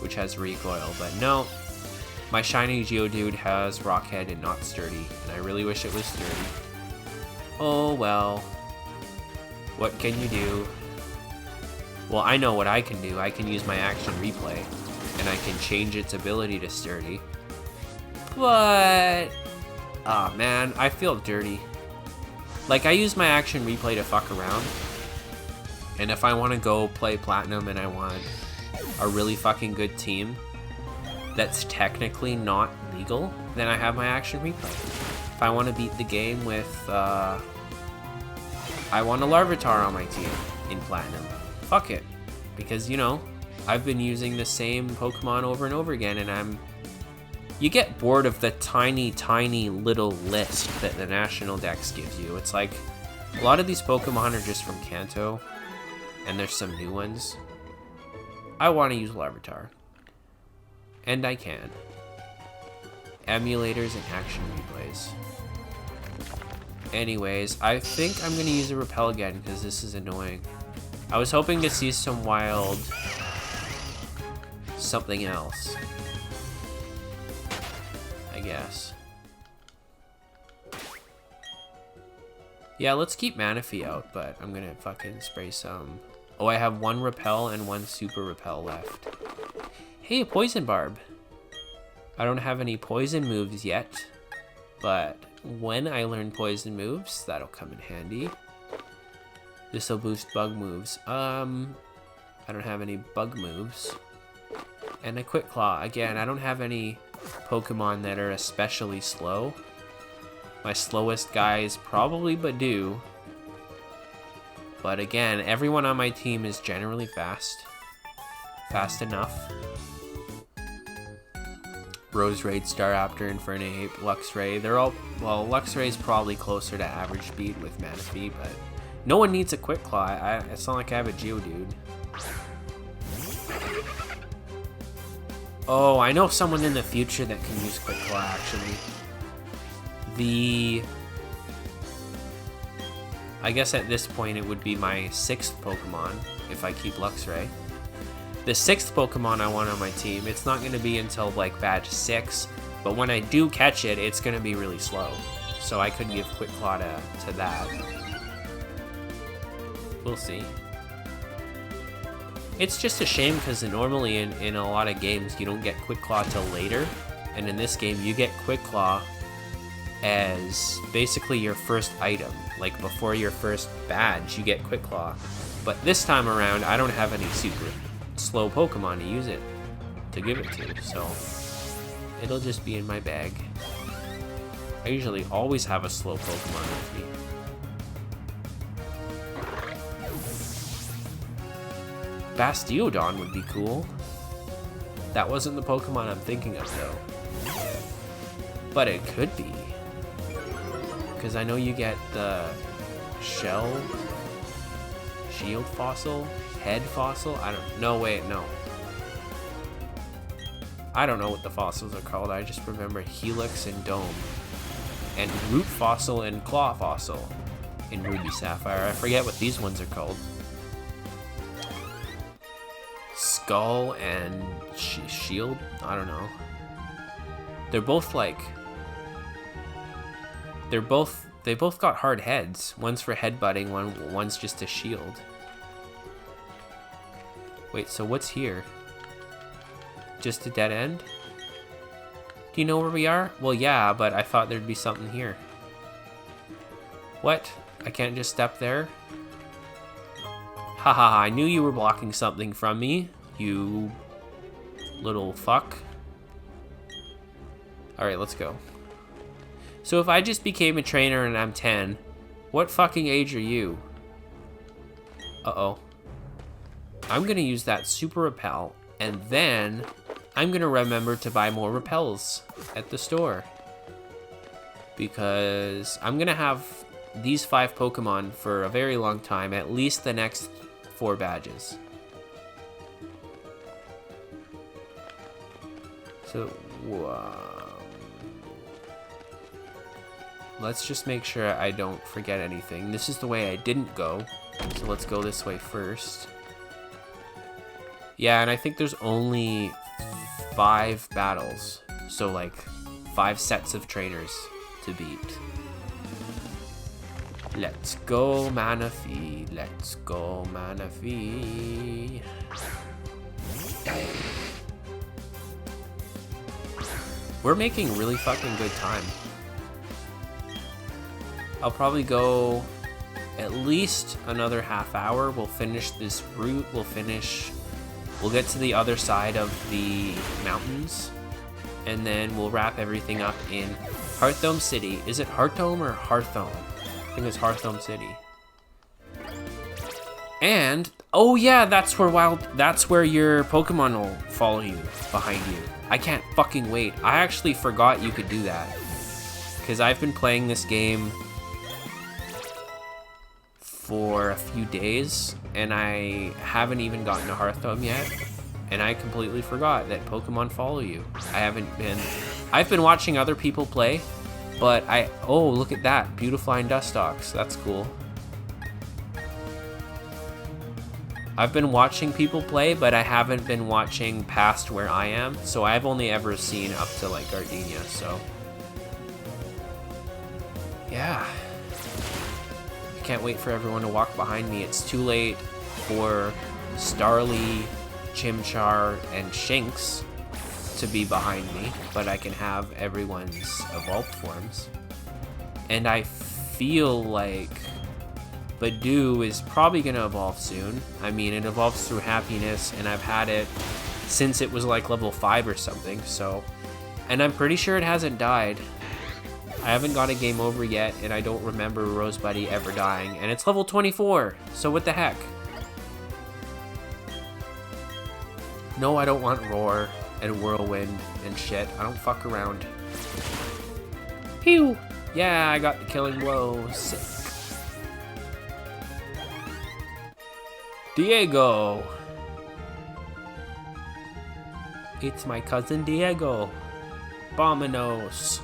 S1: which has recoil, but no. My shiny Geodude has Rock Head and not sturdy, and I really wish it was sturdy. Oh well. What can you do? Well, I know what I can do. I can use my action replay, and I can change its ability to sturdy. But... ah, man, I feel dirty. Like, I use my action replay to fuck around, and if I want to go play Platinum and I want a really fucking good team that's technically not legal, then I have my action replay. If I want to beat the game with, I want a Larvitar on my team in Platinum. Fuck it. Because, you know, I've been using the same Pokemon over and over again, and you get bored of the tiny, tiny little list that the National Dex gives you. It's like, a lot of these Pokemon are just from Kanto, and there's some new ones. I want to use Larvitar. And I can. Emulators and action replays. Anyways, I think I'm going to use a Repel again, because this is annoying. I was hoping to see some wild... something else. I guess. Yeah, let's keep Manaphy out, but I'm gonna fucking spray some. Oh, I have one Repel and one Super Repel left. Hey, Poison Barb. I don't have any poison moves yet, but when I learn poison moves, that'll come in handy. This'll boost bug moves. I don't have any bug moves. And a Quick Claw. Again, I don't have any Pokemon that are especially slow. My slowest guy is probably Badoo. But again, everyone on my team is generally fast. Fast enough. Roserade, Staraptor, Infernape, Luxray. They're all... well, Luxray's probably closer to average speed with Manaphy, but... no one needs a Quick Claw. It's not like I have a Geodude. Oh, I know someone in the future that can use Quick Claw, actually. I guess at this point it would be my 6th Pokemon, if I keep Luxray. The 6th Pokemon I want on my team, it's not going to be until, like, Badge 6, but when I do catch it, it's going to be really slow. So I could give Quick Claw to that. We'll see. It's just a shame because normally in a lot of games you don't get Quick Claw till later, and in this game you get Quick Claw as basically your first item. Like before your first badge you get Quick Claw. But this time around I don't have any super slow Pokemon to use it, to give it to, so it'll just be in my bag. I usually always have a slow Pokemon with me. Bastiodon would be cool. That wasn't the Pokemon I'm thinking of, though. But it could be. Because I know you get the shell, shield fossil, head fossil. I don't know. Wait, no. I don't know what the fossils are called. I just remember Helix and Dome. And root fossil and claw fossil in Ruby Sapphire. I forget what these ones are called. Skull and shield? I don't know. They're both like... They both got hard heads. One's for headbutting, one's just a shield. Wait, so what's here? Just a dead end? Do you know where we are? Well, yeah, but I thought there'd be something here. What? I can't just step there? Haha, I knew you were blocking something from me, you little fuck. Alright, let's go. So if I just became a trainer and I'm 10, what fucking age are you? Uh-oh. I'm gonna use that super repel, and then I'm gonna remember to buy more repels at the store. Because I'm gonna have these 5 Pokemon for a very long time, at least the next 4 badges. So, let's just make sure I don't forget anything. This is the way I didn't go, so let's go this way first. Yeah, and I think there's only 5 battles, so like 5 sets of trainers to beat. Let's go, Manaphy. Let's go, Manaphy. We're making really fucking good time. I'll probably go at least another half hour. We'll finish this route. We'll get to the other side of the mountains, and then we'll wrap everything up in Hearthome City. Is it Hearthome or Hearthome? I think it's Hearthome City. And oh yeah, that's where your Pokemon will follow you behind you. I can't fucking wait. I actually forgot you could do that, because I've been playing this game for a few days, and I haven't even gotten to Hearthome yet, and I completely forgot that Pokemon follow you. I've been watching other people play, but oh, look at that, Beautiflying Dustox, that's cool. I've been watching people play, but I haven't been watching past where I am, so I've only ever seen up to like Gardenia, so yeah. Can't wait for everyone to walk behind me. It's too late for Starly, Chimchar, and Shinx to be behind me, but I can have everyone's evolved forms. And I feel like Badoo is probably gonna evolve soon. I mean, it evolves through happiness, and I've had it since it was like level 5 or something, so. And I'm pretty sure it hasn't died. I haven't got a game over yet, and I don't remember Rosebuddy ever dying, and it's level 24, so what the heck? No, I don't want Roar and Whirlwind and shit. I don't fuck around. Pew! Yeah, I got the killing blow. Sick. Diego! It's my cousin Diego. Bominos.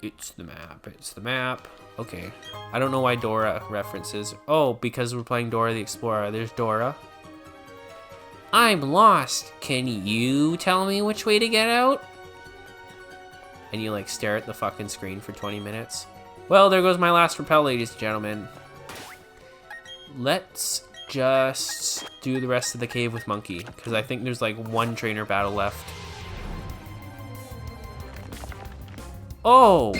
S1: It's the map, it's the map. Okay, I don't know why Dora references. Oh, because we're playing Dora the Explorer. There's Dora. I'm lost. Can you tell me which way to get out? And you like stare at the fucking screen for 20 minutes. Well, there goes my last repel, ladies and gentlemen. Let's just do the rest of the cave with Monkey, because I think there's like 1 trainer battle left. Oh!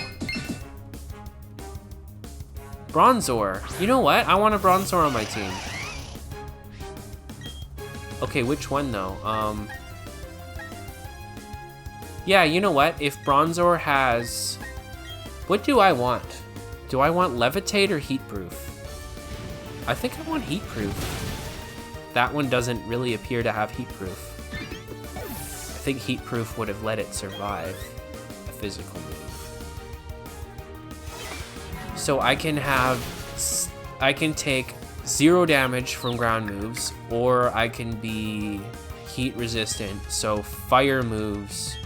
S1: Bronzor. You know what? I want a Bronzor on my team. Okay, which one though? Yeah, you know what? If Bronzor has... What do I want? Do I want Levitate or Heatproof? I think I want Heatproof. that one doesn't really appear to have heat proof. I think heat proof would have let it survive a physical move. So I can take 0 damage from ground moves, or I can be heat resistant. So fire moves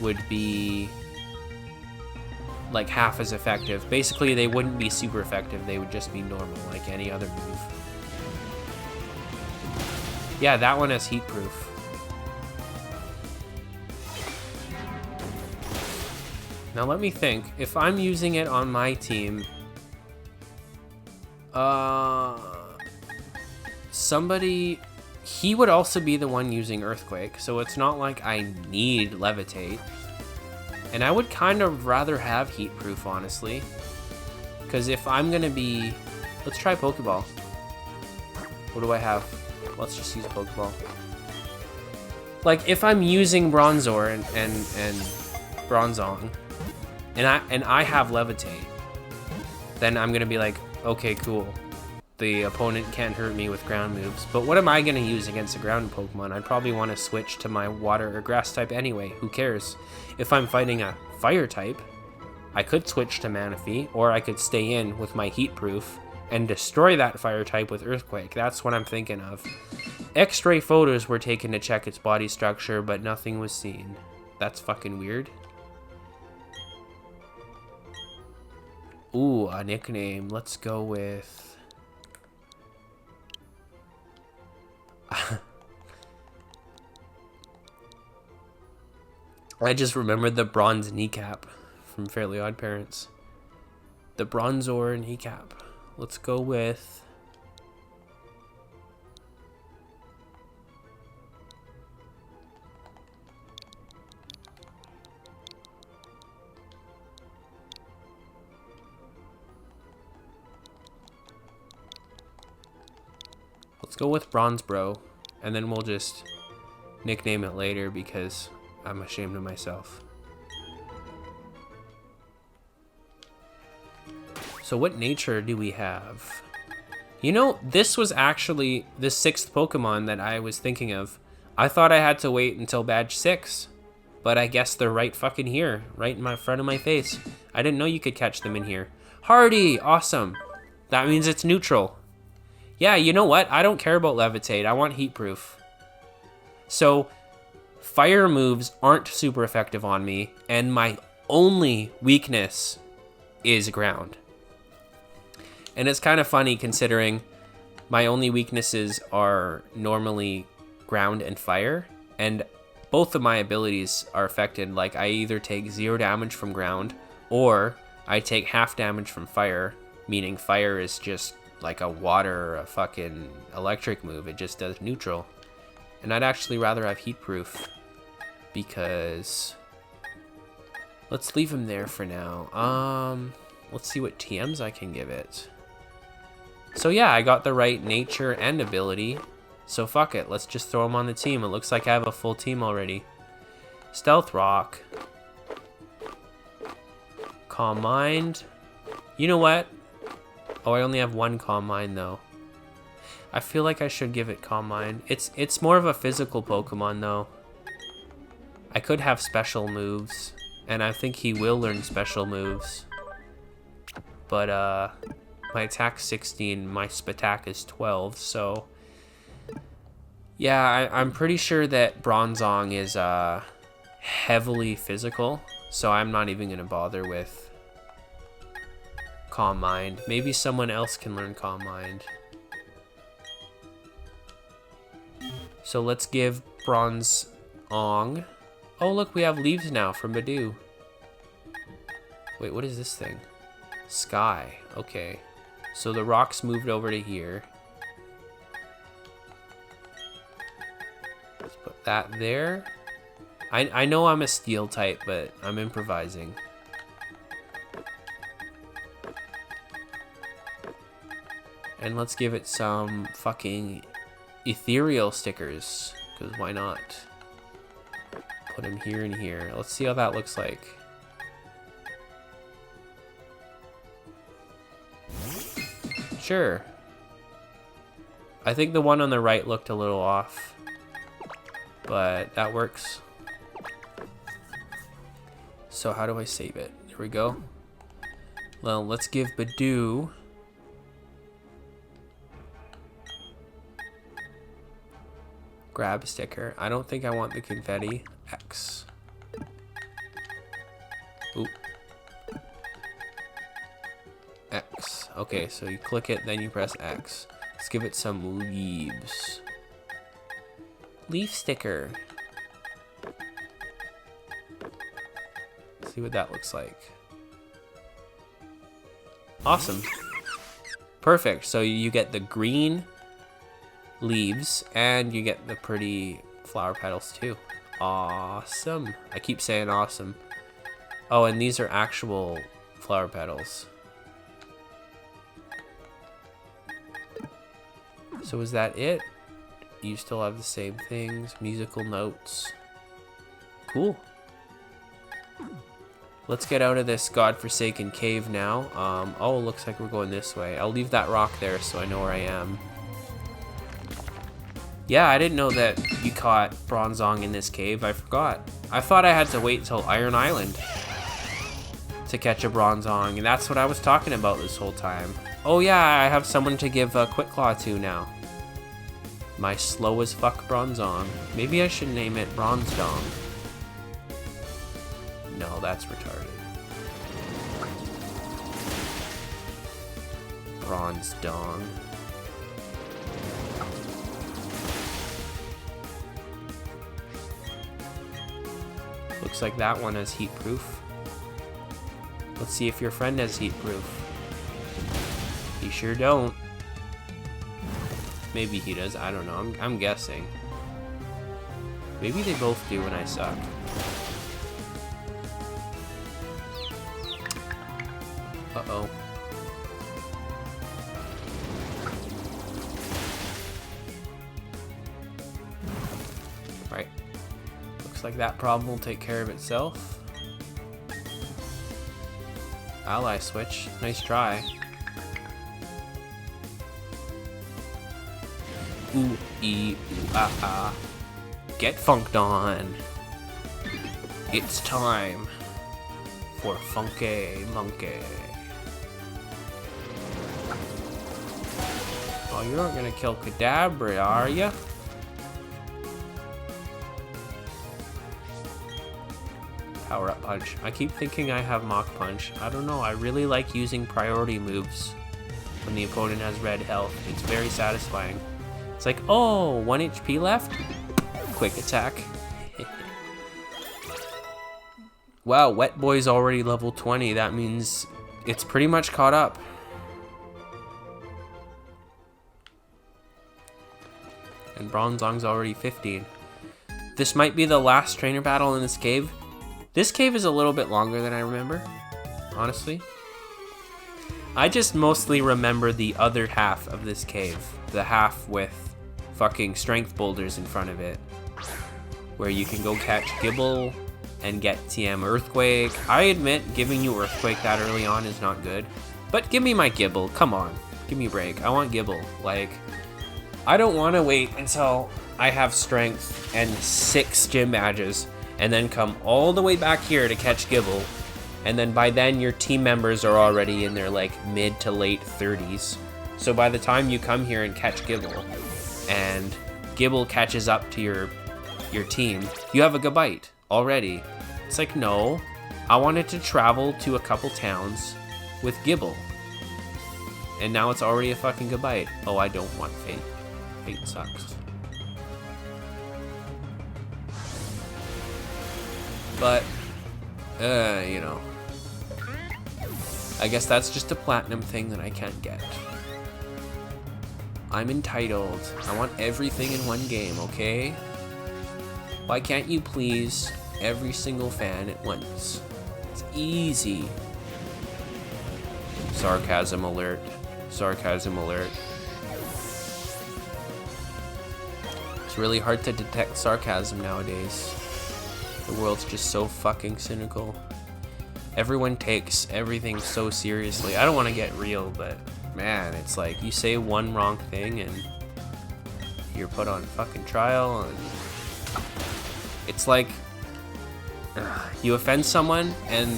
S1: would be like half as effective. Basically, they wouldn't be super effective. They would just be normal, like any other move. Yeah, that one has heat proof. Now let me think. If I'm using it on my team, somebody, he would also be the one using Earthquake, so it's not like I need Levitate. And I would kind of rather have heat proof, honestly, because if I'm gonna be, let's try Pokeball. What do I have? Let's just use Pokeball. Like if I'm using Bronzor and Bronzong, and I have Levitate, then I'm gonna be like, okay, cool. The opponent can't hurt me with ground moves. But what am I gonna use against a ground Pokemon? I'd probably want to switch to my water or grass type anyway. Who cares? If I'm fighting a fire type, I could switch to Manaphy, or I could stay in with my heat proof and destroy that fire type with Earthquake. That's what I'm thinking of. X-ray photos were taken to check its body structure, but nothing was seen. That's fucking weird. Ooh, a nickname. Let's go with... I just remembered the bronze kneecap from Fairly Odd Parents. The Bronzor kneecap. Let's go with... Let's go with Bronze Bro, and then we'll just nickname it later because I'm ashamed of myself. So what nature do we have? You know, this was actually the 6th Pokemon that I was thinking of. I thought I had to wait until badge 6, but I guess they're right fucking here, right in my front of my face. I didn't know you could catch them in here. Hardy, awesome. That means it's neutral. Yeah, you know what? I don't care about Levitate. I want heat proof. So fire moves aren't super effective on me, and my only weakness is ground. And it's kind of funny considering my only weaknesses are normally ground and fire, and both of my abilities are affected. Like I either take 0 damage from ground, or I take half damage from fire, meaning fire is just like a water or a fucking electric move. It just does neutral. And I'd actually rather have heat proof, because let's leave him there for now. Let's see what TMs I can give it. So yeah, I got the right nature and ability, so fuck it, let's just throw him on the team. It looks like I have a full team already. Stealth Rock, Calm Mind. You know what? Oh, I only have 1 Calm Mind though. I feel like I should give it Calm Mind. It's more of a physical Pokemon though. I could have special moves, and I think he will learn special moves. But my attack's 16, my Spatak is 12, so yeah, I'm pretty sure that Bronzong is heavily physical, so I'm not even gonna bother with Calm Mind. Maybe someone else can learn Calm Mind. So let's give Bronzong. Oh look, we have leaves now from Badoo. Wait, what is this thing? Sky. Okay. So the rocks moved over to here. Let's put that there. I know I'm a steel type, but I'm improvising. And let's give it some fucking ethereal stickers, because why not? Put him here and here. Let's see how that looks like. Sure. I think the one on the right looked a little off, but that works. So how do I save it? There we go. Well, let's give Badoo grab sticker. I don't think I want the confetti. X. Oop. X. Okay, so you click it, then you press X. Let's give it some leaves. Leaf sticker. See what that looks like. Awesome. Perfect. So you get the green leaves and you get the pretty flower petals too. Awesome. I keep saying awesome. Oh, and these are actual flower petals. So is that it? You still have the same things, musical notes. Cool. Let's get out of this godforsaken cave now. Oh, looks like we're going this way. I'll leave that rock there so I know where I am. Yeah, I didn't know that you caught Bronzong in this cave. I forgot. I thought I had to wait till Iron Island to catch a Bronzong, and that's what I was talking about this whole time. Oh yeah, I have someone to give a Quick Claw to now. My slow as fuck Bronzong. Maybe I should name it Bronzdong. No, that's retarded. Bronzdong. Looks like that one has heat proof. Let's see if your friend has heat proof. He sure don't. Maybe he does, I don't know, I'm guessing. Maybe they both do when I suck. Uh-oh. Right. Looks like that problem will take care of itself. Ally switch, nice try. Ooh, ee, ooh, ah, ah. Get funked on. It's time for Funky Monkey. Oh, you aren't gonna kill Kadabra, are ya? Power up punch. I keep thinking I have Mach Punch. I don't know, I really like using priority moves when the opponent has red health. It's very satisfying. It's like, oh, 1 HP left? Quick attack. Wow, Wet Boy's already level 20. That means it's pretty much caught up. And Bronzong's already 15. This might be the last trainer battle in this cave. This cave is a little bit longer than I remember, honestly. I just mostly remember the other half of this cave. The half with fucking strength boulders in front of it, where you can go catch Gibble and get TM Earthquake. I admit giving you Earthquake that early on is not good, but give me my Gibble, come on, give me a break. I want Gibble. Like, I don't want to wait until I have strength and 6 gym badges and then come all the way back here to catch Gibble, and then by then your team members are already in their like mid to late 30s. So by the time you come here and catch Gibble and Gibble catches up to your team, you have a Gabite already. It's like, no, I wanted to travel to a couple towns with Gibble, and now it's already a fucking Gabite. Oh, I don't want Fate. Fate sucks. But, you know, I guess that's just a platinum thing that I can't get. I'm entitled. I want everything in one game, okay? Why can't you please every single fan at once? It's easy. Sarcasm alert. Sarcasm alert. It's really hard to detect sarcasm nowadays. The world's just so fucking cynical. Everyone takes everything so seriously. I don't want to get real, but man, it's like you say one wrong thing and you're put on fucking trial, and it's like you offend someone and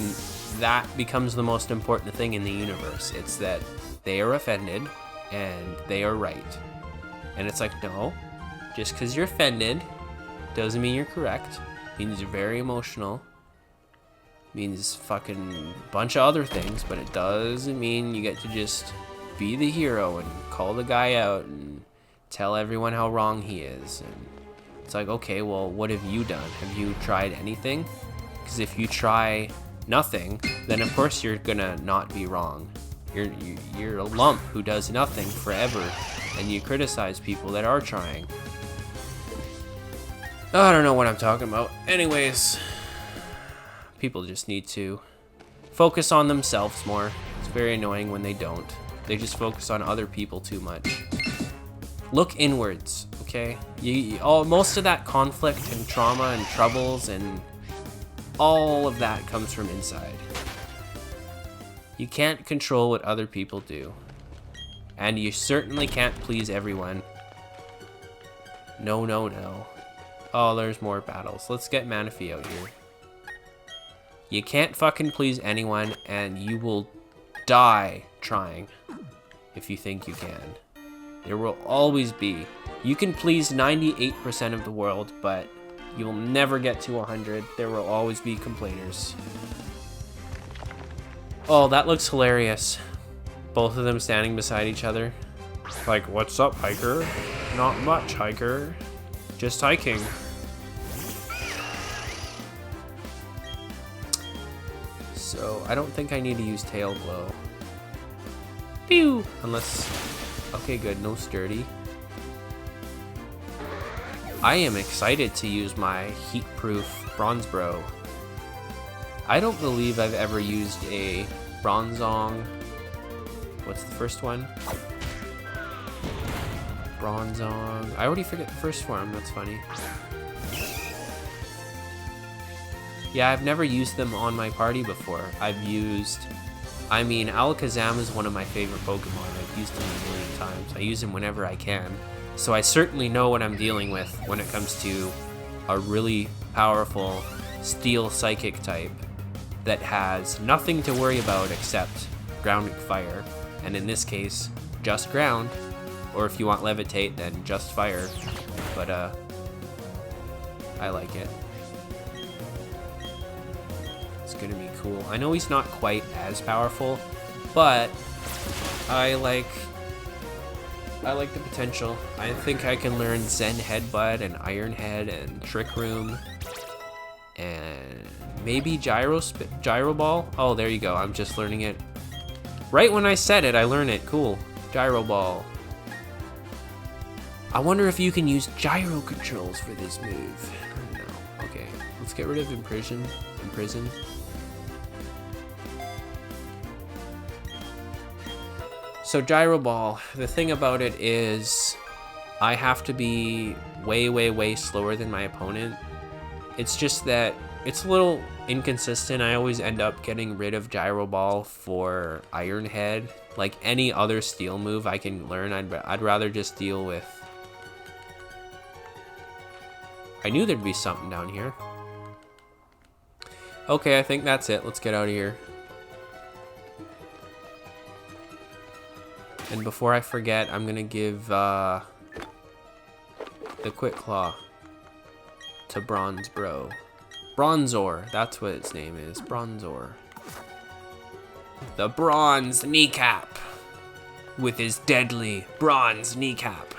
S1: that becomes the most important thing in the universe. It's that they are offended and they are right. And it's like, no, just because you're offended doesn't mean you're correct. Means you're very emotional. Means fucking bunch of other things, but it doesn't mean you get to just be the hero and call the guy out and tell everyone how wrong he is. And it's like, okay, well, what have you done? Have you tried anything? Because if you try nothing, then of course you're gonna not be wrong. You're a lump who does nothing forever, and you criticize people that are trying. I don't know what I'm talking about. Anyways, people just need to focus on themselves more. It's very annoying when they don't. They just focus on other people too much. Look inwards, okay? Most of that conflict and trauma and troubles and all of that comes from inside. You can't control what other people do. And you certainly can't please everyone. No, no, no. Oh, there's more battles. Let's get Manaphy out here. You can't fucking please anyone, and you will die trying if you think you can. There will always be. You can please 98% of the world, but you will never get to 100. There will always be complainers. Oh, that looks hilarious. Both of them standing beside each other. Like, what's up, hiker? Not much, hiker. Just hiking. So, I don't think I need to use tail glow. Pew! Unless... Okay, good. No sturdy. I am excited to use my heat-proof bronze bro. I don't believe I've ever used a bronzong. What's the first one? Bronzong. I already forget the first form. That's funny. Yeah, I've never used them on my party before. Alakazam is one of my favorite Pokemon. I've used him a million times. I use him whenever I can. So I certainly know what I'm dealing with when it comes to a really powerful Steel Psychic type that has nothing to worry about except ground and fire. And in this case, just ground. Or if you want Levitate, then just fire. But, I like it. It's gonna be cool. I know he's not quite as powerful, but I like the potential. I think I can learn Zen Headbutt and Iron Head and Trick Room and maybe Gyro Ball. Oh, there you go. I'm just learning it. Right when I said it, I learned it. Cool. Gyro Ball. I wonder if you can use gyro controls for this move. No. Okay. Let's get rid of Imprison. So Gyro Ball, the thing about it is I have to be way, way, way slower than my opponent. It's just that it's a little inconsistent. I always end up getting rid of Gyro Ball for Iron Head. Like any other steel move I can learn, I'd rather just deal with. I knew there'd be something down here. Okay, I think that's it. Let's get out of here. And before I forget, I'm gonna give the Quick Claw to Bronze Bro. Bronzor, that's what its name is. Bronzor. The Bronze Kneecap. With his deadly bronze kneecap.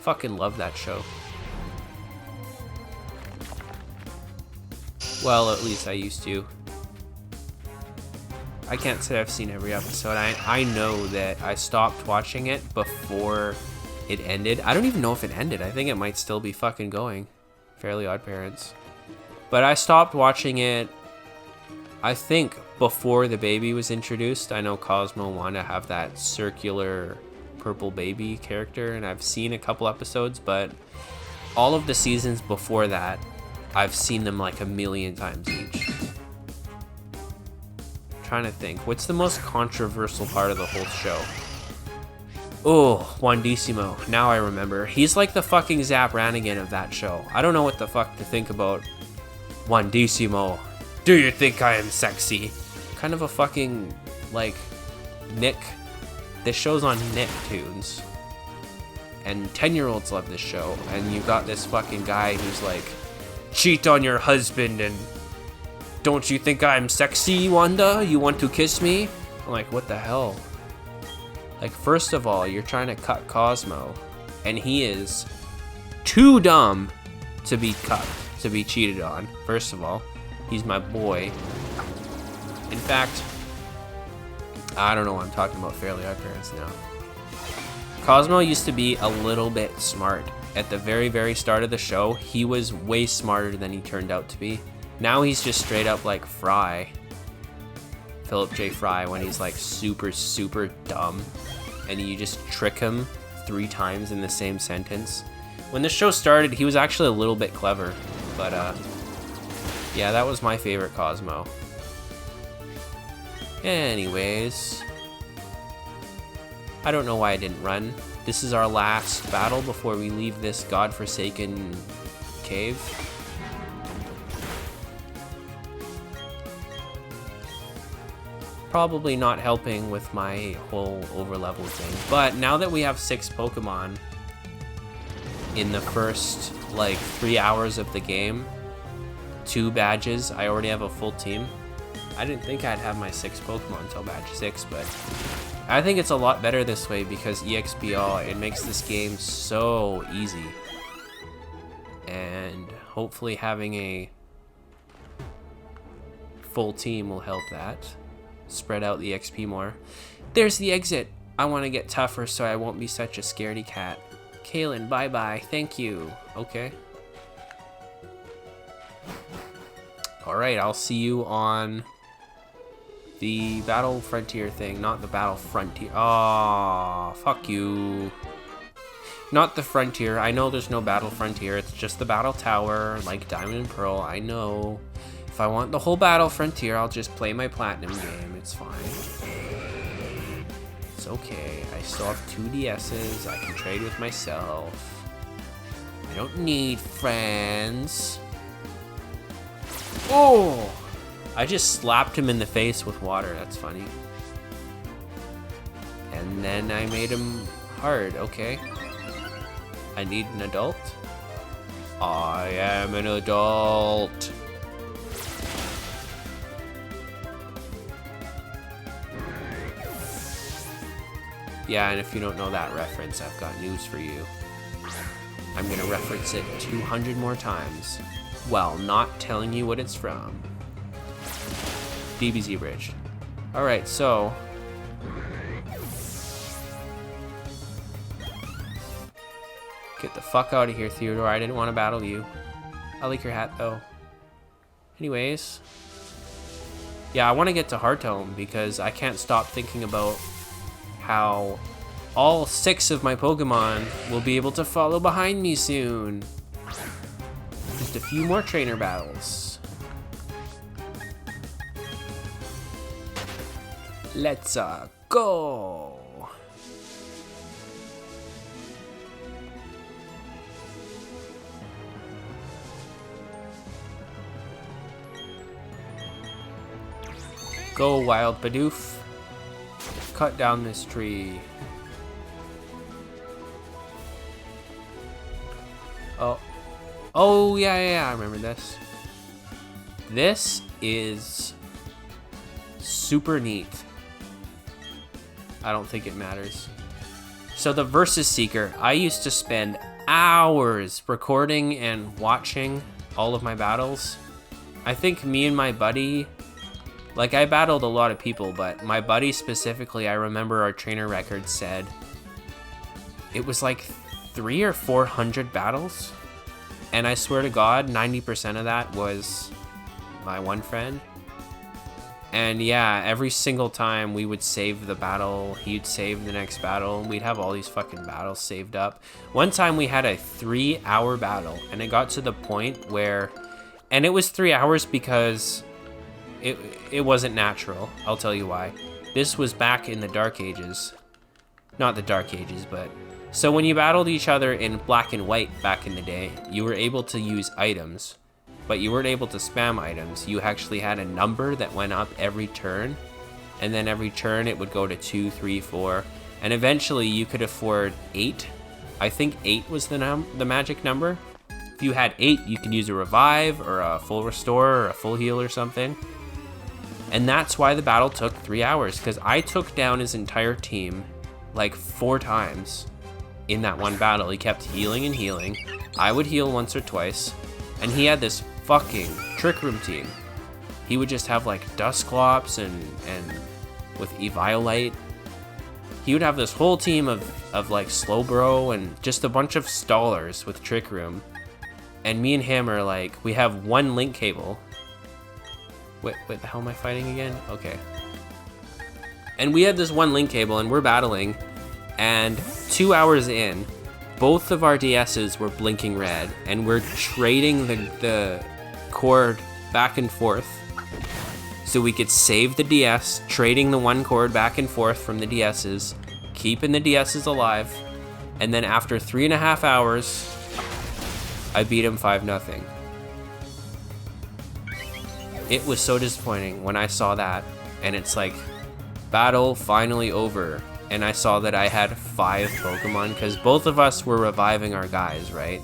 S1: Fucking love that show. Well, at least I used to. I can't say I've seen every episode. I know that I stopped watching it before it ended. I don't even know if it ended. I think it might still be fucking going. Fairly Odd Parents. But I stopped watching it, I think, before the baby was introduced. I know Cosmo wanted to have that circular purple baby character, and I've seen a couple episodes, but all of the seasons before that, I've seen them like a million times each. Trying to think, what's the most controversial part of the whole show? Oh, Wandissimo. Now I remember. He's like the fucking Zap Brannigan of that show. I don't know what the fuck to think about Wandissimo. Do you think I am sexy? Kind of a fucking, like, Nick. This show's on Nicktoons. And 10-year-olds love this show. And you got this fucking guy who's like, cheat on your husband and don't you think I'm sexy, Wanda? You want to kiss me? I'm like, what the hell? Like, first of all, you're trying to cut Cosmo, and he is too dumb to be cut, to be cheated on. First of all, he's my boy. In fact, I don't know what I'm talking about. Fairly Odd Parents now. Cosmo used to be a little bit smart. At the very, very start of the show, he was way smarter than he turned out to be. Now he's just straight up like Fry. Philip J. Fry, when he's like super, super dumb and you just trick him 3 times in the same sentence. When the show started, he was actually a little bit clever, but yeah, that was my favorite Cosmo. Anyways, I don't know why I didn't run. This is our last battle before we leave this godforsaken cave. Probably not helping with my whole overlevel thing. But now that we have 6 Pokemon in the first, like, 3 hours of the game, 2 badges, I already have a full team. I didn't think I'd have my 6 Pokemon until badge 6, but I think it's a lot better this way because EXPL, it makes this game so easy. And hopefully having a full team will help that. Spread out the XP more. There's the exit. I want to get tougher so I won't be such a scaredy cat. Kaylin, bye-bye. Thank you. Okay. Alright, I'll see you on the Battle Frontier thing. Not the Battle Frontier. Oh, fuck you. Not the Frontier. I know there's no Battle Frontier. It's just the Battle Tower, like Diamond and Pearl. I know. If I want the whole Battle Frontier, I'll just play my Platinum game. It's fine. It's okay. I still have 2 DSs. I can trade with myself. I don't need friends. Oh! I just slapped him in the face with water. That's funny. And then I made him hard. Okay. I need an adult. I am an adult. Yeah, and if you don't know that reference, I've got news for you. I'm gonna reference it 200 more times while not telling you what it's from. DBZ Bridge. Alright, so get the fuck out of here, Theodore. I didn't want to battle you. I like your hat, though. Anyways. Yeah, I want to get to Heartome because I can't stop thinking about how all 6 of my Pokemon will be able to follow behind me soon. Just a few more trainer battles. Let's go. Go, Wild Bidoof. Cut down this tree. Oh, yeah, I remember this. This is super neat. I don't think it matters. So the Versus Seeker, I used to spend hours recording and watching all of my battles. I think me and my buddy, like I battled a lot of people, but my buddy specifically, I remember our trainer record said it was like 300 or 400 battles. And I swear to God, 90% of that was my one friend. And yeah, every single time we would save the battle, he'd save the next battle, and we'd have all these fucking battles saved up. One time we had a 3-hour battle, and it got to the point where, and it was 3 hours because it wasn't natural. I'll tell you why. This was back in the Dark Ages. Not the Dark Ages, but... So when you battled each other in black and white back in the day, you were able to use items, but you weren't able to spam items. You actually had a number that went up every turn, and then every turn it would go to 2, 3, 4, and eventually you could afford 8. I think 8 was the magic number. If you had 8, you could use a revive or a full restore or a full heal or something. And that's why the battle took 3 hours, because I took down his entire team like 4 times in that one battle. He kept healing and healing. I would heal once or twice, and he had this fucking Trick Room team. He would just have like Dusclops and with Eviolite. He would have this whole team of like Slowbro and just a bunch of stallers with Trick Room. And me and him are like, we have one link cable. Wait, the hell am I fighting again? Okay. And we had this one link cable and we're battling, and 2 hours in, both of our DSs were blinking red, and we're trading the cord back and forth so we could save the DS, trading the one cord back and forth from the DSs, keeping the DSs alive, and then after 3.5 hours, I beat him 5-0. It was so disappointing when I saw that, and it's like, battle finally over, and I saw that I had 5 Pokemon, because both of us were reviving our guys, right?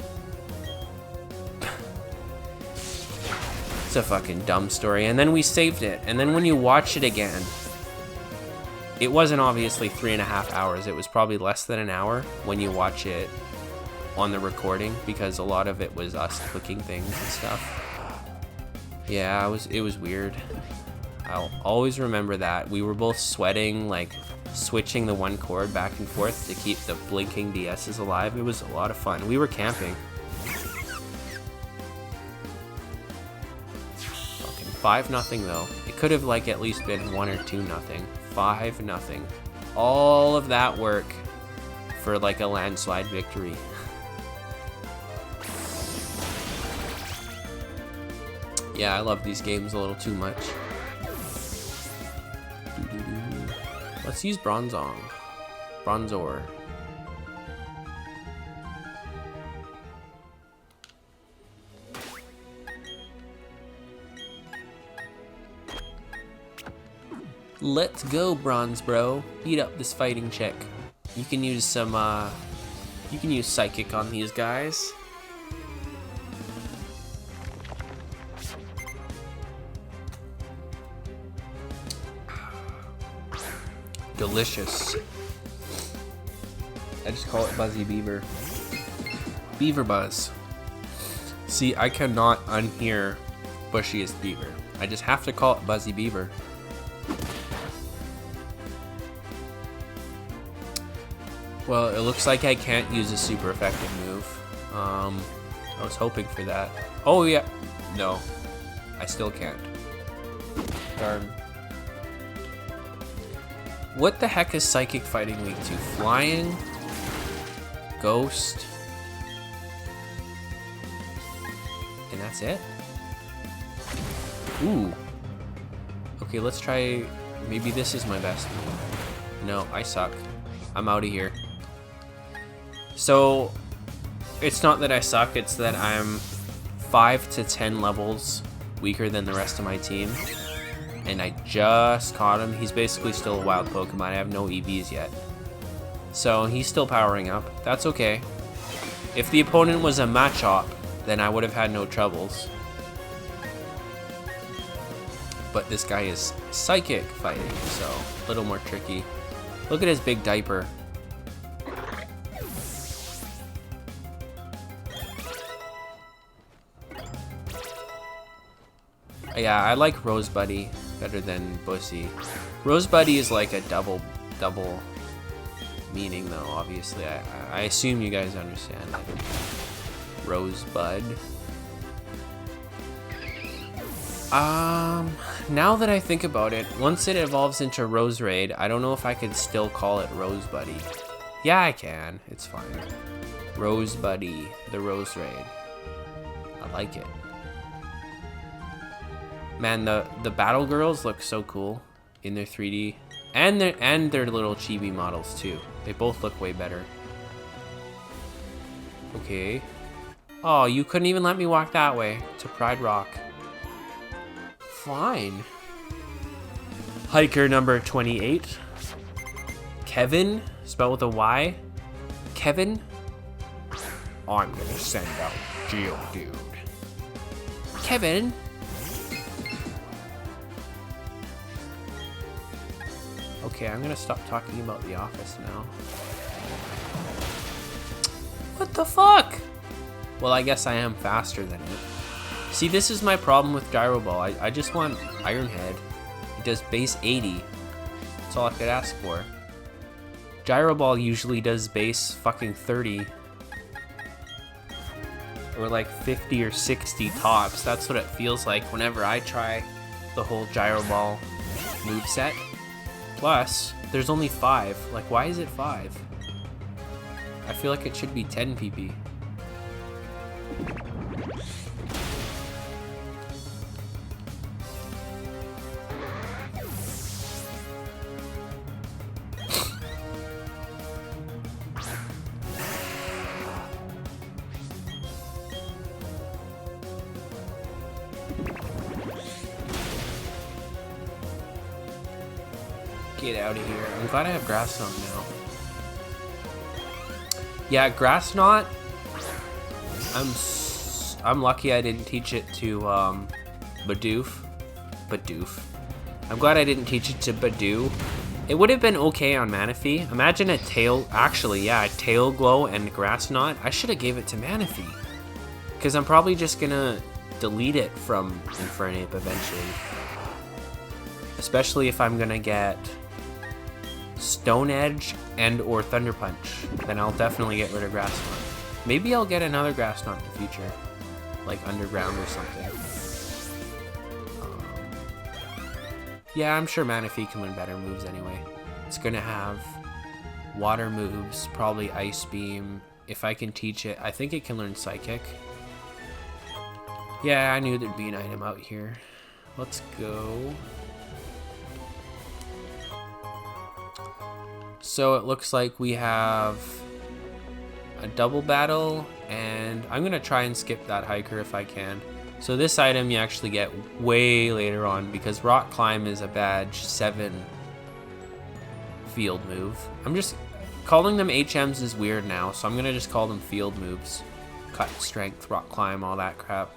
S1: It's a fucking dumb story, and then we saved it, and then when you watch it again, it wasn't obviously 3.5 hours, it was probably less than an hour when you watch it on the recording, because a lot of it was us clicking things and stuff. Yeah, it was weird. I'll always remember that. We were both sweating, like switching the one cord back and forth to keep the blinking DSs alive. It was a lot of fun. We were camping. Fucking 5-0 though. It could have like at least been 1 or 2-0. 5-0. All of that work for like a landslide victory. Yeah, I love these games a little too much. Let's use Bronzor. Let's go, Bronze Bro. Beat up this fighting chick. You can use some, you can use Psychic on these guys. Delicious. I just call it Buzzy Beaver. Beaver Buzz. See, I cannot unhear Bushiest Beaver. I just have to call it Buzzy Beaver. Well, it looks like I can't use a super effective move. I was hoping for that. Oh yeah. No. I still can't. Darn. What the heck is Psychic Fighting weak to? Flying? Ghost? And that's it? Ooh. Okay, let's try... Maybe this is my best move. No, I suck. I'm out of here. So, it's not that I suck, it's that I'm 5 to 10 levels weaker than the rest of my team. And I just caught him. He's basically still a wild Pokemon. I have no EVs yet. So he's still powering up. That's okay. If the opponent was a Machop, then I would have had no troubles. But this guy is Psychic Fighting, so a little more tricky. Look at his big diaper. Yeah, I like Rose Buddy better than Bussy. Rose Buddy is like a double meaning though, obviously. I assume you guys understand it. Rosebud. Now that I think about it, once it evolves into Rose Raid, I don't know if I could still call it Rose Buddy. Yeah, I can. It's fine. Rose Buddy, the Rose Raid. I like it. Man, the battle girls look so cool in their 3D And their little chibi models too. They both look way better. Okay. Oh, you couldn't even let me walk that way to Pride Rock. Fine. Hiker number 28. Kevin, spelled with a Y. Kevin. I'm gonna send out Geodude. Kevin. Okay, I'm gonna stop talking about The Office now. What the fuck? Well, I guess I am faster than it. See, this is my problem with Gyro Ball. I just want Iron Head. It does base 80. That's all I could ask for. Gyro Ball usually does base fucking 30. Or like 50 or 60 tops. That's what it feels like whenever I try the whole Gyro Ball moveset. Plus, there's only 5. Like, why is it 5? I feel like it should be 10 PP. Get out of here. I'm glad I have Grass Knot now. Yeah, Grass Knot. I'm lucky I didn't teach it to Bidoof. I'm glad I didn't teach it to Badoo. It would have been okay on Manaphy. Imagine a tail, actually, yeah, a Tail Glow and Grass Knot. I should have gave it to Manaphy. Because I'm probably just gonna delete it from Infernape eventually. Especially if I'm gonna get Stone Edge and or Thunder Punch. Then I'll definitely get rid of Grass Knot. Maybe I'll get another Grass Knot in the future. Like Underground or something. Yeah, I'm sure Manaphy can learn better moves anyway. It's gonna have water moves, probably Ice Beam. If I can teach it, I think it can learn Psychic. Yeah, I knew there'd be an item out here. Let's go. So it looks like we have a double battle, and I'm gonna try and skip that hiker if I can. So this item you actually get way later on because Rock Climb is a badge 7 field move. I'm just calling them HMs is weird now, so I'm gonna just call them field moves. Cut, Strength, Rock Climb, all that crap.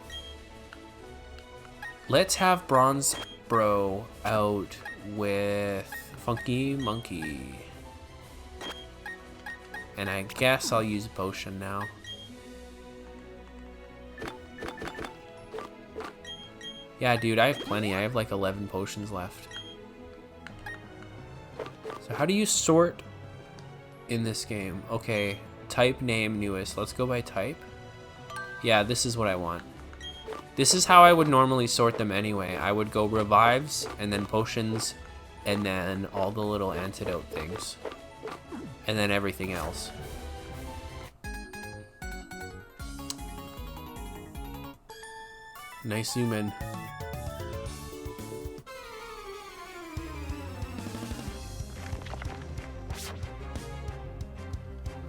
S1: Let's have Bronze Bro out with Funky Monkey. And I guess I'll use a potion now. Yeah, dude, I have plenty. I have like 11 potions left. So how do you sort in this game? Okay, type, name, newest. Let's go by type. Yeah, this is what I want. This is how I would normally sort them anyway. I would go revives, and then potions, and then all the little antidote things. And then everything else. Nice zoom in.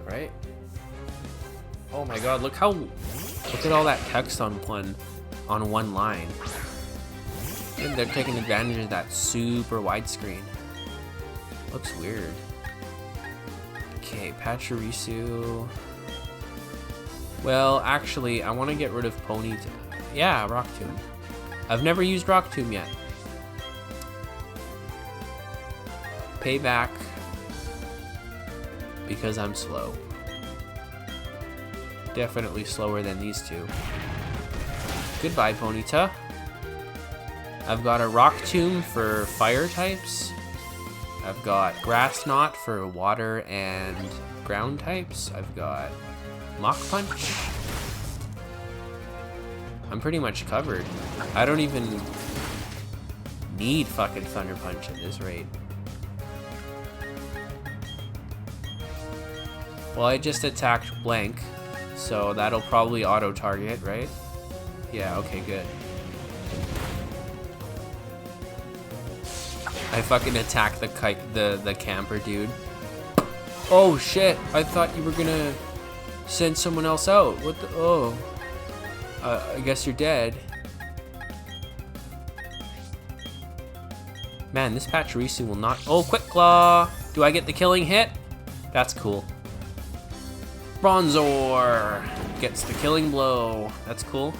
S1: Alright. Oh my god, look at all that text on one line. And they're taking advantage of that super widescreen. Looks weird. Okay, Pachirisu. Well, actually, I want to get rid of Ponyta. Yeah, Rock Tomb. I've never used Rock Tomb yet. Payback. Because I'm slow. Definitely slower than these two. Goodbye, Ponyta. I've got a Rock Tomb for fire types. I've got Grass Knot for water and ground types. I've got Mach Punch. I'm pretty much covered. I don't even need fucking Thunder Punch at this rate. Well, I just attacked blank, so that'll probably auto-target, right? Yeah, okay, good. I fucking attack the camper dude. Oh shit! I thought you were gonna send someone else out. What the? Oh. I guess you're dead. Man, this Pachirisu will not. Oh, Quick Claw! Do I get the killing hit? That's cool. Bronzor gets the killing blow. That's cool.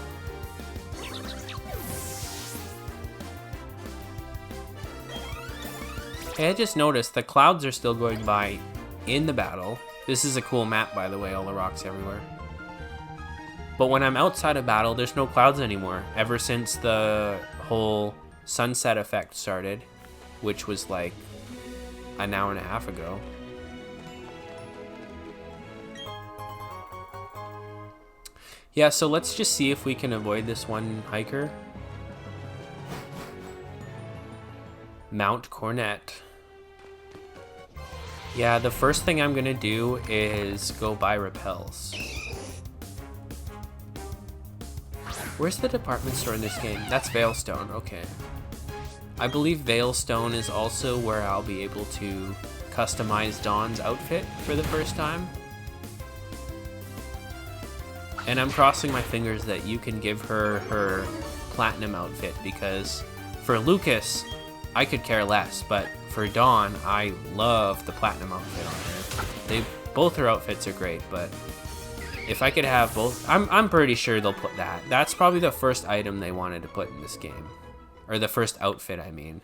S1: Hey, I just noticed the clouds are still going by in the battle. This is a cool map, by the way, all the rocks everywhere. But when I'm outside of battle, there's no clouds anymore. Ever since the whole sunset effect started, which was like an hour and a half ago. Yeah, so let's just see if we can avoid this one hiker. Mount Cornet. Yeah, the first thing I'm gonna do is go buy repels. Where's the department store in this game? That's Veilstone, okay. I believe Veilstone is also where I'll be able to customize Dawn's outfit for the first time. And I'm crossing my fingers that you can give her her platinum outfit, because for Lucas, I could care less, but for Dawn, I love the platinum outfit on her. Both her outfits are great, but if I could have both, I'm pretty sure they'll put that. That's probably the first item they wanted to put in this game, or the first outfit, I mean,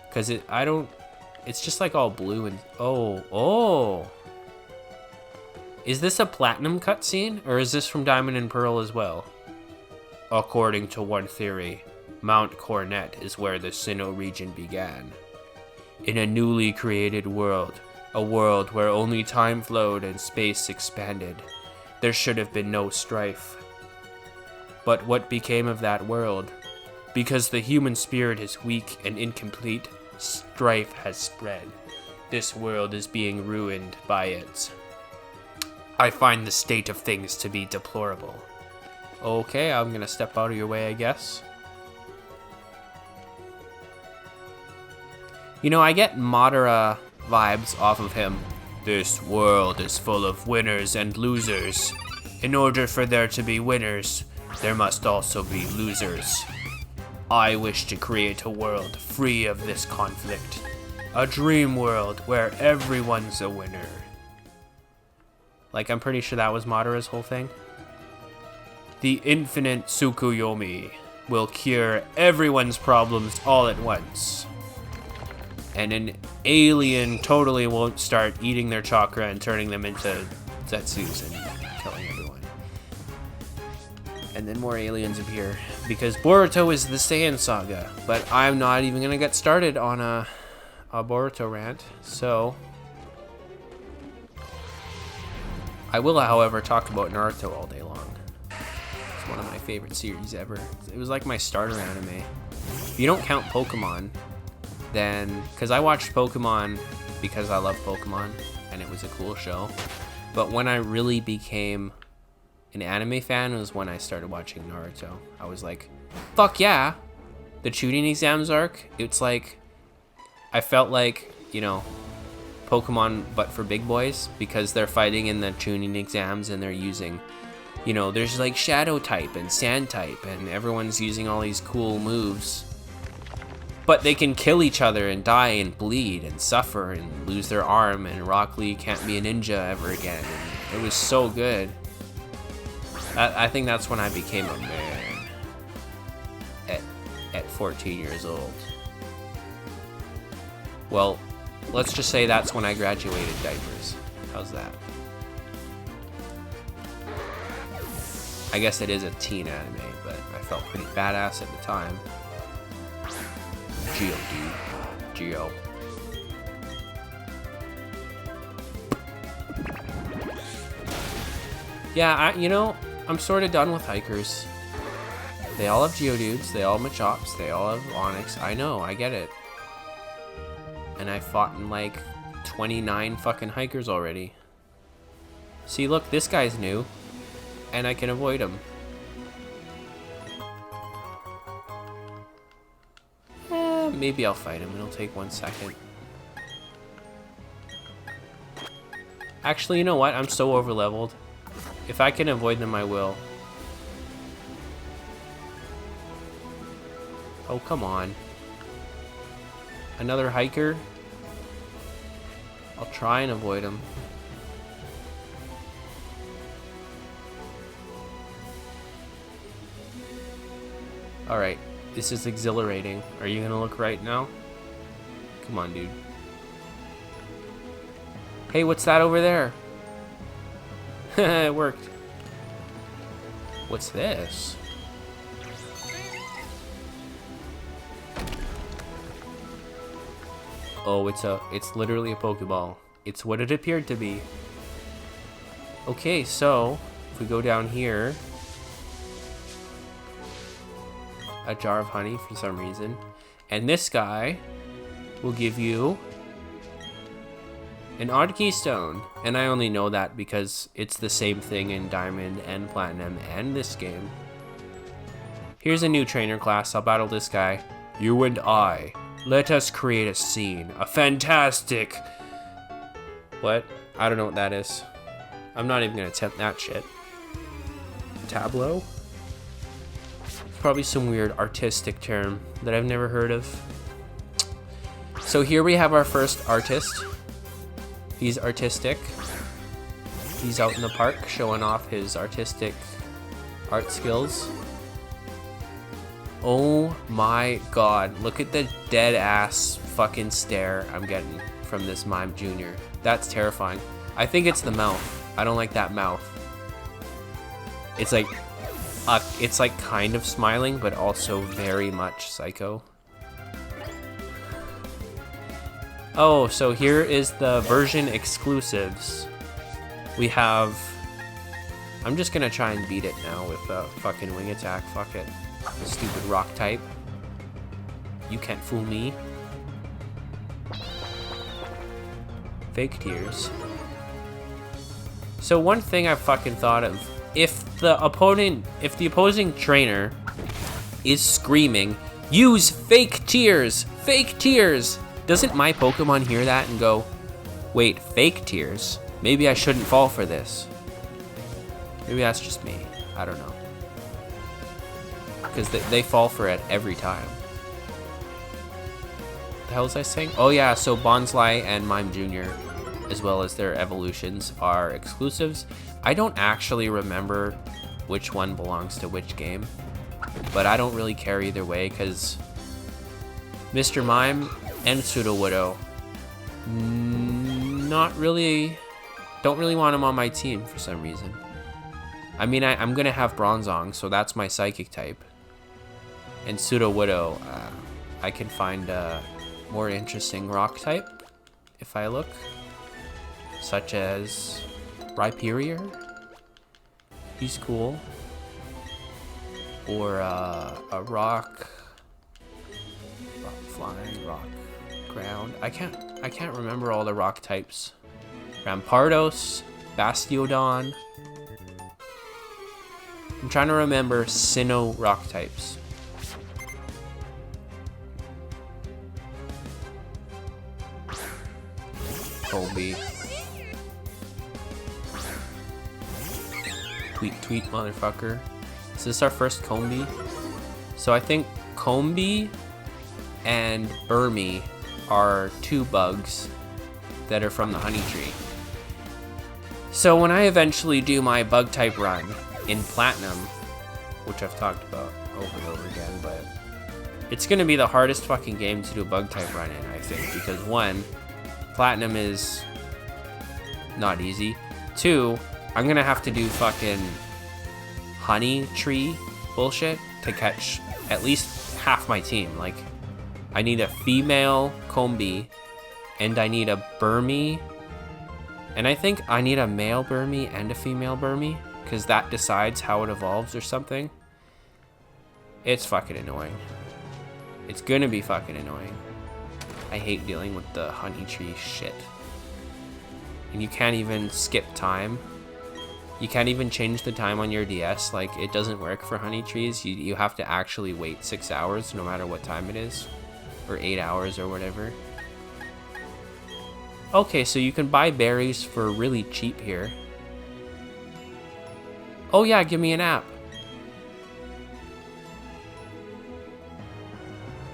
S1: because it's just like all blue and oh. Is this a platinum cutscene, or is this from Diamond and Pearl as well? According to one theory, Mount Cornet is where the Sinnoh region began. In a newly created world, a world where only time flowed and space expanded, there should have been no strife. But what became of that world? Because the human spirit is weak and incomplete, strife has spread. This world is being ruined by it. I find the state of things to be deplorable. Okay, I'm gonna step out of your way, I guess. You know, I get Madara vibes off of him. This world is full of winners and losers. In order for there to be winners, there must also be losers. I wish to create a world free of this conflict. A dream world where everyone's a winner. Like, I'm pretty sure that was Madara's whole thing. The infinite Tsukuyomi will cure everyone's problems all at once. And an alien totally won't start eating their chakra and turning them into Zetsus and killing everyone. And then more aliens appear, because Boruto is the Saiyan saga. But I'm not even gonna get started on a Boruto rant, so... I will, however, talk about Naruto all day long. It's one of my favorite series ever. It was like my starter anime. If you don't count Pokemon, then... Because I watched Pokemon because I love Pokemon, and it was a cool show. But when I really became an anime fan was when I started watching Naruto. I was like, fuck yeah! The Chunin exams arc, it's like... I felt like, you know... Pokemon but for big boys, because they're fighting in the Chunin exams and they're using, you know, there's like Shadow type and Sand type and everyone's using all these cool moves, but they can kill each other and die and bleed and suffer and lose their arm, and Rock Lee can't be a ninja ever again, and it was so good. I think that's when I became a man at 14 years old. Well, let's just say that's when I graduated diapers. How's that? I guess it is a teen anime, but I felt pretty badass at the time. Geo, dude. Geo. Yeah, you know, I'm sort of done with hikers. They all have Geodudes, they all have Machops, they all have Onyx. I know, I get it. And I fought in like 29 fucking hikers already. See, look, this guy's new. And I can avoid him. Maybe I'll fight him. It'll take 1 second. Actually, you know what? I'm so overleveled. If I can avoid them, I will. Oh, come on. Another hiker? I'll try and avoid him. Alright, this is exhilarating. Are you gonna look right now? Come on, dude. Hey, what's that over there? It worked. What's this? Oh, it's literally a Pokeball. It's what it appeared to be. Okay, so if we go down here, a jar of honey for some reason, and this guy will give you an odd keystone, and I only know that because it's the same thing in Diamond and Platinum and this game. Here's a new trainer class. I'll battle this guy. You and I. Let us create a scene. A fantastic... What? I don't know what that is. I'm not even gonna attempt that shit. Tableau? Probably some weird artistic term that I've never heard of. So here we have our first artist. He's artistic. He's out in the park showing off his artistic art skills. Oh my god, look at the dead ass fucking stare I'm getting from this Mime Jr. That's terrifying. I think it's the mouth. I don't like that mouth. It's like kind of smiling, but also very much psycho. Oh, so here is the version exclusives. We have... I'm just gonna try and beat it now with a fucking wing attack. Fuck it. Stupid rock type. You can't fool me. Fake tears. So one thing I've fucking thought of, if the opposing trainer is screaming, use fake tears, fake tears, doesn't my Pokemon hear that and go, wait, fake tears? Maybe I shouldn't fall for this. Maybe that's just me. I don't know. Because they fall for it every time. The hell was I saying? Oh yeah, so Bonsly and Mime Jr., as well as their evolutions, are exclusives. I don't actually remember which one belongs to which game, but I don't really care either way, because Mr. Mime and Sudowoodo, don't really want him on my team for some reason. I mean, I'm gonna have Bronzong, so that's my psychic type. And Sudowoodo, I can find a more interesting rock type if I look, such as Rhyperior. He's cool. Or a rock flying, rock ground. I can't remember all the rock types. Rampardos, Bastiodon. I'm trying to remember Sinnoh rock types. Colby. Tweet, motherfucker. Is this our first Combi? So I think Combi and Burmy are two bugs that are from the honey tree. So when I eventually do my bug type run in Platinum, which I've talked about over and over again, but it's gonna be the hardest fucking game to do a bug type run in, I think, because one, Platinum is not easy. Two, I'm gonna have to do fucking honey tree bullshit to catch at least half my team. Like, I need a female Combi, and I need a Burmy, and I think I need a male Burmy and a female Burmy, because that decides how it evolves or something. It's fucking annoying. It's gonna be fucking annoying. I hate dealing with the honey tree shit. And you can't even skip time. You can't even change the time on your DS. Like, it doesn't work for honey trees. You have to actually wait 6 hours no matter what time it is. or 8 hours or whatever. Okay, so you can buy berries for really cheap here. Oh yeah, give me an app.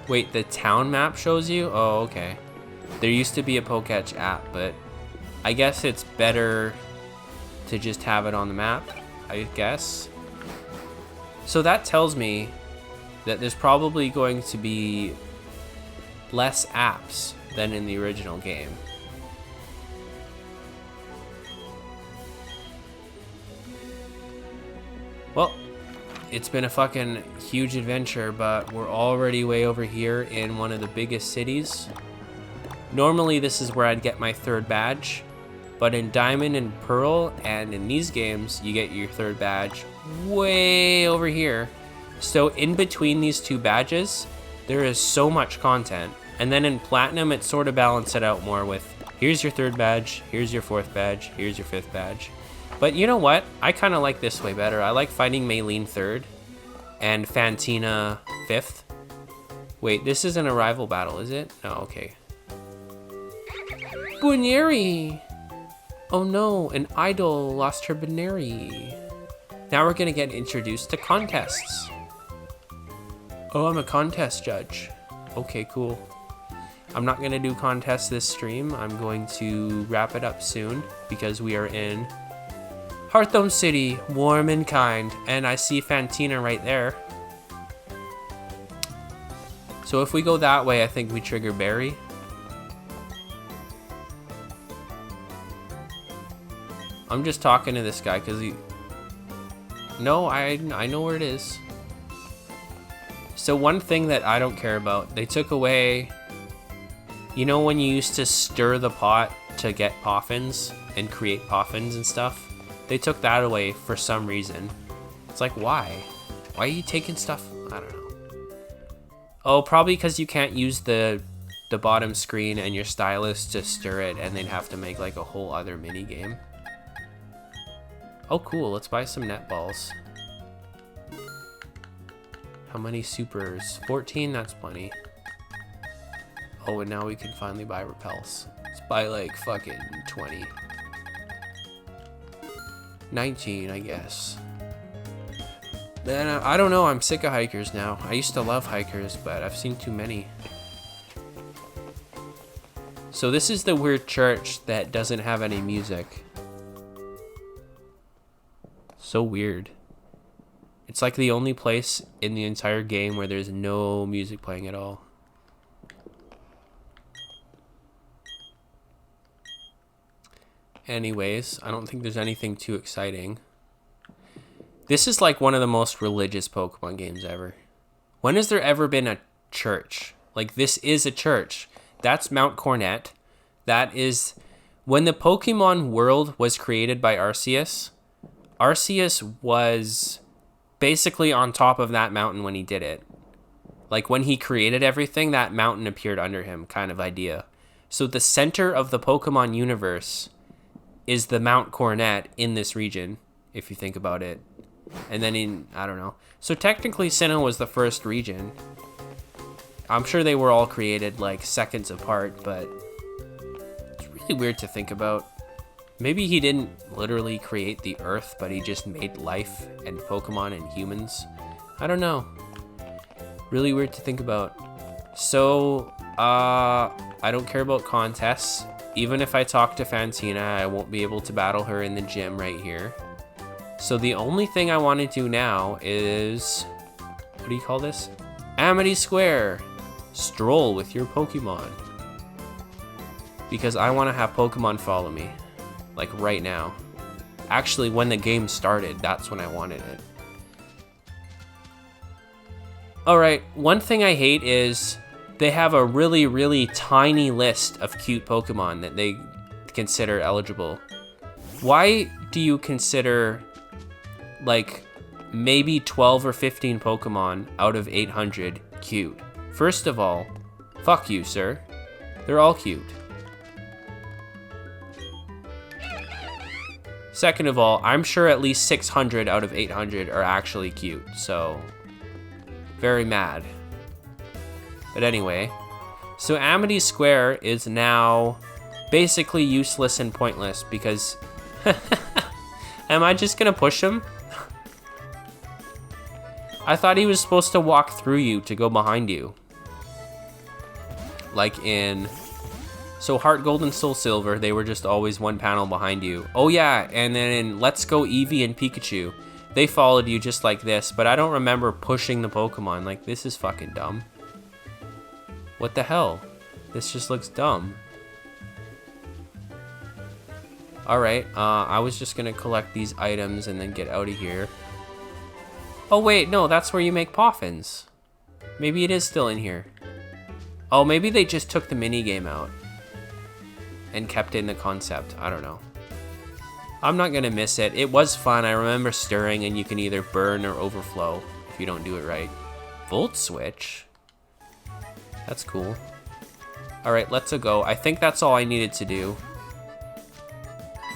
S1: Wait, the town map shows you? Oh, okay. There used to be a Poketch app, but I guess it's better to just have it on the map, I guess. So that tells me that there's probably going to be less apps than in the original game. Well, it's been a fucking huge adventure, but we're already way over here in one of the biggest cities. Normally this is where I'd get my third badge, but in Diamond and Pearl and in these games, you get your third badge way over here. So in between these two badges, there is so much content. And then in Platinum, it sort of balances it out more with, here's your third badge, here's your fourth badge, here's your fifth badge. But you know what? I kind of like this way better. I like fighting Maylene third and Fantina fifth. Wait, this isn't a rival battle, is it? No, okay. Buneri! Oh no, an idol lost her Buneri. Now we're gonna get introduced to contests. Oh, I'm a contest judge. Okay, cool. I'm not gonna do contests this stream. I'm going to wrap it up soon because we are in Hearthstone City, warm and kind, and I see Fantina right there. So if we go that way, I think we trigger Barry. I'm just talking to this guy because he... No, I know where it is. So one thing that I don't care about, they took away... You know when you used to stir the pot to get poffins and create poffins and stuff? They took that away for some reason. It's like, why? Why are you taking stuff? I don't know. Oh, probably because you can't use the bottom screen and your stylus to stir it, and they'd have to make like a whole other mini game. Oh, cool. Let's buy some netballs. How many supers? 14? That's plenty. Oh, and now we can finally buy repels. Let's buy like fucking 20. 19, I guess. Man, I don't know. I'm sick of hikers now. I used to love hikers, but I've seen too many. So this is the weird church that doesn't have any music. So weird. It's like the only place in the entire game where there's no music playing at all. Anyways, I don't think there's anything too exciting. This is like one of the most religious Pokemon games ever. When has there ever been a church? Like, this is a church. That's Mount Cornet. That is... When the Pokemon world was created by Arceus, Arceus was basically on top of that mountain when he did it. Like, when he created everything, that mountain appeared under him, kind of idea. So the center of the Pokemon universe is the Mount Cornet in this region, if you think about it. And then in, I don't know. So technically Sinnoh was the first region. I'm sure they were all created like seconds apart, but it's really weird to think about. Maybe he didn't literally create the Earth, but he just made life and Pokemon and humans. I don't know. Really weird to think about. So, I don't care about contests. Even if I talk to Fantina, I won't be able to battle her in the gym right here. So the only thing I want to do now is... What do you call this? Amity Square. Stroll with your Pokemon. Because I want to have Pokemon follow me. Like right now. Actually, when the game started, that's when I wanted it. Alright, one thing I hate is... They have a really, really tiny list of cute Pokemon that they consider eligible. Why do you consider, like, maybe 12 or 15 Pokemon out of 800 cute? First of all, fuck you, sir. They're all cute. Second of all, I'm sure at least 600 out of 800 are actually cute, so... Very mad. But anyway, So Amity Square is now basically useless and pointless because... Am I just gonna push him? I thought he was supposed to walk through you to go behind you. Like in... So Heart Gold and Soul Silver, they were just always one panel behind you. Oh yeah, and then in Let's Go Eevee and Pikachu, they followed you just like this, but I don't remember pushing the Pokemon. Like, this is fucking dumb. What the hell? This just looks dumb. Alright, I was just gonna collect these items and then get out of here. Oh wait, no, that's where you make Poffins. Maybe it is still in here. Oh, maybe they just took the minigame out and kept in the concept. I don't know. I'm not gonna miss it. It was fun. I remember stirring, and you can either burn or overflow if you don't do it right. Volt switch? That's cool. Alright, let's go. I think that's all I needed to do.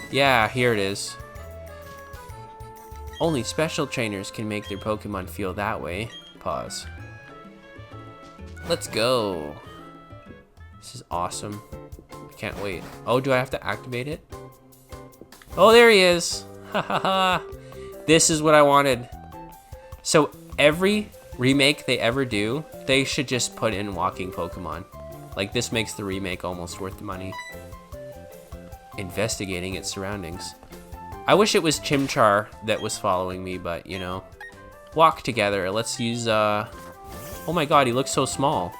S1: Yeah, here it is. Only special trainers can make their Pokemon feel that way. Pause. Let's go. This is awesome. I can't wait. Oh, do I have to activate it? Oh, there he is. Ha ha ha. This is what I wanted. So every remake they ever do, they should just put in walking Pokemon. Like, this makes the remake almost worth the money. Investigating its surroundings. I wish it was Chimchar that was following me, but you know. Walk together. Let's use, oh my god, he looks so small.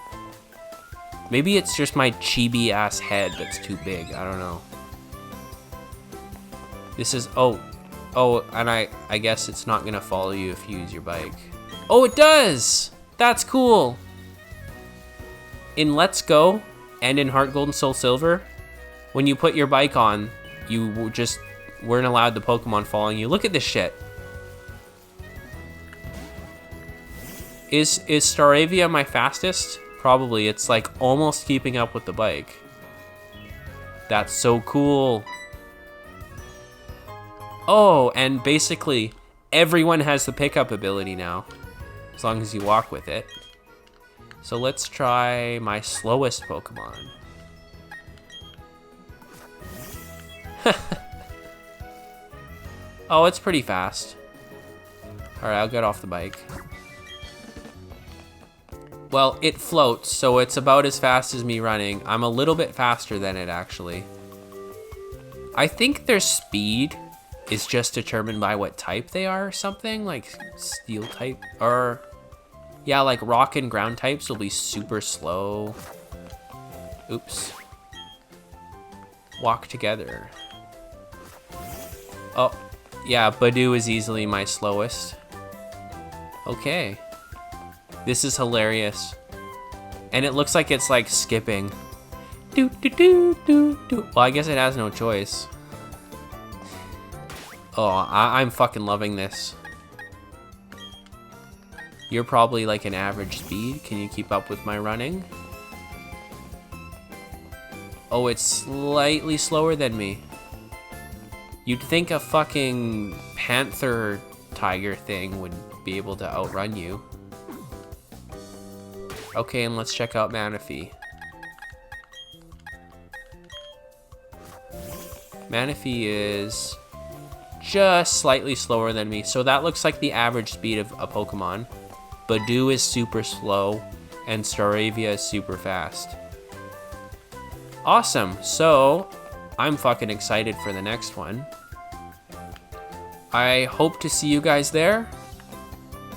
S1: Maybe it's just my chibi ass head that's too big. I don't know. This is, oh, and I guess it's not gonna follow you if you use your bike. Oh, it does! That's cool! In Let's Go and in Heart Gold and Soul Silver, when you put your bike on, you just weren't allowed the Pokemon following you. Look at this shit. Is Staravia my fastest? Probably. It's like almost keeping up with the bike. That's so cool. Oh, and basically everyone has the pickup ability now, as long as you walk with it. So let's try my slowest Pokemon. Oh, it's pretty fast. All right, I'll get off the bike. Well, it floats, so it's about as fast as me running. I'm a little bit faster than it, actually. I think their speed is just determined by what type they are or something, like steel type, or yeah, like rock and ground types will be super slow. Oops. Walk together. Oh, yeah, Badoo is easily my slowest. Okay. This is hilarious. And it looks like it's like skipping. Do do do do do. Well, I guess it has no choice. Oh, I'm fucking loving this. You're probably like an average speed. Can you keep up with my running? Oh, it's slightly slower than me. You'd think a fucking panther tiger thing would be able to outrun you. Okay, and let's check out Manaphy. Manaphy is just slightly slower than me, so that looks like the average speed of a Pokemon. Badoo is super slow, and Staravia is super fast. Awesome, so I'm fucking excited for the next one. I hope to see you guys there.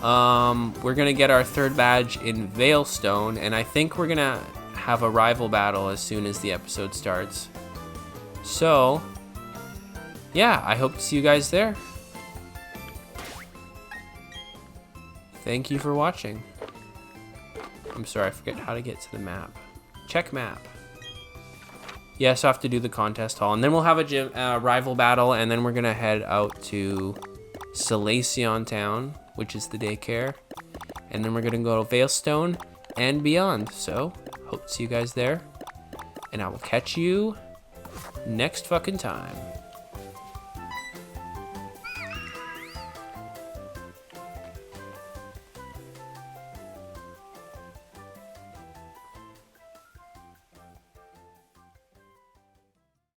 S1: We're gonna get our third badge in Veilstone, and I think we're gonna have a rival battle as soon as the episode starts. So, yeah, I hope to see you guys there. Thank you for watching. I'm sorry, I forget how to get to the map. Check map. Yeah, so I have to do the contest hall, and then we'll have a rival battle, and then we're gonna head out to Salacion Town, which is the daycare, and then we're gonna go to Veilstone and beyond. So, hope to see you guys there, and I will catch you next fucking time.